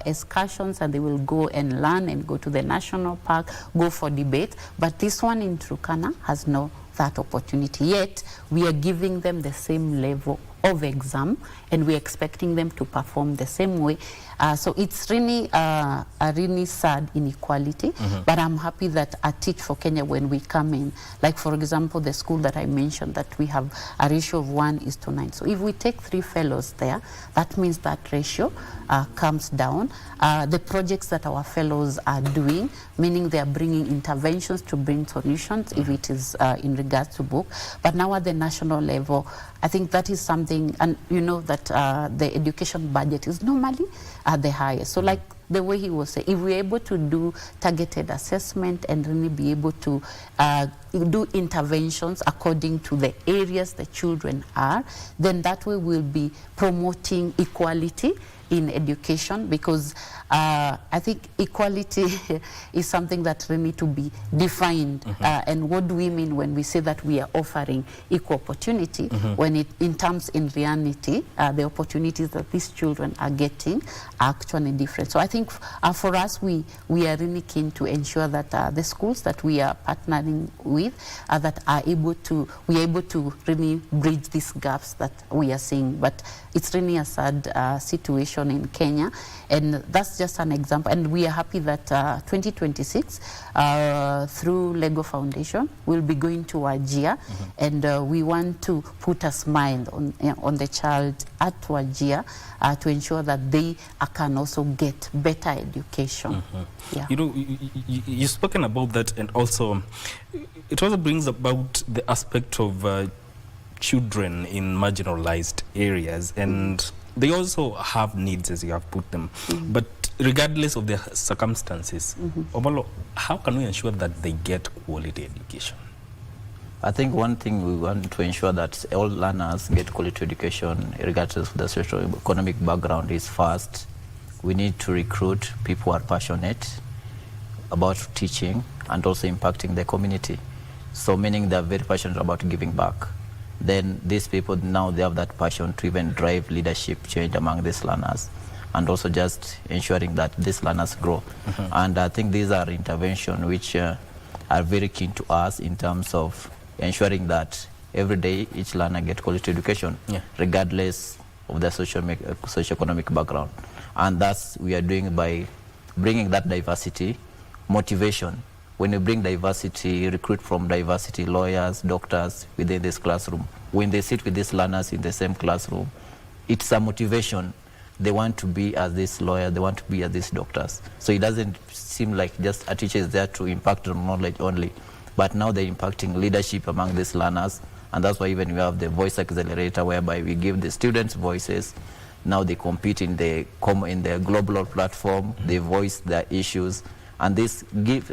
excursions and they will go and learn and go to the national park, go for debate. But this one in Turkana has no that opportunity. Yet we are giving them the same level of exam and we're expecting them to perform the same way. So it's really a really sad inequality, but I'm happy that at Teach for Kenya, when we come in, like for example, the school that I mentioned, that we have a ratio of 1:9. So if we take 3 fellows there, that means that ratio comes down. The projects that our fellows are doing, meaning they are bringing interventions to bring solutions, if it is in regards to book. But now at the national level, I think that is something, and you know that the education budget is normally the highest. So like the way he was saying, if we're able to do targeted assessment and really be able to do interventions according to the areas the children are, then that way we'll be promoting equality in education, because I think equality is something that really need to be defined. And what do we mean when we say that we are offering equal opportunity, when it in reality, the opportunities that these children are getting are actually different. So I think for us, we are really keen to ensure that the schools that we are partnering with that are able to really bridge these gaps that we are seeing. But it's really a sad situation in Kenya, and that's just an example. And we are happy that 2026 through Lego Foundation we'll be going to Wajir, and we want to put a smile on the child at Wajir to ensure that they can also get better education. Yeah. You know, you've spoken about that, and also it also brings about the aspect of children in marginalized areas, and they also have needs, as you have put them. But regardless of their circumstances, Omolo, how can we ensure that they get quality education? I think one thing we want to ensure that all learners get quality education regardless of the socio-economic background is, first, we need to recruit people who are passionate about teaching and also impacting the community. So meaning they're very passionate about giving back. Then these people, now they have that passion to even drive leadership change among these learners, and also just ensuring that these learners grow. And I think these are interventions which are very keen to us in terms of ensuring that every day each learner gets quality education, regardless of their socio-economic background. And that's we are doing by bringing that diversity, motivation. When you bring diversity, recruit from diversity, lawyers, doctors within this classroom. When they sit with these learners in the same classroom, it's a motivation. They want to be as this lawyer, they want to be as these doctors. So it doesn't seem like just a teacher is there to impact on knowledge only, but now they're impacting leadership among these learners. And that's why even we have the voice accelerator, whereby we give the students voices. Now they compete in the global platform, they voice their issues. And this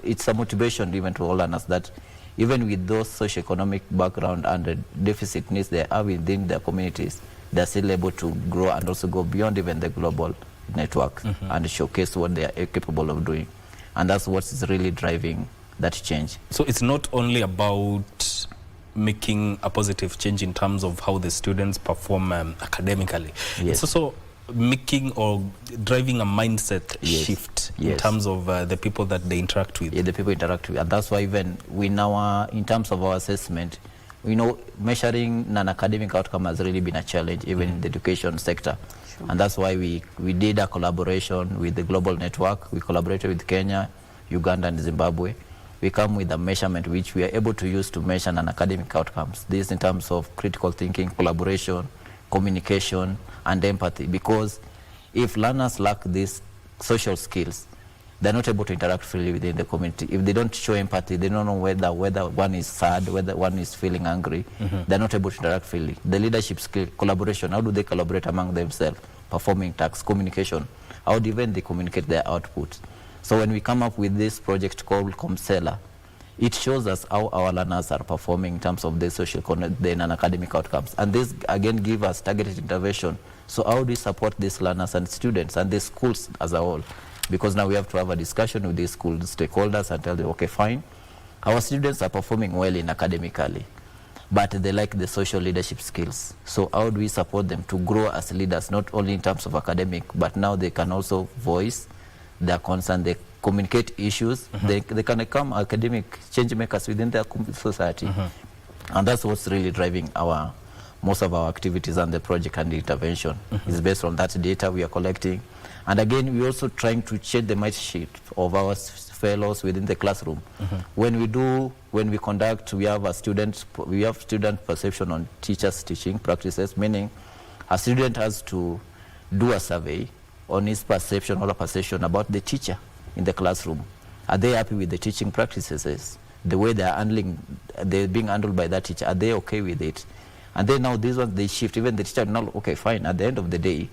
it's a motivation even to all learners that even with those socioeconomic background and the deficit needs they have within their communities, they're still able to grow and also go beyond even the global network and showcase what they are capable of doing. And that's what's really driving that change. So it's not only about making a positive change in terms of how the students perform academically. It's also making or driving a mindset shift in terms of the people that they interact with. The people interact with. And that's why even we now, in terms of our assessment, we know measuring non-academic outcome has really been a challenge, even in the education sector. And that's why we did a collaboration with the global network. We collaborated with Kenya, Uganda, and Zimbabwe. We come with a measurement which we are able to use to measure non-academic outcomes. This in terms of critical thinking, collaboration, communication, and empathy. Because if learners lack these social skills, they're not able to interact freely within the community. If they don't show empathy, they don't know whether one is sad, whether one is feeling angry, they're not able to interact freely. The leadership skill, collaboration, how do they collaborate among themselves? Performing tasks, communication, how do even they communicate their output? So when we come up with this project called ComSela, it shows us how our learners are performing in terms of the the non-academic outcomes. And this again give us targeted intervention. So how do we support these learners and students and the schools as a whole? Because now we have to have a discussion with these school stakeholders and tell them, okay, fine, our students are performing well in academically, but they lack the social leadership skills. So how do we support them to grow as leaders, not only in terms of academic, but now they can also voice their concern, they communicate issues, they can become academic change makers within their society. And that's what's really driving our most of our activities and the project and the intervention is based on that data we are collecting. And again, we're also trying to check the mindset of our fellows within the classroom. When we conduct, we have student perception on teachers' teaching practices, meaning a student has to do a survey on his perception or a perception about the teacher in the classroom. Are they happy with the teaching practices? The way they're being handled by that teacher, are they okay with it? And then now these ones, they shift. Even the teacher, now, okay, fine. At the end of the day,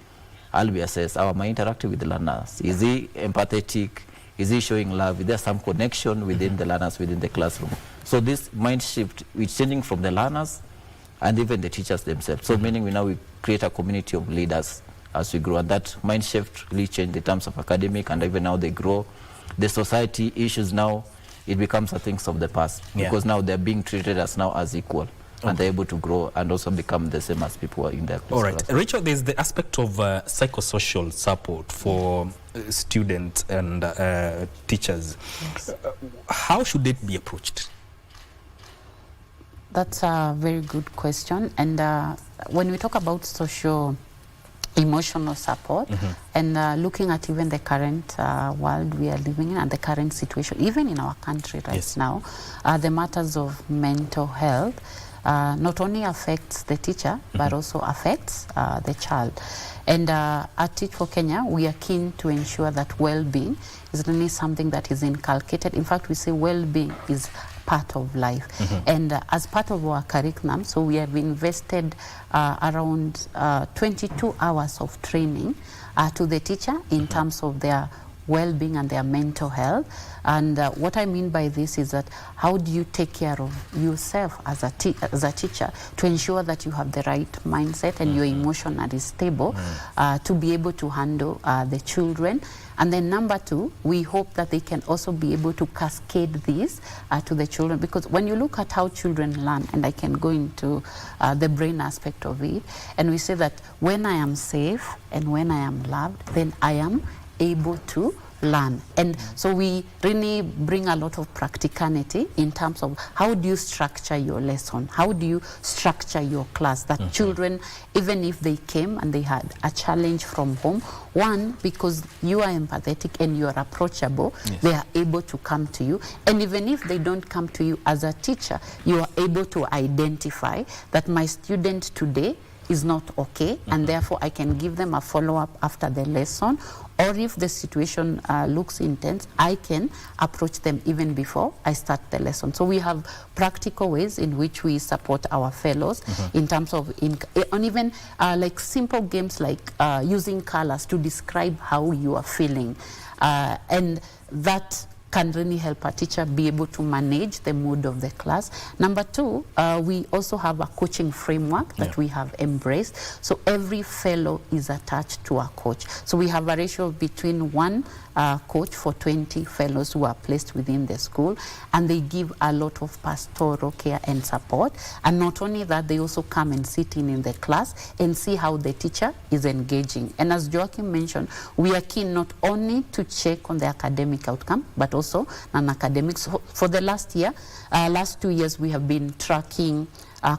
I'll be assessed. How am I interacting with the learners? Is he empathetic? Is he showing love? Is there some connection within the learners, within the classroom? So this mind shift is changing from the learners and even the teachers themselves. So meaning we create a community of leaders as we grow. And that mind shift really changed in terms of academic, and even now they grow. The society issues now, it becomes a things of the past, because now they're being treated as equal. And they're able to grow and also become the same as people in their class. All right. Rachel, there's the aspect of psychosocial support for students and teachers. Yes. How should it be approached? That's a very good question. And when we talk about emotional support and looking at even the current world we are living in and the current situation, even in our country now, the matters of mental health not only affects the teacher, but also affects the child. And at Teach for Kenya, we are keen to ensure that well-being is not only something that is inculcated. In fact, we say well-being is part of life. And as part of our curriculum, so we have invested around 22 hours of training to the teacher in terms of their well-being and their mental health. And what I mean by this is that how do you take care of yourself as a teacher to ensure that you have the right mindset and you're emotionally stable to be able to handle the children. And then number two, we hope that they can also be able to cascade this to the children, because when you look at how children learn, and I can go into the brain aspect of it, and we say that when I am safe and when I am loved, then I am able to learn. And so we really bring a lot of practicality in terms of how do you structure your lesson, how do you structure your class, that children, even if they came and they had a challenge from home, one, because you are empathetic and you are approachable, they are able to come to you. And even if they don't come to you as a teacher, you are able to identify that my student today is not okay, and therefore I can give them a follow-up after the lesson, or if the situation looks intense, I can approach them even before I start the lesson. So we have practical ways in which we support our fellows in terms of, on even like simple games like using colors to describe how you are feeling. And that can really help a teacher be able to manage the mood of the class. Number two, we also have a coaching framework that we have embraced. So every fellow is attached to a coach. So we have a ratio of between one coach for 20 fellows who are placed within the school, and they give a lot of pastoral care and support. And not only that, they also come and sit in the class and see how the teacher is engaging. And as Joachim mentioned, we are keen not only to check on the academic outcome, but also non-academic. So for the last 2 years, we have been tracking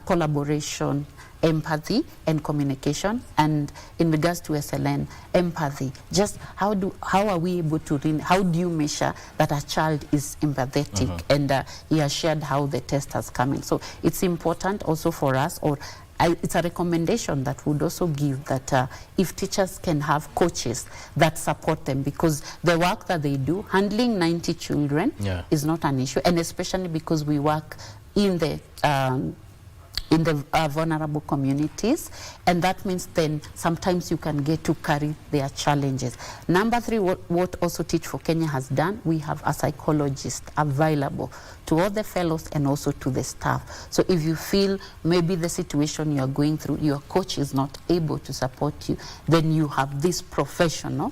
collaboration, empathy and communication, and in regards to SLN, empathy, just how are we able to how do you measure that a child is empathetic? And he has shared how the test has come in. So it's important also for us, or it's a recommendation that would also give that if teachers can have coaches that support them, because the work that they do, handling 90 children is not an issue, and especially because we work in the vulnerable communities, and that means then sometimes you can get to carry their challenges. Number three, what also Teach for Kenya has done, we have a psychologist available to all the fellows and also to the staff. So if you feel maybe the situation you are going through, your coach is not able to support you, then you have this professional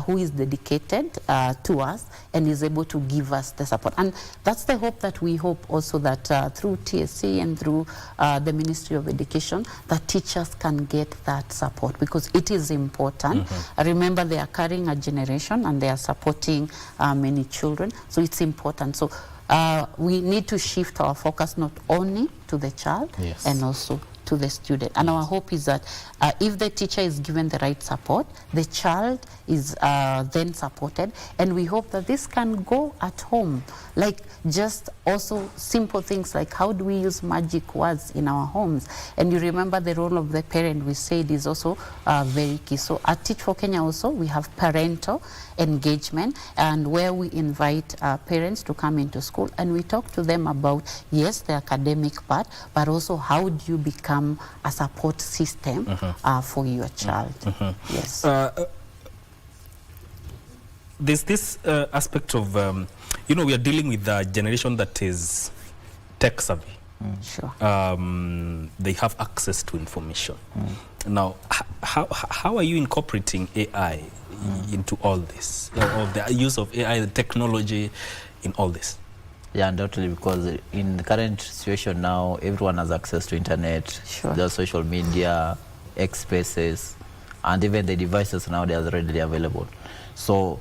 who is dedicated to us and is able to give us the support. And that's the hope that we hope also that through TSC and through the Ministry of Education, that teachers can get that support, because it is important. Remember, they are carrying a generation and they are supporting many children, so it's important. So we need to shift our focus not only to the child and also to the student. And our hope is that if the teacher is given the right support, the child is then supported. And we hope that this can go at home, like just also simple things like how do we use magic words in our homes. And you remember the role of the parent, we said, is also very key. So at Teach for Kenya also, we have parental engagement, and where we invite parents to come into school and we talk to them about, yes, the academic part, but also how do you become a support system for your child. Yes. There's this aspect of, you know, we are dealing with a generation that is tech savvy. Sure. They have access to information. Now, how are you incorporating AI into all this, or the use of AI, the technology in all this? Yeah, undoubtedly, because in the current situation now, everyone has access to internet, the social media, X spaces, and even the devices now they are readily available. So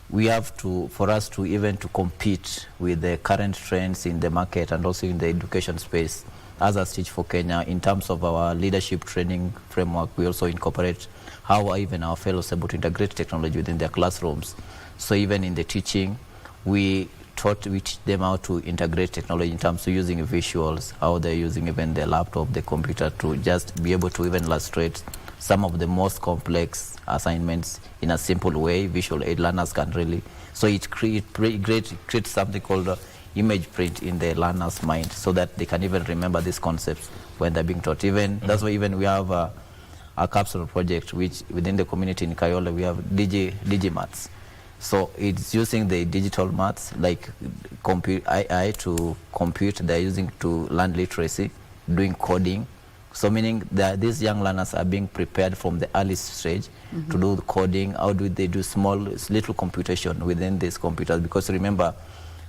we have to, for us to even to compete with the current trends in the market and also in the education space, as a Teach for Kenya, in terms of our leadership training framework, we also incorporate how even our fellows are able to integrate technology within their classrooms. So even in the teaching, we teach them how to integrate technology in terms of using visuals, how they're using even their laptop, the computer, to just be able to even illustrate some of the most complex assignments in a simple way. Visual aid learners can really, so it creates something called image print in the learner's mind, so that they can even remember these concepts when they're being taught. Even that's why even we have a capsule project, which within the community in Kayole we have Digimats. So it's using the digital maths like AI to compute. They're using to learn literacy, doing coding. So meaning that these young learners are being prepared from the early stage to do the coding. How do they do small, little computation within these computers? Because remember,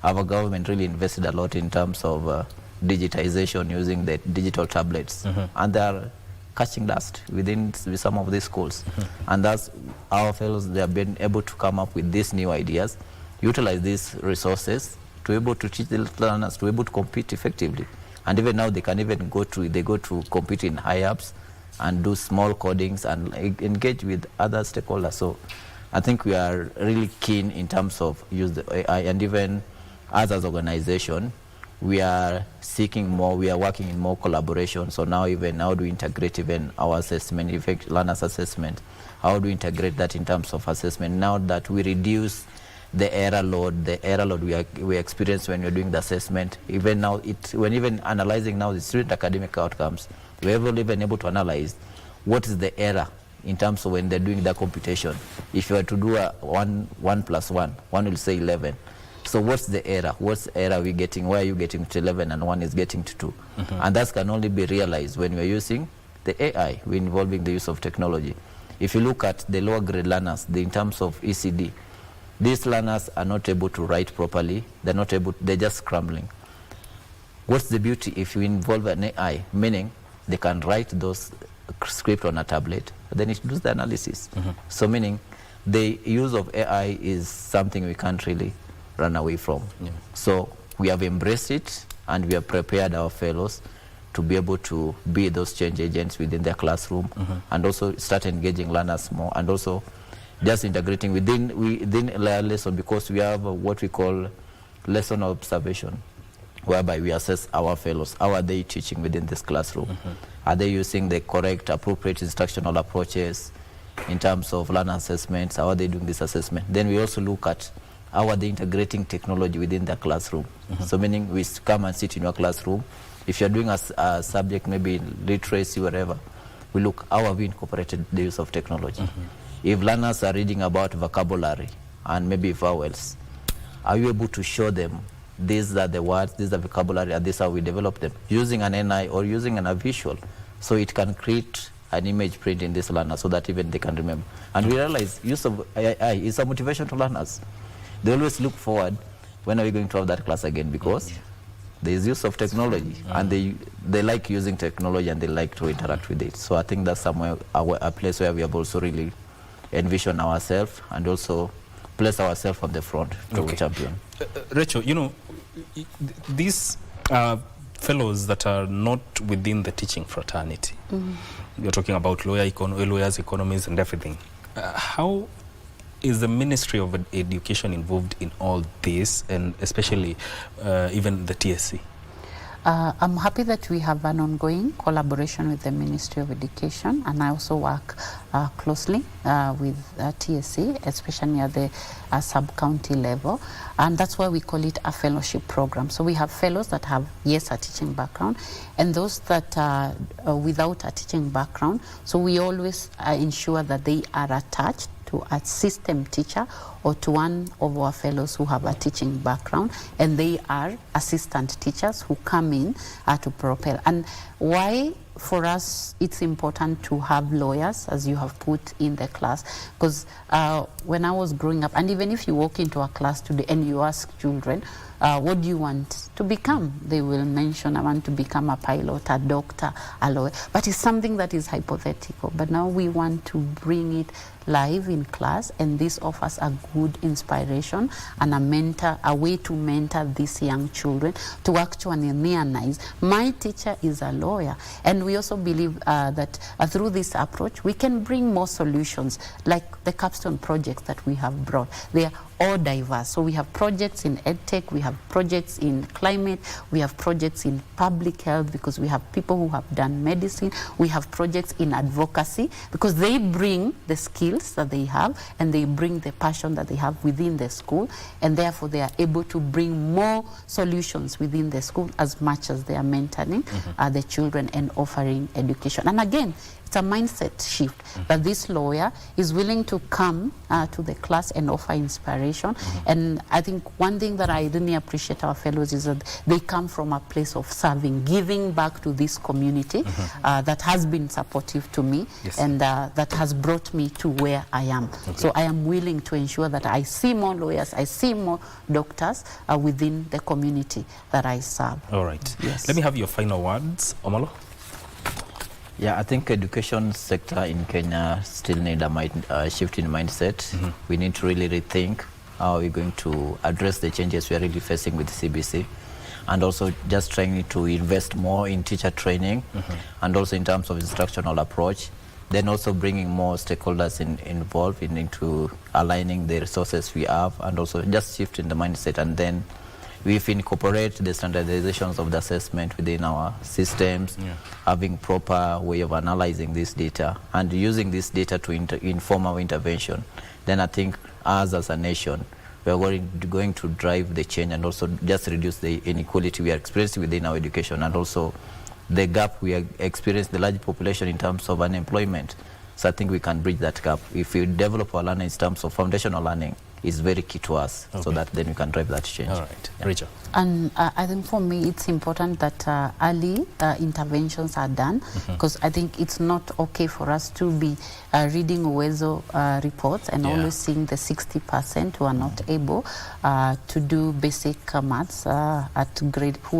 our government really invested a lot in terms of digitization using the digital tablets, and they are catching dust within some of these schools. And that's our fellows, they have been able to come up with these new ideas, utilize these resources to be able to teach the learners to be able to compete effectively. And even now they can even go to compete in high-ups and do small codings and engage with other stakeholders. So I think we are really keen in terms of use the AI, and even as an organization, we are seeking more, we are working in more collaboration. So now even how do we integrate even our assessment, effect learners assessment, how do we integrate that in terms of assessment now that we reduce the error load we experience when you're doing the assessment. Even now, when even analyzing now the student academic outcomes, we're even able to analyze what is the error in terms of when they're doing the computation. If you were to do a 1 + 1, 1 will say 11. So what's the error? What's the error we getting? Why are you getting to 11 and 1 is getting to 2? And that can only be realized when we're using the AI, we're involving the use of technology. If you look at the lower grade learners, in terms of ECD, these learners are not able to write properly. They're not able, they're just scrambling. What's the beauty if you involve an AI, meaning they can write those script on a tablet, then it does the analysis. So meaning the use of AI is something we can't really run away from. So we have embraced it, and we have prepared our fellows to be able to be those change agents within their classroom, and also start engaging learners more, and also just integrating within a lesson, because we have what we call lesson observation, whereby we assess our fellows. How are they teaching within this classroom? Are they using the correct, appropriate instructional approaches in terms of learner assessments? How are they doing this assessment? Then we also look at how are they integrating technology within their classroom. So meaning we come and sit in your classroom. If you're doing a subject, maybe literacy, whatever, we look how have we incorporated the use of technology. If learners are reading about vocabulary and maybe vowels, are you able to show them these are the words, these are vocabulary, and this is how we develop them, using an NI or using a visual, so it can create an image print in this learner so that even they can remember. And we realize use of AI is a motivation to learners. They always look forward, when are we going to have that class again, because there is use of technology, and they like using technology and they like to interact with it. So I think that's somewhere a place where we have also really envision ourselves and also place ourselves on the front to champion. Rachel, you know, these fellows that are not within the teaching fraternity. You're talking about lawyers, economists, and everything. How is the Ministry of Education involved in all this, and especially even the TSC? I'm happy that we have an ongoing collaboration with the Ministry of Education, and I also work closely with TSC, especially at the sub-county level, and that's why we call it a fellowship program. So we have fellows that have, yes, a teaching background, and those that are without a teaching background. So we always ensure that they are attached to a system teacher or to one of our fellows who have a teaching background, and they are assistant teachers who come in to propel. And why for us it's important to have lawyers, as you have put in the class, because when I was growing up, and even if you walk into a class today and you ask children, what do you want to become? They will mention, I want to become a pilot, a doctor, a lawyer. But it's something that is hypothetical. But now we want to bring it live in class, and this offers a good inspiration and a way to mentor these young children to actually realize, my teacher is a lawyer. And we also believe that through this approach, we can bring more solutions, like the capstone projects that we have brought. They are all diverse. So we have projects in EdTech, we have projects in climate, we have projects in public health, because we have people who have done medicine, we have projects in advocacy, because they bring the skills that they have and they bring the passion that they have within the school, and therefore they are able to bring more solutions within the school as much as they are mentoring the children and offering education. And again, it's a mindset shift that this lawyer is willing to come to the class and offer inspiration. And I think one thing that I really appreciate our fellows is that they come from a place of serving, giving back to this community that has been supportive to me, and that has brought me to where I am. So I am willing to ensure that I see more lawyers, I see more doctors within the community that I serve. All right. Yes. Let me have your final words, Omolo. Yeah, I think education sector in Kenya still need a shift in mindset. We need to really rethink how we're going to address the changes we are really facing with CBC, and also just trying to invest more in teacher training, and also in terms of instructional approach, then also bringing more stakeholders involved into aligning the resources we have, and also just shifting the mindset. And then we've incorporated the standardizations of the assessment within our systems, having proper way of analyzing this data and using this data to inform our intervention. Then I think us as a nation, we are going to drive the change and also just reduce the inequality we are experiencing within our education, and also the gap we are experiencing, the large population in terms of unemployment. So I think we can bridge that gap. If we develop our learning in terms of foundational learning, is very key to us, so that then we can drive that change. All right, Rachel. And I think for me it's important that early interventions are done, because I think it's not okay for us to be reading Uwezo reports and always seeing the 60% who are not able to do basic maths who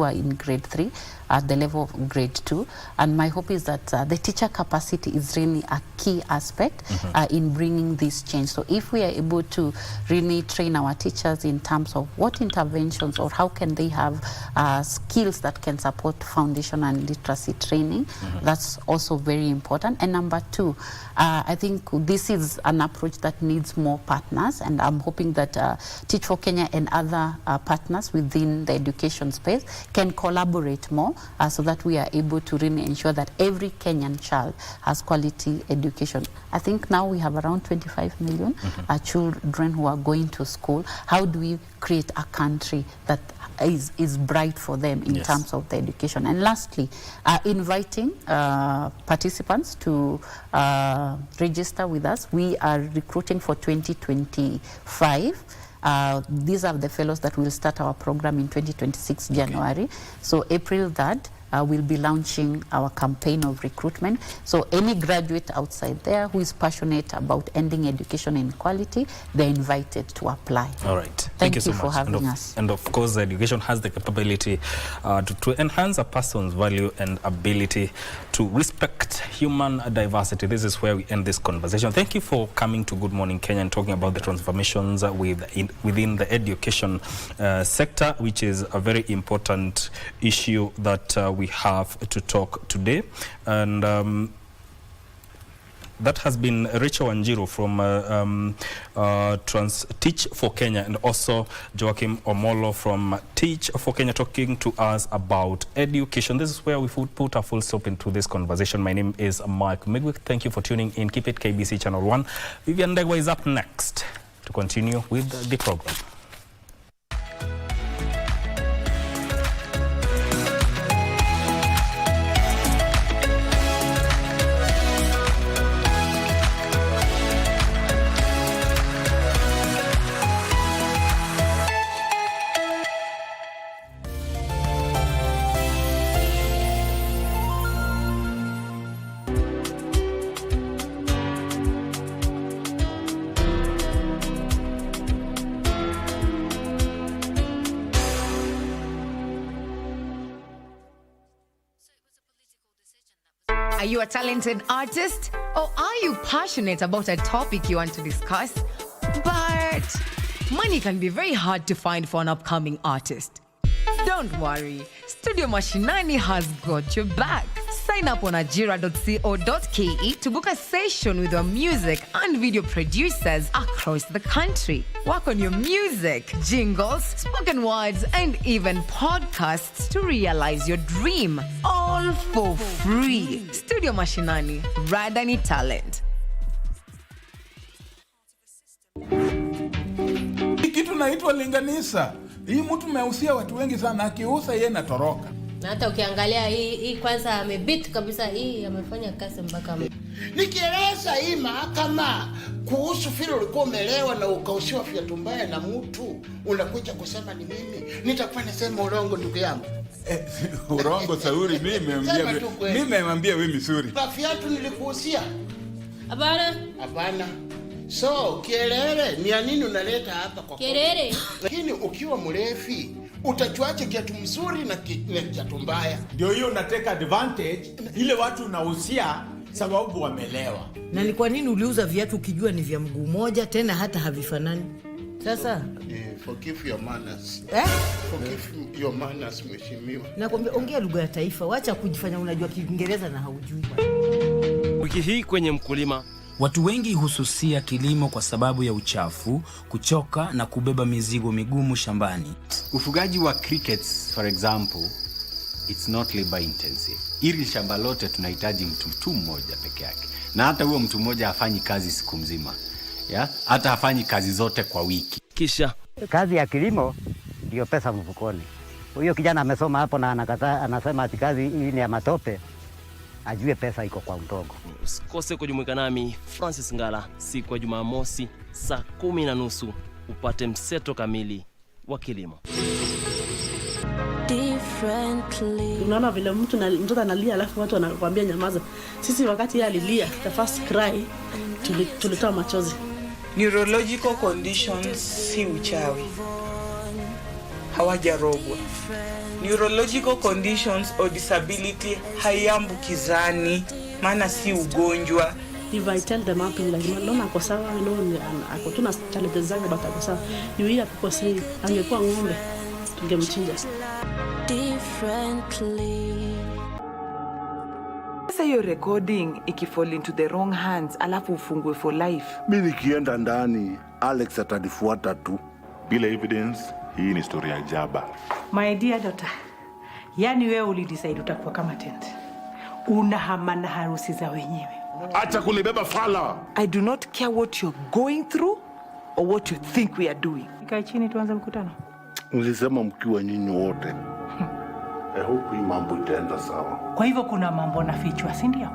are in grade 3 at the level of grade 2. And my hope is that the teacher capacity is really a key aspect in bringing this change. So if we are able to really train our teachers in terms of what interventions or how can they have skills that can support foundation and literacy training, that's also very important. And number 2, I think this is an approach that needs more partners, and I'm hoping that Teach for Kenya and other partners within the education space can collaborate more so that we are able to really ensure that every Kenyan child has quality education. I think now we have around 25 million children who are going to school. How do we create a country that is bright for them in terms of the education? And lastly, inviting participants to register with us. We are recruiting for 2025. These are the fellows that will start our program in 2026 January. So April 3rd, we'll be launching our campaign of recruitment. So any graduate outside there who is passionate about ending education inequality, they're invited to apply. All right. Thank you so for much. having us. And of course, education has the capability to enhance a person's value and ability to respect human diversity. This is where we end this conversation. Thank you for coming to Good Morning Kenya and talking about the transformations within the education sector, which is a very important issue that we have to talk today. And that has been Rachel Wanjiru from Teach for Kenya, and also Joachim Omolo from Teach for Kenya, talking to us about education. This is where we put a full stop into this conversation. My name is Mark Migwick. Thank you for tuning in. Keep it KBC Channel 1. Vivian Ndegwa is up next to continue with the program. Are you a talented artist? Or are you passionate about a topic you want to discuss? But money can be very hard to find for an upcoming artist. Don't worry, Studio Mashinani has got your back. Sign up on ajira.co.ke to book a session with your music and video producers across the country. Work on your music, jingles, spoken words, and even podcasts to realize your dream. All for free. Studio Mashinani, Radani Talent. Kitu naitwa linganisa. Hii mtu meusia watu wengi sana, akiusa yeye natoroka. Na hata ukiangalia hii kwanza amebit kabisa, hii amefanya kazi mpaka nikieleza hii mahakama kuhusu vile ulikuwa umelewa na ukaushiwa viatu mbaya na mtu, unakuja kusema ni mimi. Nitakuwa nasema urongo ndugu yangu. Urongo Sauri, mimi nimemwambia wewe misuri. Kwa viatu nilikuhusia? Hapana. So, kielele, ni ya nini unaleta hapa kwa kielele? Lakini ukiwa mrefi, utachuache kiatu mzuri na kiatu mbaya. Ndio hiyo unateka advantage ile watu unahusia sababu wamelewa. Na ni kwa nini uliuza viatu ukijua ni vya mguu moja tena hata havifanani? Sasa forgive your manners. Forgive your manners mheshimiwa. Nakwambia ongea lugha ya taifa, wacha kujifanya unajua Kiingereza na haujui. Wiki hii kwenye mkulima, watu wengi hususia kilimo kwa sababu ya uchafu, kuchoka na kubeba mizigo migumu shambani. Ufugaji wa crickets for example, it's not labor intensive. Ili shamba lote tunahitaji mtu mmoja peke yake. Na hata huyo mtu mmoja hafanyi kazi siku mzima. Hata hafanyi kazi zote kwa wiki. Kisha kazi ya kilimo ndio pesa mfukoni. Huyo kijana amesoma hapo na anakataa, anasema ati kazi hii ni ya matope. Ajue pesa iko kwa mdogo. Usikose kujumuika nami Francis Ngala siku ya Jumamosi saa 10:30 upate mseto kamili wa kilimo. Unaona vile mtoto analia alafu watu wanakuambia nyamaza. Sisi wakati yeye alilia, the first cry, tulitoa machozi. Neurological conditions si uchawi. Hawajarogwa. Neurological conditions or disability haiambukizani, maana si ugonjwa. If I tell them up like no ako sawa, no ako tuna challenges zangu but ako sawa. You hear people say angekuwa ng'ombe tungemchinja. Sasa hiyo recording ikifall into the wrong hands alafu ufungwe for life. Mimi nikienda ndani Alex atanifuata tu. Bila evidence, hii ni story ya jaba. My dear daughter, yani wewe ulidecide utakuwa kama tent. Unahama na harusi za wenyewe. Acha kunibeba fala. I do not care what you're going through or what you think we are doing. Kaa chini tuanze mkutano. Nilisema mkiwa nyinyi wote. I hope hii mambo itaenda sawa. Kwa hivyo kuna mambo nafichwa, si ndio?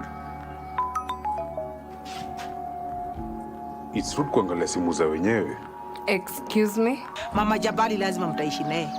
It's rude kuangalia simu za wenyewe. Excuse me? Mama Jabali lazima mtaishi naye.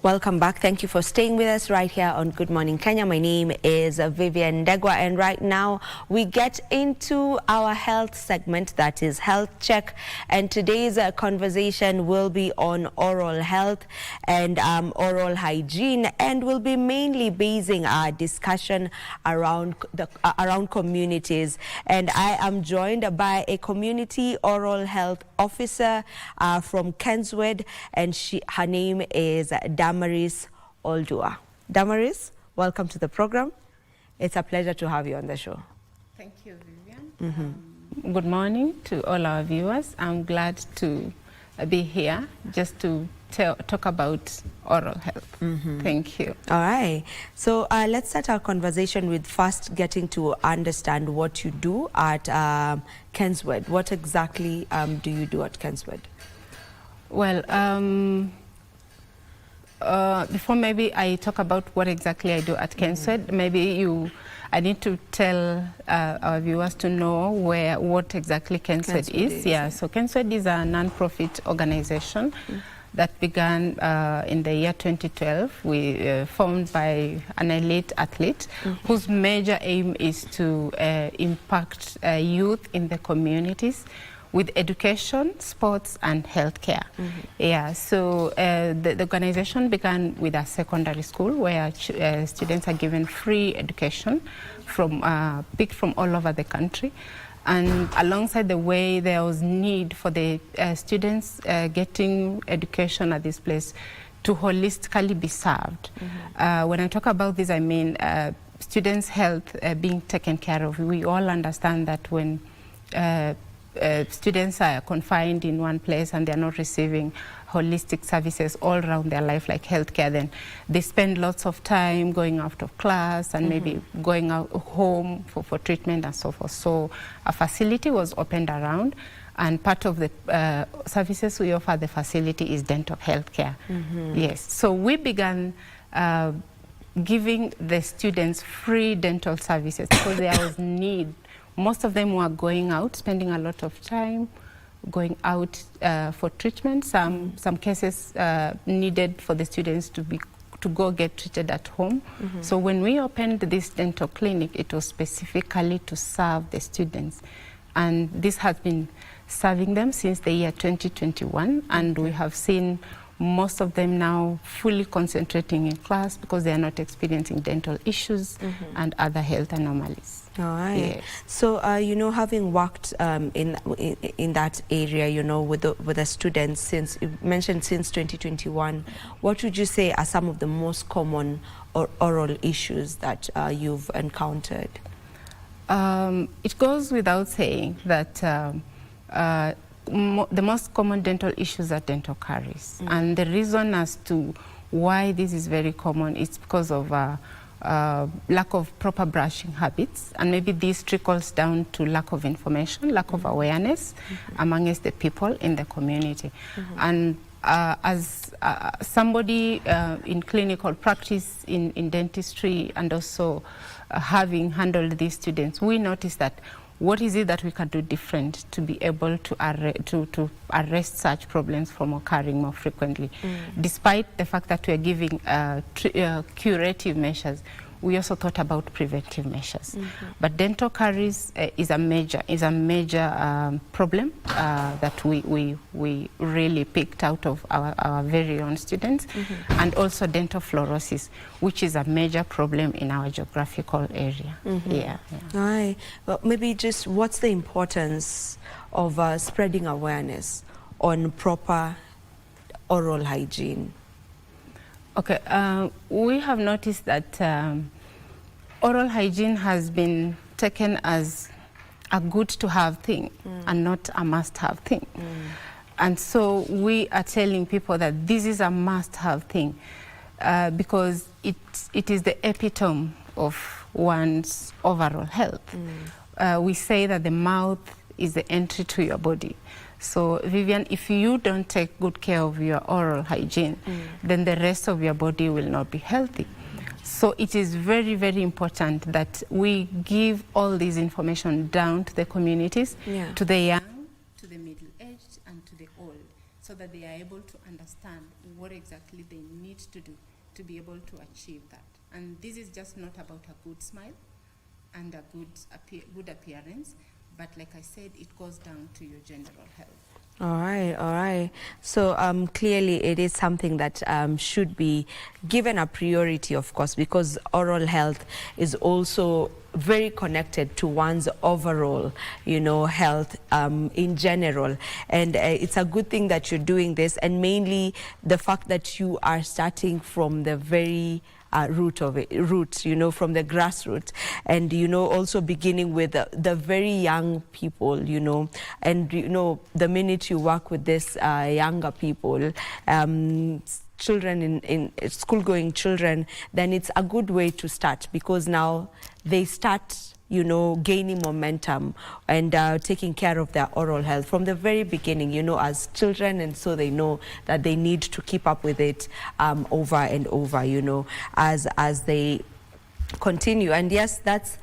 Welcome back. Thank you for staying with us right here on Good Morning Kenya. My name is Vivian Degwa, and right now we get into our health segment, that is Health Check. And today's conversation will be on oral health and oral hygiene, and we'll be mainly basing our discussion around communities. And I am joined by a community oral health officer from Kenswood, and her name is Damaris Oldua. Damaris, welcome to the program. It's a pleasure to have you on the show. Thank you, Vivian. Good morning to all our viewers. I'm glad to be here just to talk about oral health. Thank you. All right. So let's start our conversation with first getting to understand what you do at Kenswood. What exactly do you do at Kenswood? Well, before maybe I talk about what exactly I do at Kenswood, I need to tell our viewers to know what exactly Kenswood is. Yeah, so Kenswood is a non-profit organization that began in the year 2012. We formed by an elite athlete whose major aim is to impact youth in the communities with education, sports, and healthcare. Yeah, so the organization began with a secondary school where students are given free education picked from all over the country. And alongside the way, there was need for the students getting education at this place to holistically be served. When I talk about this, I mean students' health being taken care of. We all understand that when students are confined in one place and they're not receiving holistic services all around their life, like healthcare, then they spend lots of time going out of class and maybe going out home for treatment and so forth. So a facility was opened around, and part of the services we offer at the facility is dental healthcare. Yes, so we began giving the students free dental services because there was need. Most of them were going out, spending a lot of time going out for treatment. Some cases needed for the students to go get treated at home. So when we opened this dental clinic, it was specifically to serve the students. And this has been serving them since the year 2021. And we have seen most of them now fully concentrating in class because they are not experiencing dental issues and other health anomalies. All right. Yes. So, you know, having worked in that area, you know, with the students since, you mentioned since 2021, what would you say are some of the most common oral issues that you've encountered? It goes without saying that the most common dental issues are dental caries. And the reason as to why this is very common is because of lack of proper brushing habits, and maybe this trickles down to lack of information, lack of awareness amongst the people in the community. And as somebody in clinical practice in dentistry, and also having handled these students, we noticed that what is it that we can do different to be able to arrest such problems from occurring more frequently? Despite the fact that we are giving curative measures, we also thought about preventive measures. But dental caries is a major problem that we really picked out of our very own students, and also dental fluorosis, which is a major problem in our geographical area. Yeah. All right. Well, maybe just what's the importance of spreading awareness on proper oral hygiene? Okay, we have noticed that oral hygiene has been taken as a good to have thing and not a must have thing. And so we are telling people that this is a must have thing because it is the epitome of one's overall health. We say that the mouth is the entry to your body. So, Vivian, if you don't take good care of your oral hygiene, then the rest of your body will not be healthy. So it is very, very important that we give all this information down to the communities, to the young, to the middle-aged, and to the old, so that they are able to understand what exactly they need to do to be able to achieve that. And this is just not about a good smile and a good appearance, but like I said, it goes down to your general health. All right. So clearly it is something that should be given a priority, of course, because oral health is also very connected to one's overall, health in general. And it's a good thing that you're doing this, and mainly the fact that you are starting from the very root of it, from the grassroots, and also beginning with the very young people, and the minute you work with this younger people, children in school-going children, then it's a good way to start, because now they start gaining momentum and taking care of their oral health from the very beginning, as children, and so they know that they need to keep up with it over and over, as they continue. And yes, that's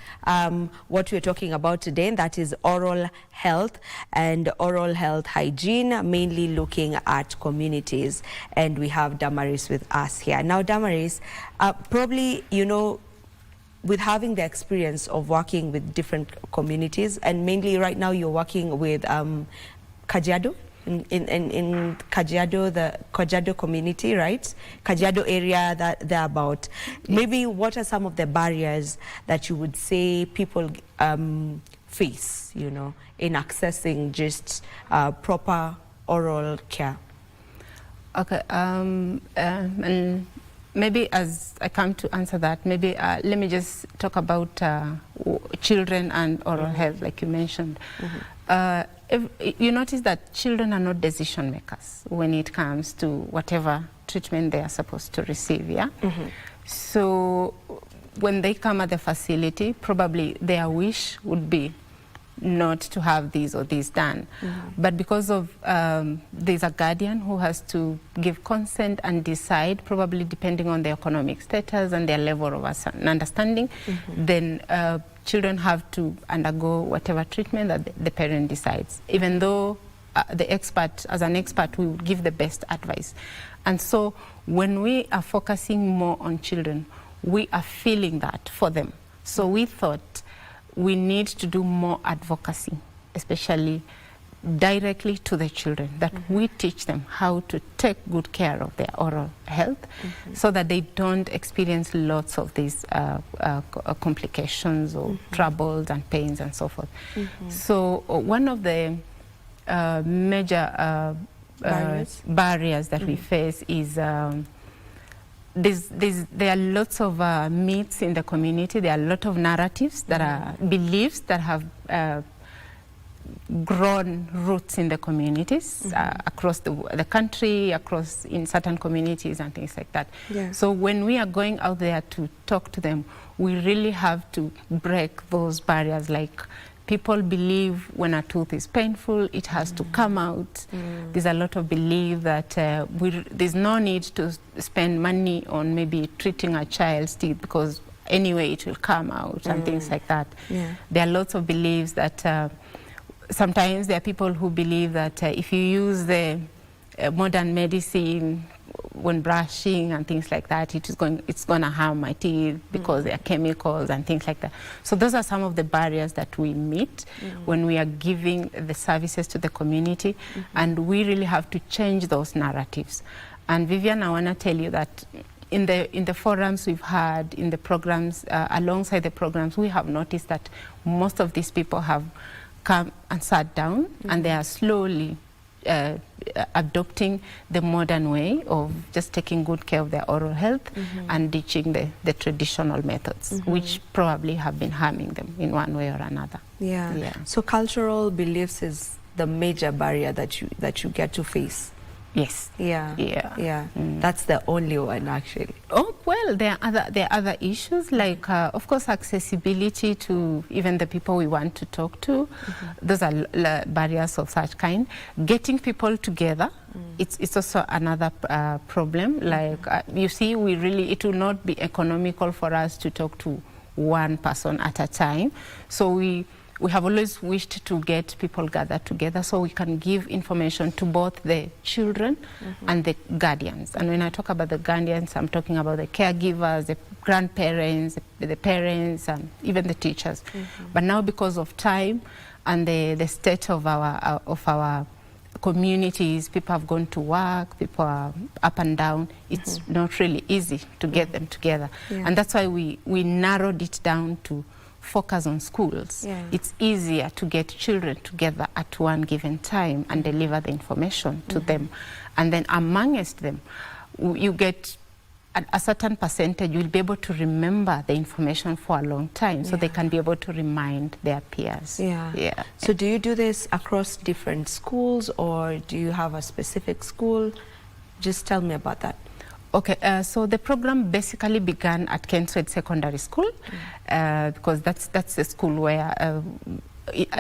what we're talking about today, and that is oral health and oral health hygiene, mainly looking at communities. And we have Damaris with us here. Now, Damaris, probably, with having the experience of working with different communities, and mainly right now you're working with Kajiado, in Kajiado, the Kajiado community, right? Kajiado area, that thereabout. Maybe what are some of the barriers that you would say people face, in accessing just proper oral care? Okay, and maybe as I come to answer that, maybe let me just talk about children and oral health, like you mentioned. If you notice that children are not decision makers when it comes to whatever treatment they are supposed to receive, yeah? So when they come at the facility, probably their wish would be not to have this or this done. But because of there's a guardian who has to give consent and decide, probably depending on their economic status and their level of understanding, then children have to undergo whatever treatment that the parent decides, even though the expert, as an expert, we would give the best advice. And so when we are focusing more on children, we are feeling that for them. So we thought we need to do more advocacy, especially directly to the children, that we teach them how to take good care of their oral health, so that they don't experience lots of these complications or troubles and pains and so forth. So one of the major barriers that we face is there are lots of myths in the community. There are a lot of narratives that are beliefs that have grown roots in the communities across the country, across in certain communities and things like that. So when we are going out there to talk to them, we really have to break those barriers. Like, people believe when a tooth is painful, it has to come out. There's a lot of belief that there's no need to spend money on maybe treating a child's teeth, because anyway it will come out and things like that. There are lots of beliefs that sometimes there are people who believe that if you use the modern medicine when brushing and things like that, it's going to harm my teeth because there are chemicals and things like that. So those are some of the barriers that we meet when we are giving the services to the community, and we really have to change those narratives. And Vivian, I want to tell you that in the forums we've had, in the programs, alongside the programs, we have noticed that most of these people have come and sat down, and they are slowly adopting the modern way of just taking good care of their oral health and ditching the traditional methods, which probably have been harming them in one way or another. So cultural beliefs is the major barrier that you get to face. Yes. That's the only one, actually. Oh, well, there are other issues, like of course accessibility to even the people we want to talk to. Those are barriers of such kind. Getting people together, it's also another problem. Like you see, it will not be economical for us to talk to one person at a time. So we we have always wished to get people gathered together so we can give information to both the children and the guardians. And when I talk about the guardians, I'm talking about the caregivers, the grandparents, the parents, and even the teachers. But now, because of time and the state of our communities, people have gone to work, people are up and down, it's not really easy to get them together. And that's why we narrowed it down to focus on schools. It's easier to get children together at one given time and deliver the information to them. And then amongst them, you get a certain percentage, you'll be able to remember the information for a long time, so they can be able to remind their peers. So do you do this across different schools, or do you have a specific school? Just tell me about that. Okay, so the program basically began at Kenswed Secondary School, because that's the school where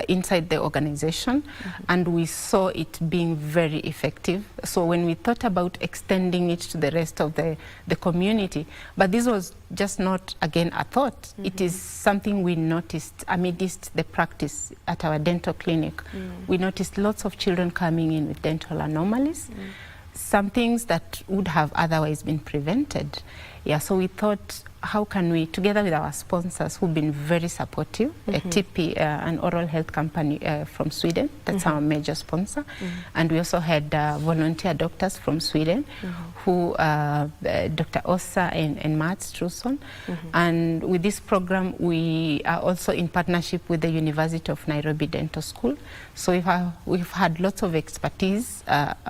inside the organization, and we saw it being very effective. So when we thought about extending it to the rest of the community, but this was just not, again, a thought. It is something we noticed amidst the practice at our dental clinic. We noticed lots of children coming in with dental anomalies, some things that would have otherwise been prevented. So we thought, how can we, together with our sponsors who've been very supportive, TP, an oral health company from Sweden, that's our major sponsor, and we also had volunteer doctors from Sweden, who Dr. Ossa and Mats Trusson. And with this program, we are also in partnership with the University of Nairobi Dental School. So we've had lots of expertise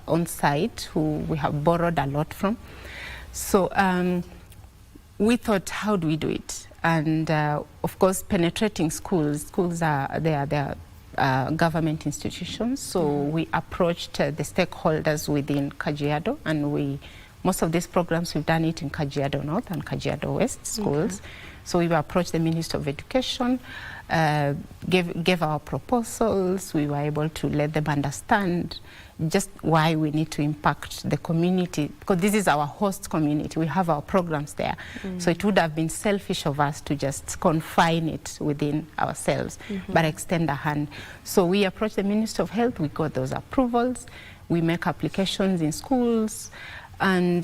on site who we have borrowed a lot from. So we thought, how do we do it? And of course, penetrating schools are government institutions. So we approached the stakeholders within Kajiado, and most of these programs, we've done it in Kajiado North and Kajiado West schools. So we approached the Minister of Education, gave our proposals. We were able to let them understand just why we need to impact the community, because this is our host community. We have our programs there. So it would have been selfish of us to just confine it within ourselves, but extend a hand. So we approached the Minister of Health, we got those approvals, we make applications in schools, and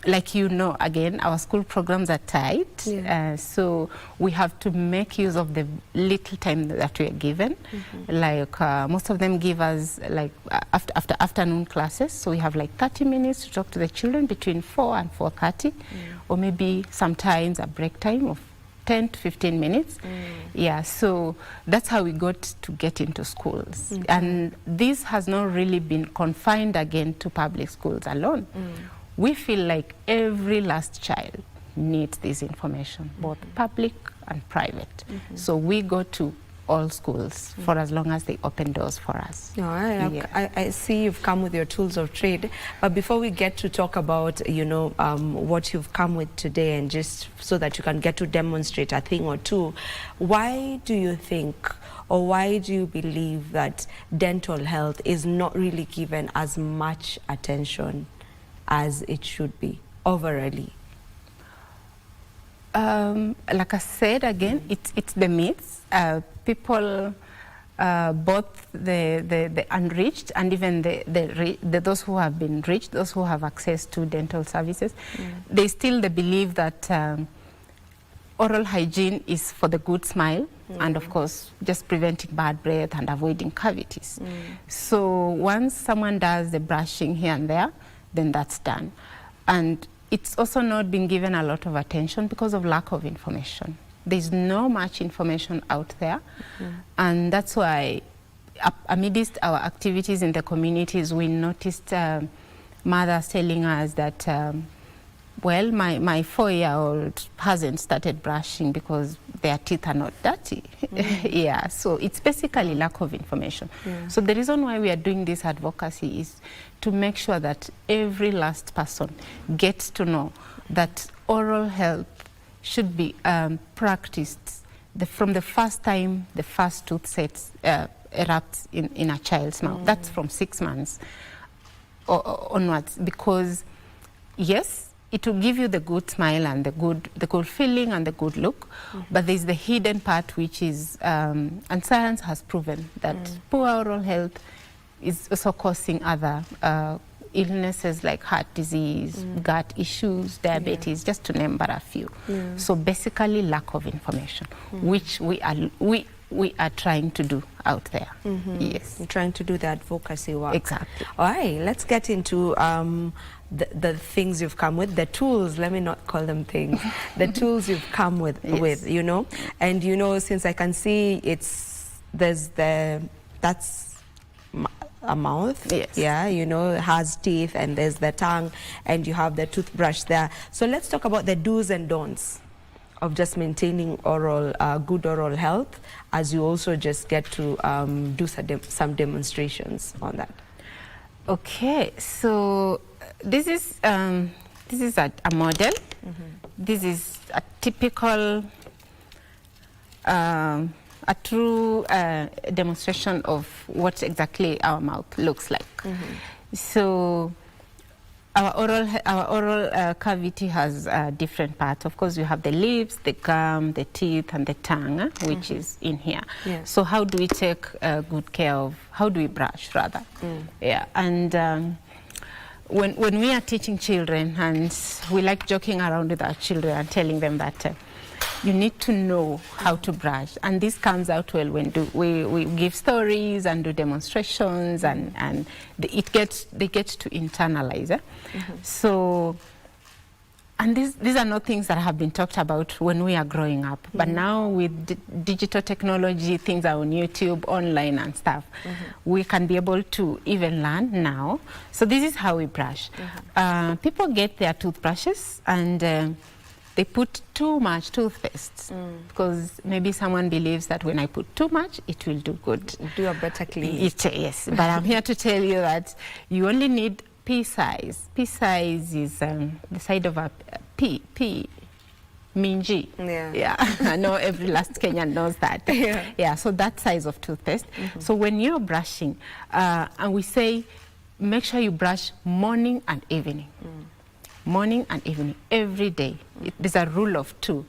like you know, again, our school programs are tight, so we have to make use of the little time that we are given. Like most of them give us like after afternoon classes, so we have like 30 minutes to talk to the children between 4 and 4:30, or maybe sometimes a break time of 10 to 15 minutes. So that's how we got to get into schools. And this has not really been confined again to public schools alone. We feel like every last child needs this information, both public and private. So we go to all schools for as long as they open doors for us. All right. I see you've come with your tools of trade, but before we get to talk about, you know, what you've come with today, and just so that you can get to demonstrate a thing or two, why do you think, or why do you believe that dental health is not really given as much attention as it should be overally? Like I said again, it's the myths. People, both the unreached and even those who have been reached, those who have access to dental services, they believe that oral hygiene is for the good smile, and of course just preventing bad breath and avoiding cavities. So once someone does the brushing here and there, then that's done. And it's also not been given a lot of attention because of lack of information. There's no much information out there, and that's why amidst our activities in the communities, we noticed mothers telling us that, well, my 4-year-old hasn't started brushing because their teeth are not dirty. So it's basically lack of information. So the reason why we are doing this advocacy is to make sure that every last person gets to know that oral health should be practiced from the first time the first tooth sets erupts in a child's mouth. That's from 6 months onwards, because yes, it will give you the good smile and the good feeling and the good look, but there's the hidden part, which is, and science has proven that poor oral health is also causing other illnesses like heart disease, gut issues, diabetes, just to name but a few. So basically lack of information, which we are trying to do out there. Yes. We're trying to do the advocacy work. Exactly. All right, let's get into the things you've come with, the tools, let me not call them things, the tools you've come with, you know. And, you know, since I can see that's a mouth, yeah, you know, it has teeth, and there's the tongue, and you have the toothbrush there. So let's talk about the do's and don'ts of just maintaining good oral health, as you also just get to do some demonstrations on that. Okay, so this is a model. This is a typical, a true demonstration of what exactly our mouth looks like. So our oral cavity has different parts. Of course, you have the lips, the gum, the teeth, and the tongue, which is in here. So how do we take good care of, how do we brush, rather? Yeah, and when we are teaching children, and we like joking around with our children and telling them that you need to know how to brush, and this comes out well when we give stories and do demonstrations, and they get to internalize. So, and these are not things that have been talked about when we are growing up, but now with digital technology, things are on YouTube, online and stuff, we can be able to even learn now. So this is how we brush. People get their toothbrushes and they put too much toothpaste because maybe someone believes that when I put too much, it will do good. Do a better clean. Yes, but I'm here to tell you that you only need pea size. Pea size is the side of a pea. Minji. Yeah. I know every last Kenyan knows that. Yeah, so that size of toothpaste. So when you're brushing, and we say, make sure you brush morning and evening. Morning and evening, every day. There's a rule of 2.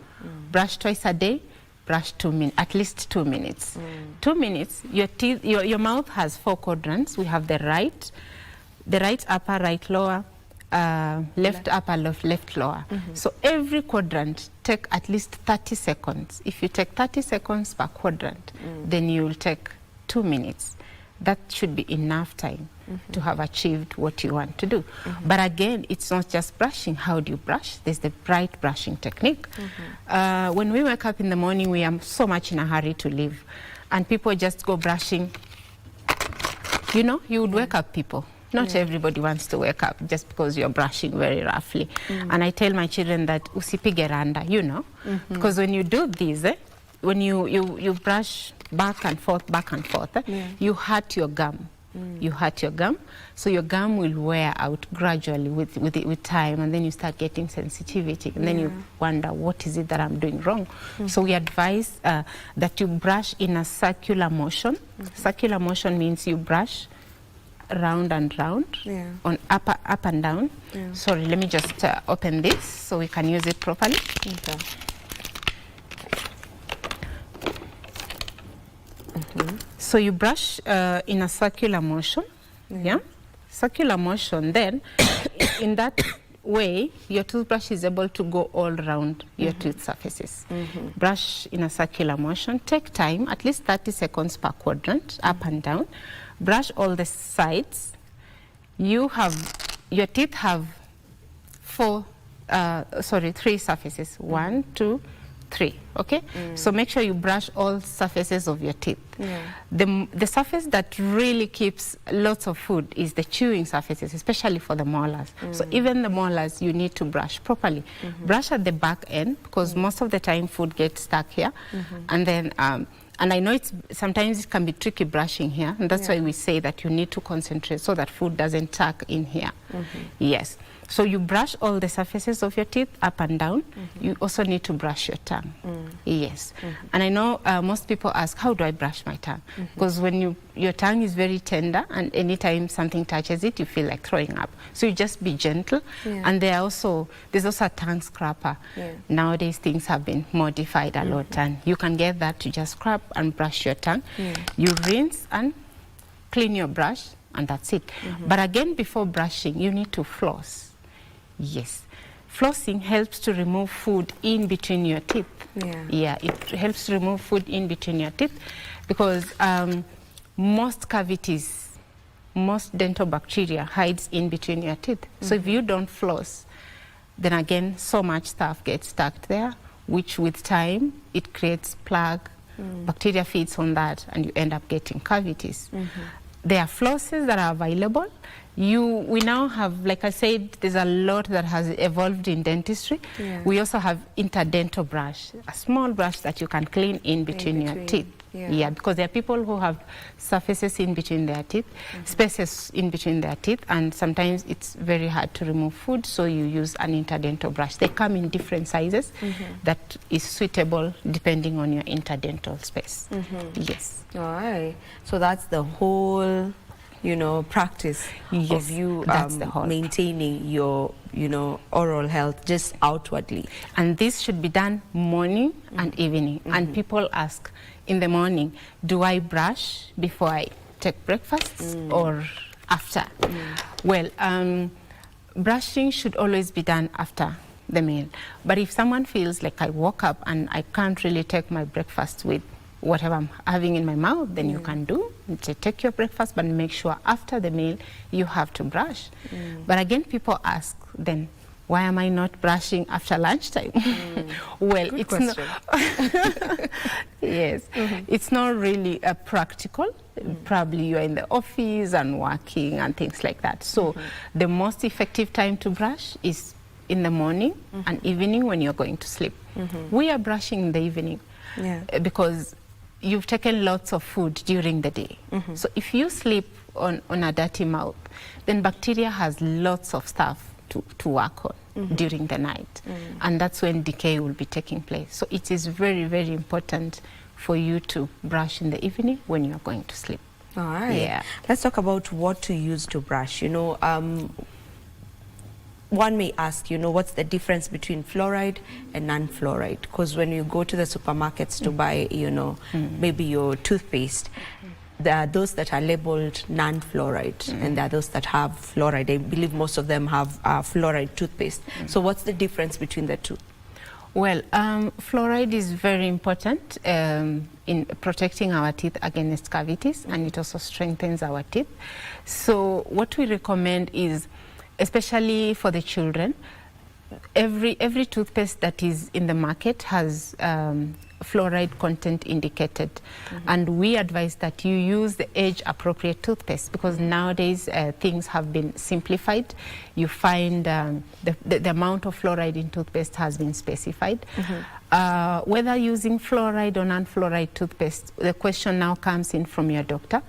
Brush twice a day, brush 2 minutes, at least 2 minutes. 2 minutes, your teeth, your mouth has 4 quadrants. We have the right upper, right lower, left upper, left lower. So every quadrant take at least 30 seconds. If you take 30 seconds per quadrant, then you will take 2 minutes. That should be enough time to have achieved what you want to do. But again, it's not just brushing. How do you brush? There's the bright brushing technique. When we wake up in the morning, we are so much in a hurry to leave. And people just go brushing. You know, you would wake up people. Not everybody wants to wake up just because you're brushing very roughly. And I tell my children that usipige randa, you know. Because when you do this, when you brush back and forth, you hurt your gum. You hurt your gum, so your gum will wear out gradually with time, and then you start getting sensitivity, and then you wonder, what is it that I'm doing wrong? So we advise that you brush in a circular motion. Circular motion means you brush round and round, on up and down. Sorry, let me just open this so we can use it properly. So you brush in a circular motion, circular motion. Then, in that way, your toothbrush is able to go all around your tooth surfaces. Brush in a circular motion. Take time, at least 30 seconds per quadrant, up and down. Brush all the sides. Your teeth have 3 surfaces. 1, 2, 3, okay? So make sure you brush all surfaces of your teeth. The surface that really keeps lots of food is the chewing surfaces, especially for the molars. So even the molars, you need to brush properly. Brush at the back end, because most of the time food gets stuck here. And then, and I know sometimes it can be tricky brushing here, and that's why we say that you need to concentrate so that food doesn't tuck in here. Yes. So you brush all the surfaces of your teeth up and down. You also need to brush your tongue. Yes. And I know most people ask, how do I brush my tongue? Because when your tongue is very tender, and anytime something touches it, you feel like throwing up. So you just be gentle. And there's also a tongue scraper. Nowadays things have been modified a lot, and you can get that to just scrub and brush your tongue. You rinse and clean your brush, and that's it. But again, before brushing, you need to floss. Yes. Flossing helps to remove food in between your teeth. Yeah, it helps to remove food in between your teeth, because most cavities, most dental bacteria hides in between your teeth. So if you don't floss, then again, so much stuff gets stuck there, which with time, it creates plaque. Bacteria feeds on that, and you end up getting cavities. There are flosses that are available. We now have, like I said, there's a lot that has evolved in dentistry. We also have interdental brush, a small brush that you can clean in between your teeth. Because there are people who have surfaces in between their teeth, spaces in between their teeth, and sometimes it's very hard to remove food, so you use an interdental brush. They come in different sizes that is suitable depending on your interdental space. Yes. All right. So that's the whole, practice of you maintaining your, oral health just outwardly. And this should be done morning and evening. And people ask, in the morning, do I brush before I take breakfast or after? Well, brushing should always be done after the meal. But if someone feels like I woke up and I can't really take my breakfast with whatever I'm having in my mouth, then you can take your breakfast, but make sure after the meal you have to brush. But again, people ask then, why am I not brushing after lunchtime? Well, Good it's question. Yes, it's not really practical. Probably you're in the office and working and things like that. So the most effective time to brush is in the morning and evening when you're going to sleep. We are brushing in the evening because you've taken lots of food during the day. So if you sleep on a dirty mouth, then bacteria has lots of stuff to work on during the night. And that's when decay will be taking place. So it is very, very important for you to brush in the evening when you're going to sleep. All right. Yeah. Let's talk about what to use to brush. One may ask, what's the difference between fluoride and non-fluoride? Because when you go to the supermarkets to buy, maybe your toothpaste, there are those that are labeled non-fluoride, and there are those that have fluoride. I believe most of them have fluoride toothpaste. So what's the difference between the two? Well, fluoride is very important in protecting our teeth against cavities, and it also strengthens our teeth. So what we recommend is, especially for the children, every toothpaste that is in the market has fluoride content indicated, and we advise that you use the age-appropriate toothpaste, because nowadays things have been simplified. You find the amount of fluoride in toothpaste has been specified. Whether using fluoride or non-fluoride toothpaste, the question now comes in from your doctor.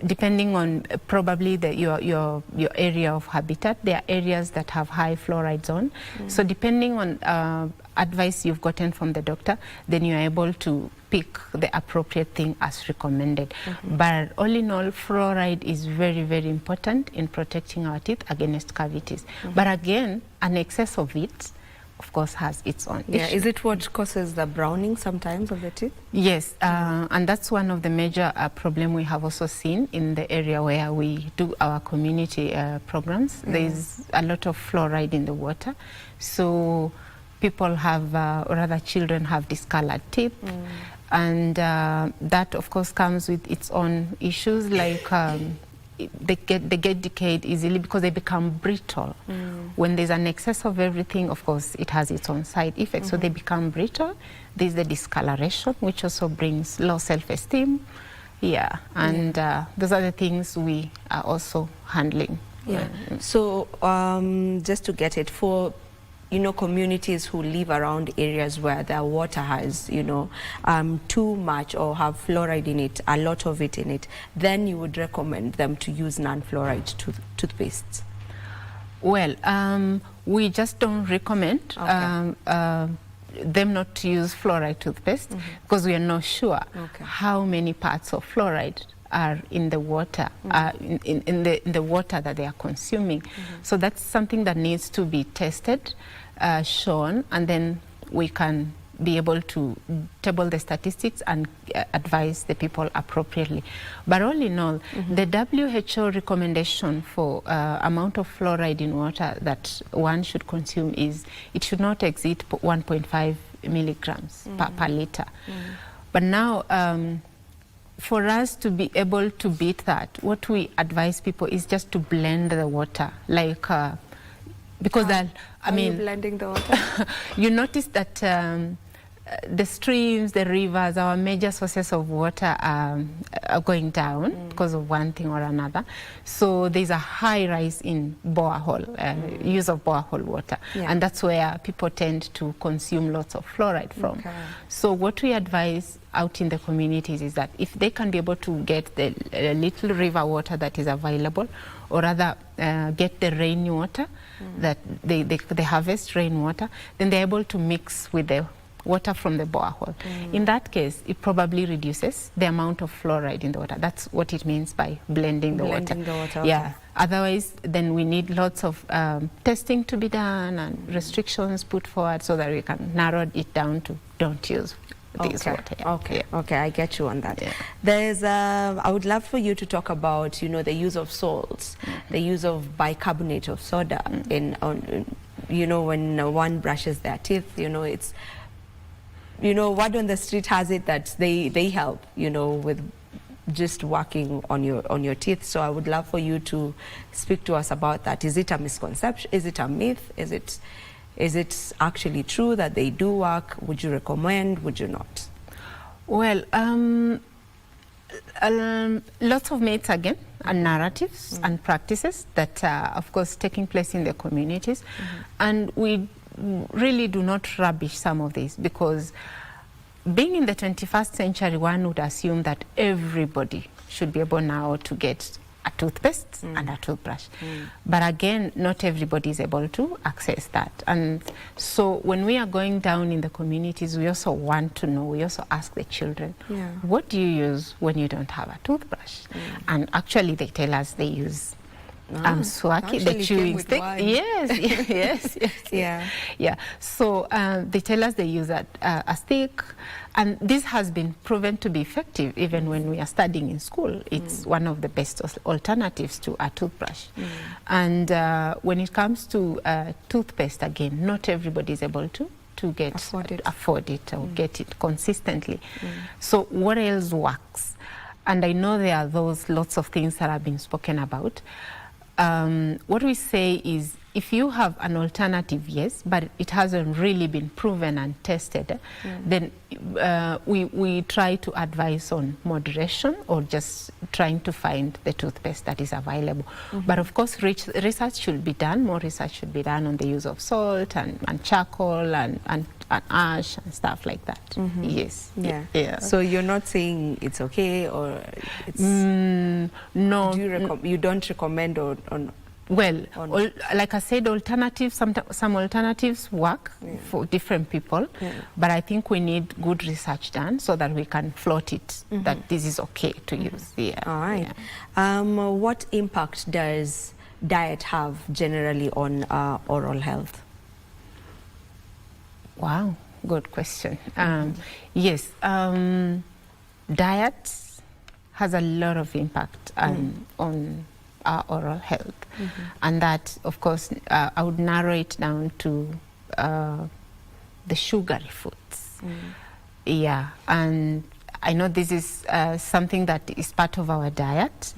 Depending on probably your area of habitat, there are areas that have high fluoride zone. So depending on advice you've gotten from the doctor, then you're able to pick the appropriate thing as recommended. But all in all, fluoride is very, very important in protecting our teeth against cavities. But again, an excess of it, of course, has its own issue. Is it what causes the browning sometimes of the teeth? Yes, and that's one of the major problem we have also seen in the area where we do our community programs. There's a lot of fluoride in the water, so people have, or rather children have discolored teeth, and that of course comes with its own issues, like they get decayed easily because they become brittle. When there's an excess of everything, of course, it has its own side effects. So they become brittle. There's the discoloration, which also brings low self-esteem. And those are the things we are also handling. So just to get it, for communities who live around areas where the water has, too much or have fluoride in it, a lot of it in it, then you would recommend them to use non-fluoride toothpastes? Well, we just don't recommend them not to use fluoride toothpaste because we are not sure how many parts of fluoride are in the water, in the water that they are consuming. So that's something that needs to be tested, shown, and then we can be able to table the statistics and advise the people appropriately. But all in all, the WHO recommendation for amount of fluoride in water that one should consume is it should not exceed 1.5 milligrams per liter. But now, for us to be able to beat that, what we advise people is just to blend the water, like because I mean, blending the water. You notice that the streams, the rivers, our major sources of water are going down because of one thing or another. So there's a high rise in borehole, use of borehole water. And that's where people tend to consume lots of fluoride from. So what we advise out in the communities is that if they can be able to get the little river water that is available, or rather get the rainwater, that they harvest rainwater, then they're able to mix with the water from the borehole. In that case, it probably reduces the amount of fluoride in the water. That's what it means by blending the water. Yeah. Otherwise, then we need lots of testing to be done and restrictions put forward so that we can narrow it down to don't use this water. Okay, I get you on that. There's, I would love for you to talk about, you know, the use of salts, the use of bicarbonate of soda in, you know, when one brushes their teeth, you know, it's, you know, word on the street has it that they help, you know, with just working on your teeth. So I would love for you to speak to us about that. Is it a misconception? Is it a myth? Is it actually true that they do work? Would you recommend? Would you not? Well, lots of myths again, and narratives and practices that are, of course, taking place in the communities, and we really do not rubbish some of these, because being in the 21st century, one would assume that everybody should be able now to get a toothpaste and a toothbrush. But again, not everybody is able to access that. And so when we are going down in the communities, we also want to know, we also ask the children, what do you use when you don't have a toothbrush? And actually they tell us they use swaki, the chewing stick. Yes. So they tell us they use a stick, and this has been proven to be effective even when we are studying in school. It's one of the best alternatives to a toothbrush. And when it comes to toothpaste, again, not everybody is able to afford it or get it consistently. So what else works? And I know there are those lots of things that have been spoken about. What we say is, if you have an alternative, yes, but it hasn't really been proven and tested, then we try to advise on moderation or just trying to find the toothpaste that is available. But of course, research should be done, more research should be done on the use of salt and charcoal and ash and stuff like that. Yes. Yeah. So you're not saying it's okay, or it's no. You don't recommend on? Well, like I said, alternatives, some alternatives work for different people, but I think we need good research done so that we can float it, that this is okay to use. All right. What impact does diet have generally on oral health? Wow, good question. Yes, diet has a lot of impact on our oral health, and that, of course, I would narrow it down to the sugary foods. And I know this is something that is part of our diet,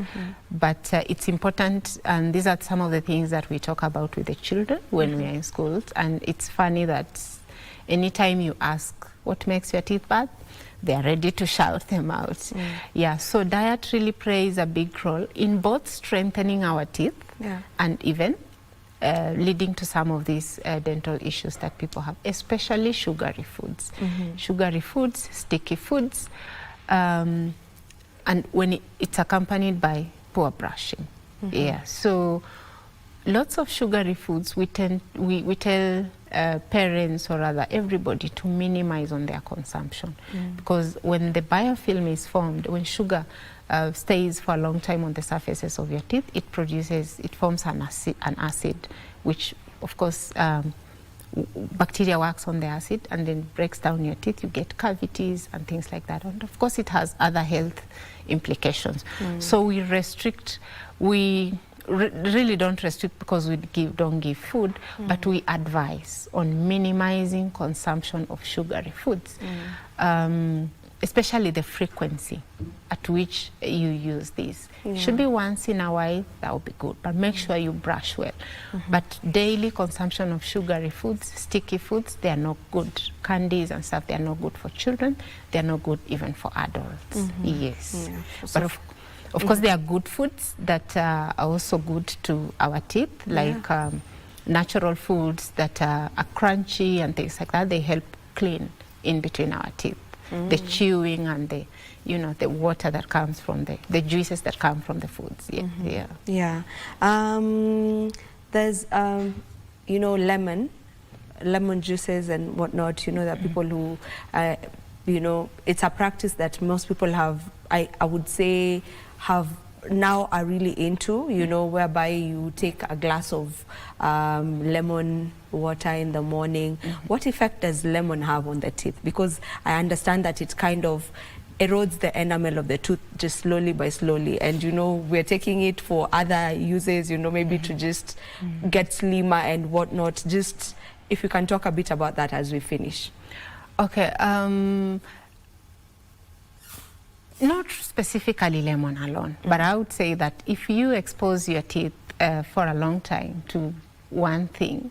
but it's important, and these are some of the things that we talk about with the children when we are in schools. And it's funny that anytime you ask what makes your teeth bad, they are ready to shout them out. So diet really plays a big role in both strengthening our teeth and even leading to some of these dental issues that people have, especially sugary foods. Sugary foods, sticky foods, and when it's accompanied by poor brushing. So lots of sugary foods, we tell parents or rather everybody to minimize on their consumption, because when the biofilm is formed, when sugar stays for a long time on the surfaces of your teeth, it forms an acid, which of course bacteria works on the acid and then breaks down your teeth. You get cavities and things like that, and of course it has other health implications. So we restrict, we really don't restrict because we don't give food, but we advise on minimizing consumption of sugary foods, especially the frequency at which you use these. Should be once in a while, that would be good, but make sure you brush well. But daily consumption of sugary foods, sticky foods, they are not good. Candies and stuff, they are not good for children. They are not good even for adults. Yes. But of course, there are good foods that are also good to our teeth, like natural foods that are crunchy and things like that. They help clean in between our teeth. The chewing and the, the water that comes from the juices that come from the foods. There's, lemon juices and whatnot, that people who, it's a practice that most people have, I would say, now are really into, whereby you take a glass of lemon water in the morning. What effect does lemon have on the teeth? Because I understand that it kind of erodes the enamel of the tooth just slowly by slowly, and we're taking it for other uses, maybe to just get slimmer and whatnot. Just if you can talk a bit about that as we finish. Okay. Not specifically lemon alone, but I would say that if you expose your teeth for a long time to one thing,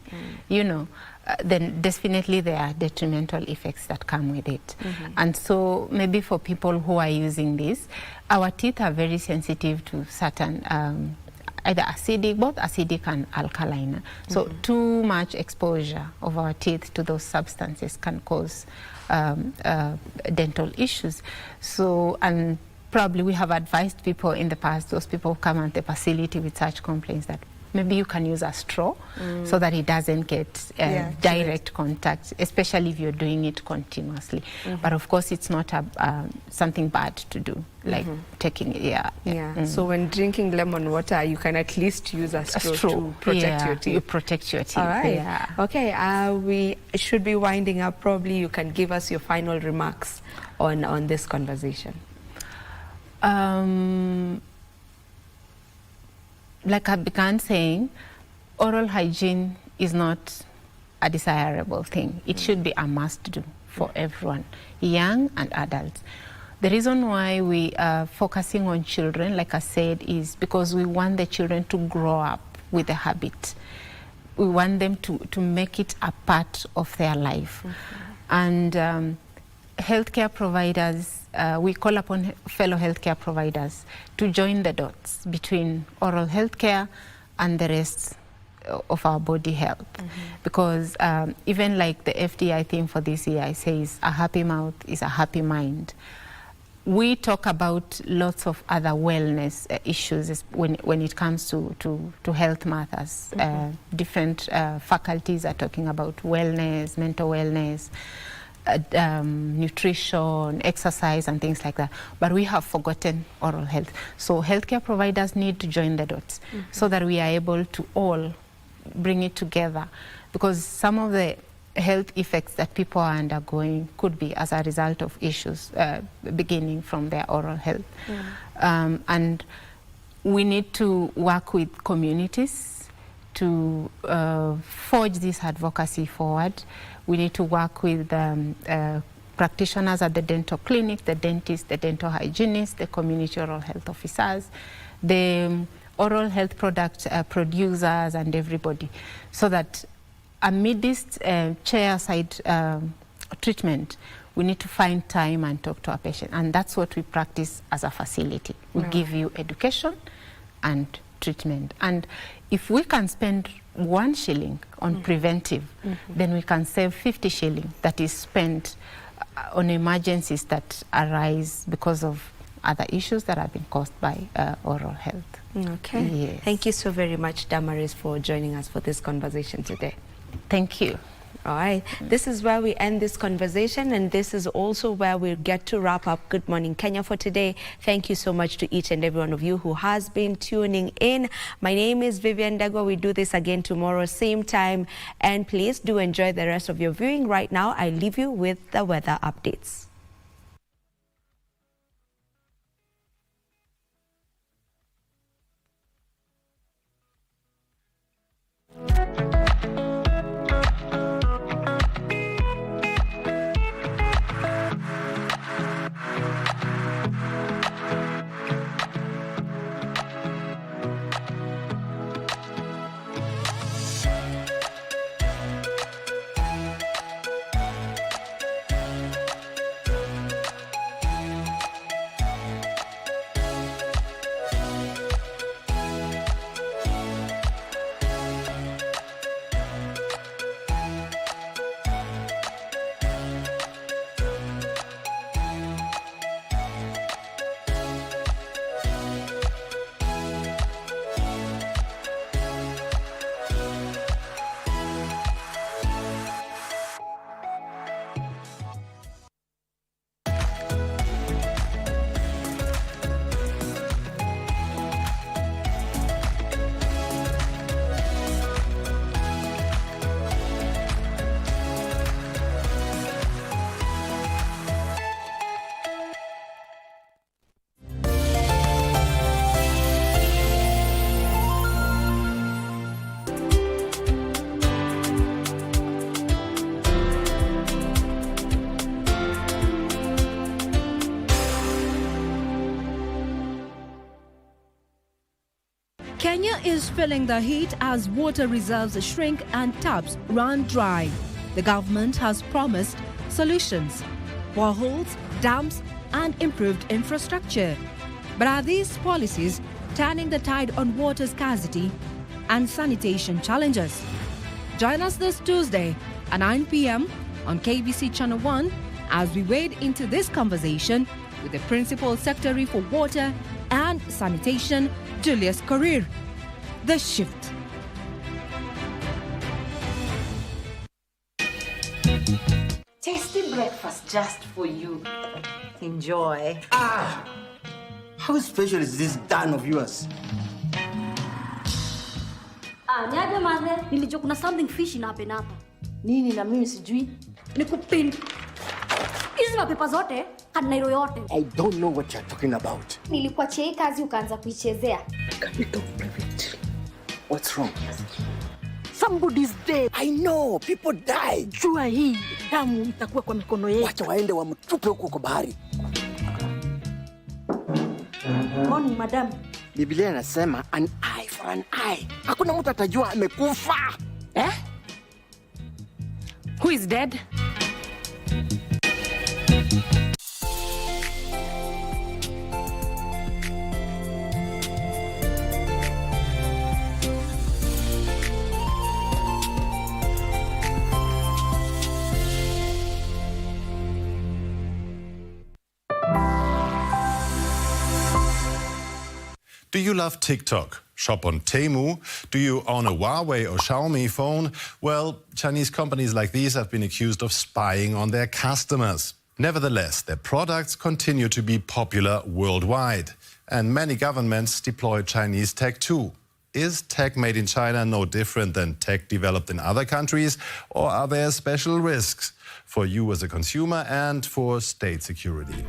then definitely there are detrimental effects that come with it. And so maybe for people who are using this, our teeth are very sensitive to certain either acidic, both acidic and alkaline. So too much exposure of our teeth to those substances can cause dental issues. So, and probably we have advised people in the past, those people who come at the facility with such complaints, that maybe you can use a straw so that it doesn't get direct contact, especially if you're doing it continuously. But of course, it's not something bad to do, like taking it. So when drinking lemon water, you can at least use a straw to protect your teeth. You protect your teeth. All right. Okay. We should be winding up. Probably you can give us your final remarks on this conversation. Like I began saying, oral hygiene is not a desirable thing. It should be a must-do for everyone, young and adults. The reason why we are focusing on children, like I said, is because we want the children to grow up with the habit. We want them to make it a part of their life. And healthcare providers, we call upon fellow healthcare providers to join the dots between oral healthcare and the rest of our body health. Because even like the FDI theme for this year says, a happy mouth is a happy mind. We talk about lots of other wellness issues when it comes to health matters. Different faculties are talking about wellness, mental wellness, nutrition, exercise, and things like that. But we have forgotten oral health. So healthcare providers need to join the dots so that we are able to all bring it together. Because some of the health effects that people are undergoing could be as a result of issues beginning from their oral health. And we need to work with communities to forge this advocacy forward. We need to work with practitioners at the dental clinic, the dentists, the dental hygienists, the community oral health officers, the oral health product producers, and everybody, so that amid this chair-side treatment, we need to find time and talk to our patient. And that's what we practice as a facility. We give you education and treatment. And if we can spend 1 shilling on preventive, then we can save 50 shilling that is spent on emergencies that arise because of other issues that have been caused by oral health. Okay. Yes. Thank you so very much, Damaris, for joining us for this conversation today. Thank you. All right. This is where we end this conversation, and this is also where we get to wrap up Good Morning Kenya for today. Thank you so much to each and every one of you who has been tuning in. My name is Vivian Dagwa. We do this again tomorrow, same time. And please do enjoy the rest of your viewing. Right now, I leave you with the weather updates. Kenya is feeling the heat as water reserves shrink and taps run dry. The government has promised solutions: boreholes, dams, and improved infrastructure. But are these policies turning the tide on water scarcity and sanitation challenges? Join us this Tuesday at 9 p.m. on KBC Channel 1 as we wade into this conversation with the Principal Secretary for Water and Sanitation, Julius Korir. The Shift. Tasty breakfast just for you. Enjoy. How special is this Dan of yours? Niaje madhe, nilijua kuna something fishy na hapa. Nini na mimi sijui? Nikupin. Hizi mapepa zote, kanairo yote. I don't know what you're talking about. Nilikuwa chei kazi ukaanza kuichezea. Can we talk privately? What's wrong? Somebody's dead. I know, people die. Jua hii, damu itakuwa kwa mikono yetu. Wacha waende wamtupe huko kwa bahari. Morning, madam. Biblia inasema an eye for an eye. Hakuna mtu atajua amekufa. Who is dead? Do you love TikTok? Shop on Temu? Do you own a Huawei or Xiaomi phone? Well, Chinese companies like these have been accused of spying on their customers. Nevertheless, their products continue to be popular worldwide. And many governments deploy Chinese tech too. Is tech made in China no different than tech developed in other countries? Or are there special risks for you as a consumer and for state security?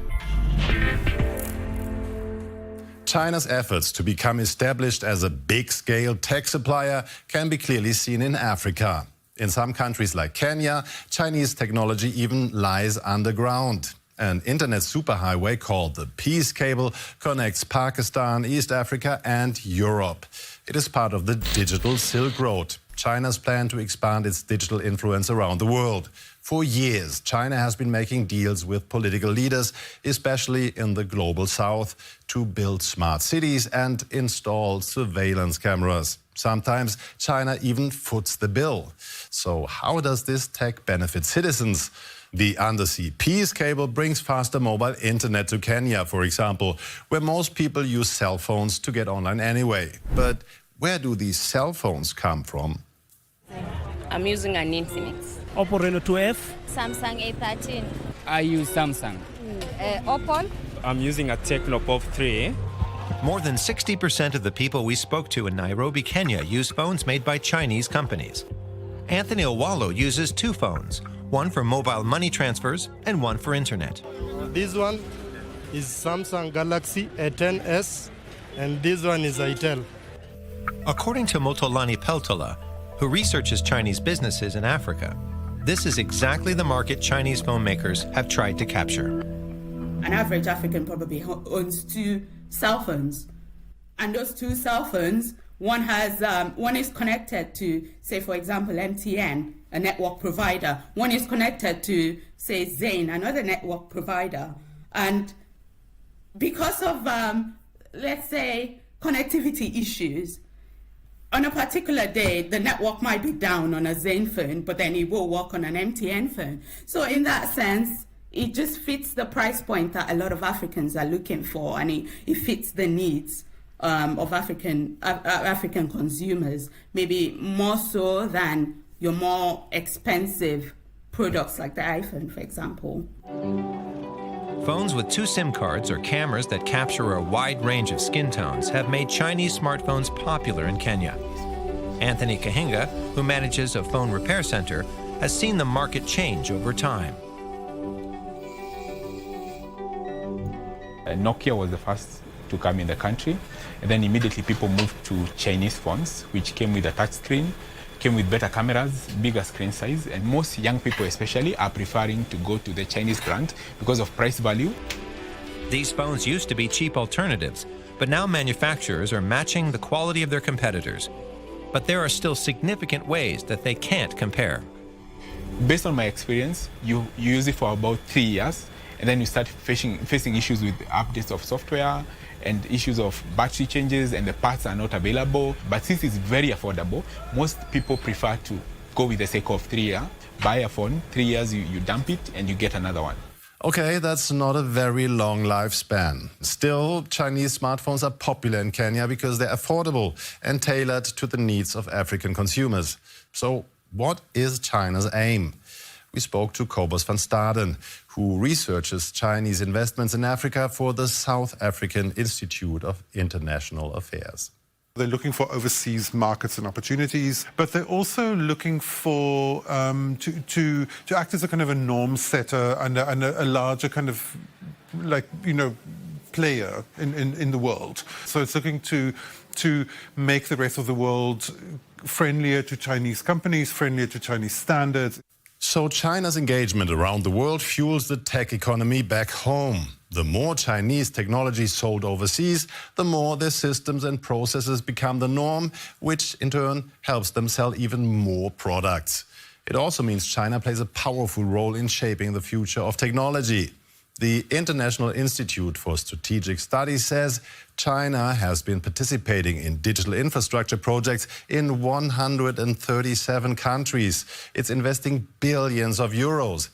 China's efforts to become established as a big-scale tech supplier can be clearly seen in Africa. In some countries like Kenya, Chinese technology even lies underground. An internet superhighway called the Peace Cable connects Pakistan, East Africa and Europe. It is part of the digital Silk Road. China's plan to expand its digital influence around the world. For years, China has been making deals with political leaders, especially in the global south, to build smart cities and install surveillance cameras. Sometimes China even foots the bill. So how does this tech benefit citizens? The undersea peace cable brings faster mobile internet to Kenya, for example, where most people use cell phones to get online anyway. But where do these cell phones come from? I'm using an Infinix. Oppo Reno 2F. Samsung A13. I use Samsung. Oppo. I'm using a Tecno Pop 3. More than 60% of the people we spoke to in Nairobi, Kenya, use phones made by Chinese companies. Anthony Owalo uses two phones, one for mobile money transfers and one for internet. This one is Samsung Galaxy A10s, and this one is Itel. According to Motolani Peltola, who researches Chinese businesses in Africa, this is exactly the market Chinese phone makers have tried to capture. An average African probably owns 2 cell phones, and those 2 cell phones, one is connected to, say, for example, MTN, a network provider. One is connected to, say, Zain, another network provider. And because of, let's say, connectivity issues, on a particular day, the network might be down on a Zain phone, but then it will work on an MTN phone. So in that sense, it just fits the price point that a lot of Africans are looking for, and it fits the needs of African consumers, maybe more so than your more expensive products like the iPhone, for example. Phones with 2 SIM cards or cameras that capture a wide range of skin tones have made Chinese smartphones popular in Kenya. Anthony Kahinga, who manages a phone repair center, has seen the market change over time. Nokia was the first to come in the country, and then immediately people moved to Chinese phones, which came with a touch screen, came with better cameras, bigger screen size, and most young people especially are preferring to go to the Chinese brand because of price value. These phones used to be cheap alternatives, but now manufacturers are matching the quality of their competitors. But there are still significant ways that they can't compare. Based on my experience, you use it for about 3 years, and then you start facing issues with updates of software and issues of battery changes, and the parts are not available. But since it's very affordable, most people prefer to go with the sake of 3 years, buy a phone, 3 years you dump it, and you get another one. Okay, that's not a very long lifespan. Still, Chinese smartphones are popular in Kenya because they're affordable and tailored to the needs of African consumers. So, what is China's aim? We spoke to Kobus van Staden, who researches Chinese investments in Africa for the South African Institute of International Affairs. They're looking for overseas markets and opportunities, but they're also looking for to act as a kind of a norm setter and a larger kind of, like, player in the world. So it's looking to make the rest of the world friendlier to Chinese companies, friendlier to Chinese standards. So China's engagement around the world fuels the tech economy back home. The more Chinese technology sold overseas, the more their systems and processes become the norm, which in turn helps them sell even more products. It also means China plays a powerful role in shaping the future of technology. The International Institute for Strategic Studies says China has been participating in digital infrastructure projects in 137 countries. It's investing billions of euros.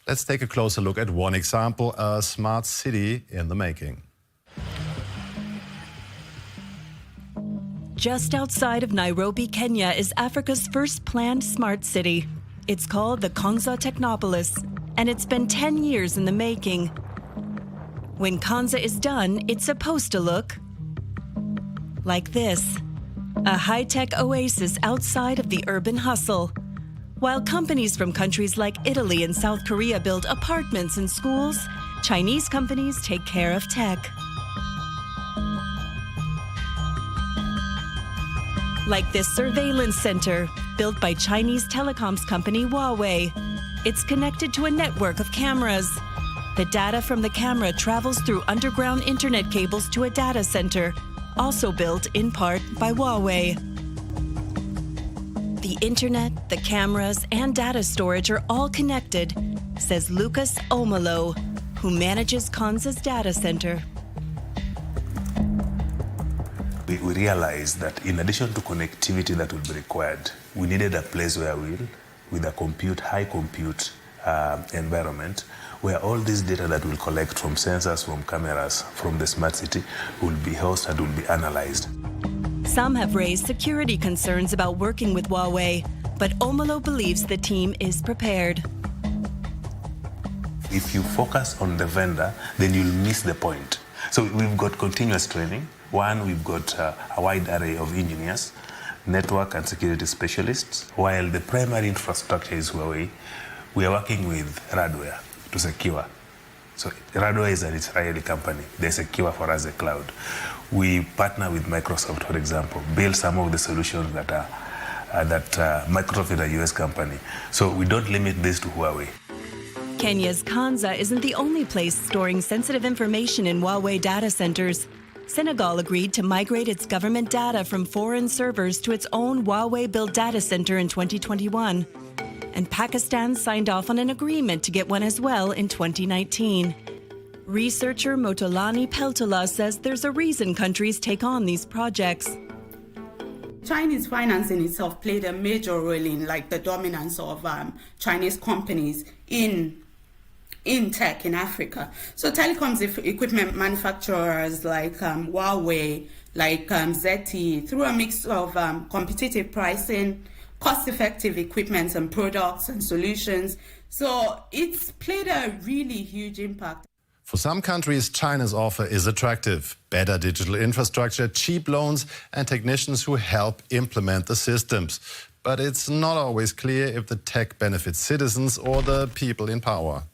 Let's take a closer look at one example, a smart city in the making. Just outside of Nairobi, Kenya, is Africa's first planned smart city. It's called the Konza Technopolis, and it's been 10 years in the making. When Konza is done, it's supposed to look like this, a high-tech oasis outside of the urban hustle. While companies from countries like Italy and South Korea build apartments and schools, Chinese companies take care of tech. Like this surveillance center, built by Chinese telecoms company Huawei. It's connected to a network of cameras. The data from the camera travels through underground internet cables to a data center, also built in part by Huawei. The The internet, the cameras, and data storage are all connected, says Lucas Omalo, who manages Konza's data center. We realized that in addition to connectivity that would be required, we needed a place where with a high compute environment, where all this data that we'll collect from sensors, from cameras, from the smart city will be housed and will be analyzed. Some have raised security concerns about working with Huawei, but Omalo believes the team is prepared. If you focus on the vendor, then you'll miss the point. So we've got continuous training. One, we've got a wide array of engineers, network and security specialists. While the primary infrastructure is Huawei, we are working with Radware to secure. So Radware is an Israeli company. They secure for us the cloud. We partner with Microsoft, for example, build some of the solutions that Microsoft is a US company. So we don't limit this to Huawei. Kenya's Konza isn't the only place storing sensitive information in Huawei data centers. Senegal agreed to migrate its government data from foreign servers to its own Huawei-built data center in 2021. And Pakistan signed off on an agreement to get one as well in 2019. Researcher Motolani Peltola says there's a reason countries take on these projects. Chinese finance in itself played a major role in the dominance of Chinese companies in tech in Africa. So telecoms equipment manufacturers like Huawei, like ZTE, through a mix of competitive pricing, cost-effective equipment and products and solutions. So it's played a really huge impact. For some countries, China's offer is attractive. Better digital infrastructure, cheap loans, and technicians who help implement the systems. But it's not always clear if the tech benefits citizens or the people in power.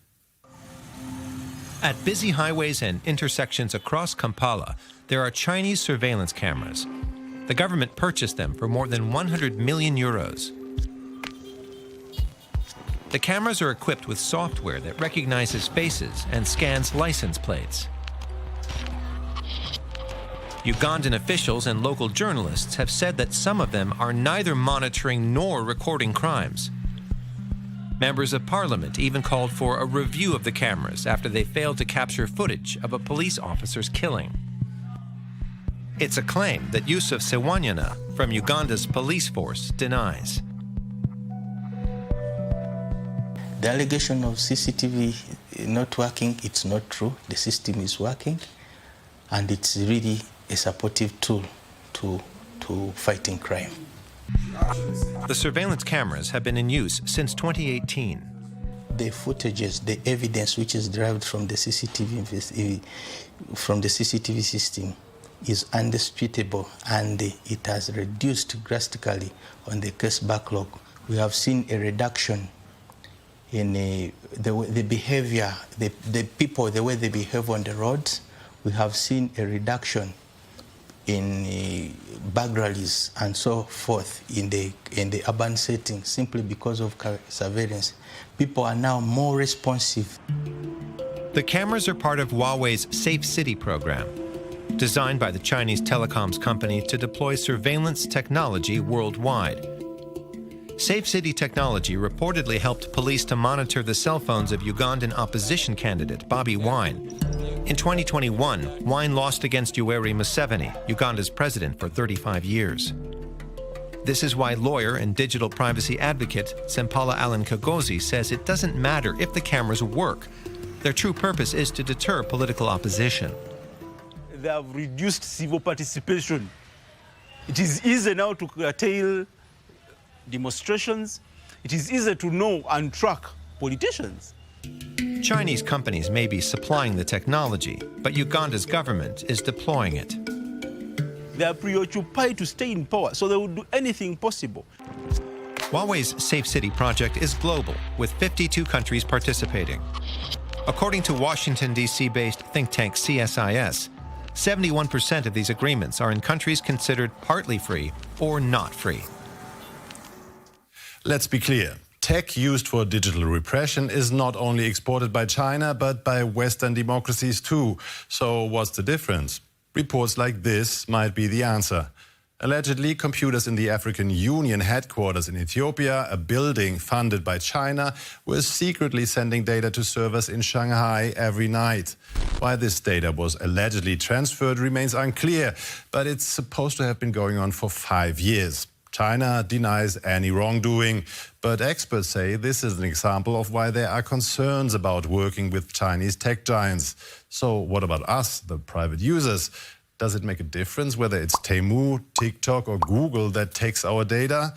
At busy highways and intersections across Kampala, there are Chinese surveillance cameras. The government purchased them for more than 100 million euros. The cameras are equipped with software that recognizes faces and scans license plates. Ugandan officials and local journalists have said that some of them are neither monitoring nor recording crimes. Members of parliament even called for a review of the cameras after they failed to capture footage of a police officer's killing. It's a claim that Yusuf Sewanyana from Uganda's police force denies. The allegation of CCTV not working, it's not true. The system is working, and it's really a supportive tool to fighting crime. The surveillance cameras have been in use since 2018. The footages, the evidence which is derived from the CCTV system is undisputable, and it has reduced drastically on the case backlog. We have seen a reduction in the behavior, the people, the way they behave on the roads. We have seen a reduction in burglaries and so forth in the urban setting simply because of surveillance. People are now more responsive. The cameras are part of Huawei's Safe City program, designed by the Chinese telecoms company to deploy surveillance technology worldwide. Safe City technology reportedly helped police to monitor the cell phones of Ugandan opposition candidate Bobi Wine. In 2021, Wine lost against Yoweri Museveni, Uganda's president for 35 years. This is why lawyer and digital privacy advocate Sempala Alan Kagozi says it doesn't matter if the cameras work. Their true purpose is to deter political opposition. They have reduced civil participation. It is easy now to curtail demonstrations. It is easy to know and track politicians. Chinese companies may be supplying the technology, but Uganda's government is deploying it. They are preoccupied to stay in power, so they will do anything possible. Huawei's Safe City project is global, with 52 countries participating. According to Washington, D.C.-based think tank CSIS, 71% of these agreements are in countries considered partly free or not free. Let's be clear. Tech used for digital repression is not only exported by China, but by Western democracies too. So what's the difference? Reports like this might be the answer. Allegedly, computers in the African Union headquarters in Ethiopia, a building funded by China, were secretly sending data to servers in Shanghai every night. Why this data was allegedly transferred remains unclear, but it's supposed to have been going on for 5 years. China denies any wrongdoing, but experts say this is an example of why there are concerns about working with Chinese tech giants. So what about us, the private users? Does it make a difference whether it's Temu, TikTok or Google that takes our data?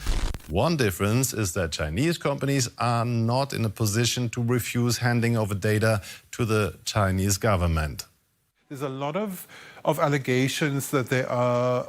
One difference is that Chinese companies are not in a position to refuse handing over data to the Chinese government. There's a lot of allegations that there are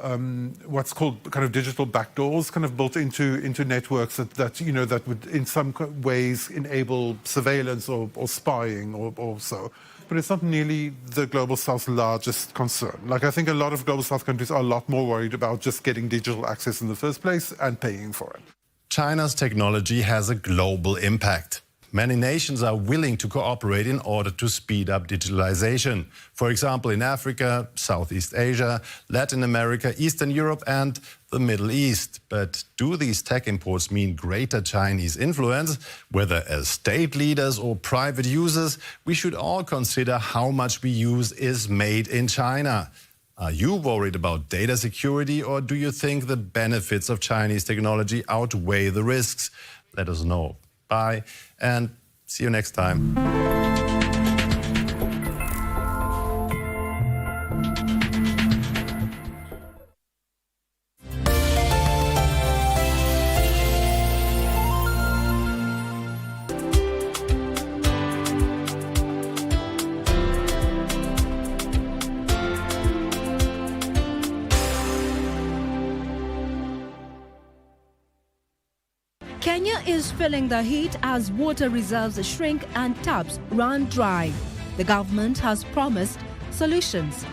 what's called kind of digital backdoors kind of built into networks that would in some ways enable surveillance or spying or so. But it's not nearly the Global South's largest concern. Like, I think a lot of Global South countries are a lot more worried about just getting digital access in the first place and paying for it. China's technology has a global impact. Many nations are willing to cooperate in order to speed up digitalization. For example, in Africa, Southeast Asia, Latin America, Eastern Europe and the Middle East. But do these tech imports mean greater Chinese influence? Whether as state leaders or private users, we should all consider how much we use is made in China. Are you worried about data security, or do you think the benefits of Chinese technology outweigh the risks? Let us know. Bye, and see you next time. Kenya is feeling the heat as water reserves shrink and taps run dry. The government has promised solutions: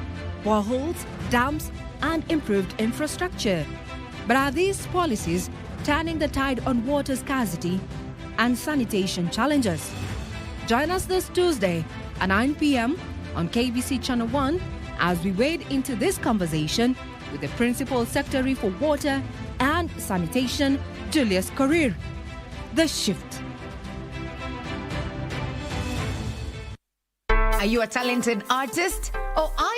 boreholes, dams, and improved infrastructure. But are these policies turning the tide on water scarcity and sanitation challenges? Join us this Tuesday at 9 p.m. on KBC Channel 1 as we wade into this conversation with the Principal Secretary for Water and Sanitation, Julius Korir. The Shift. Are you a talented artist, or are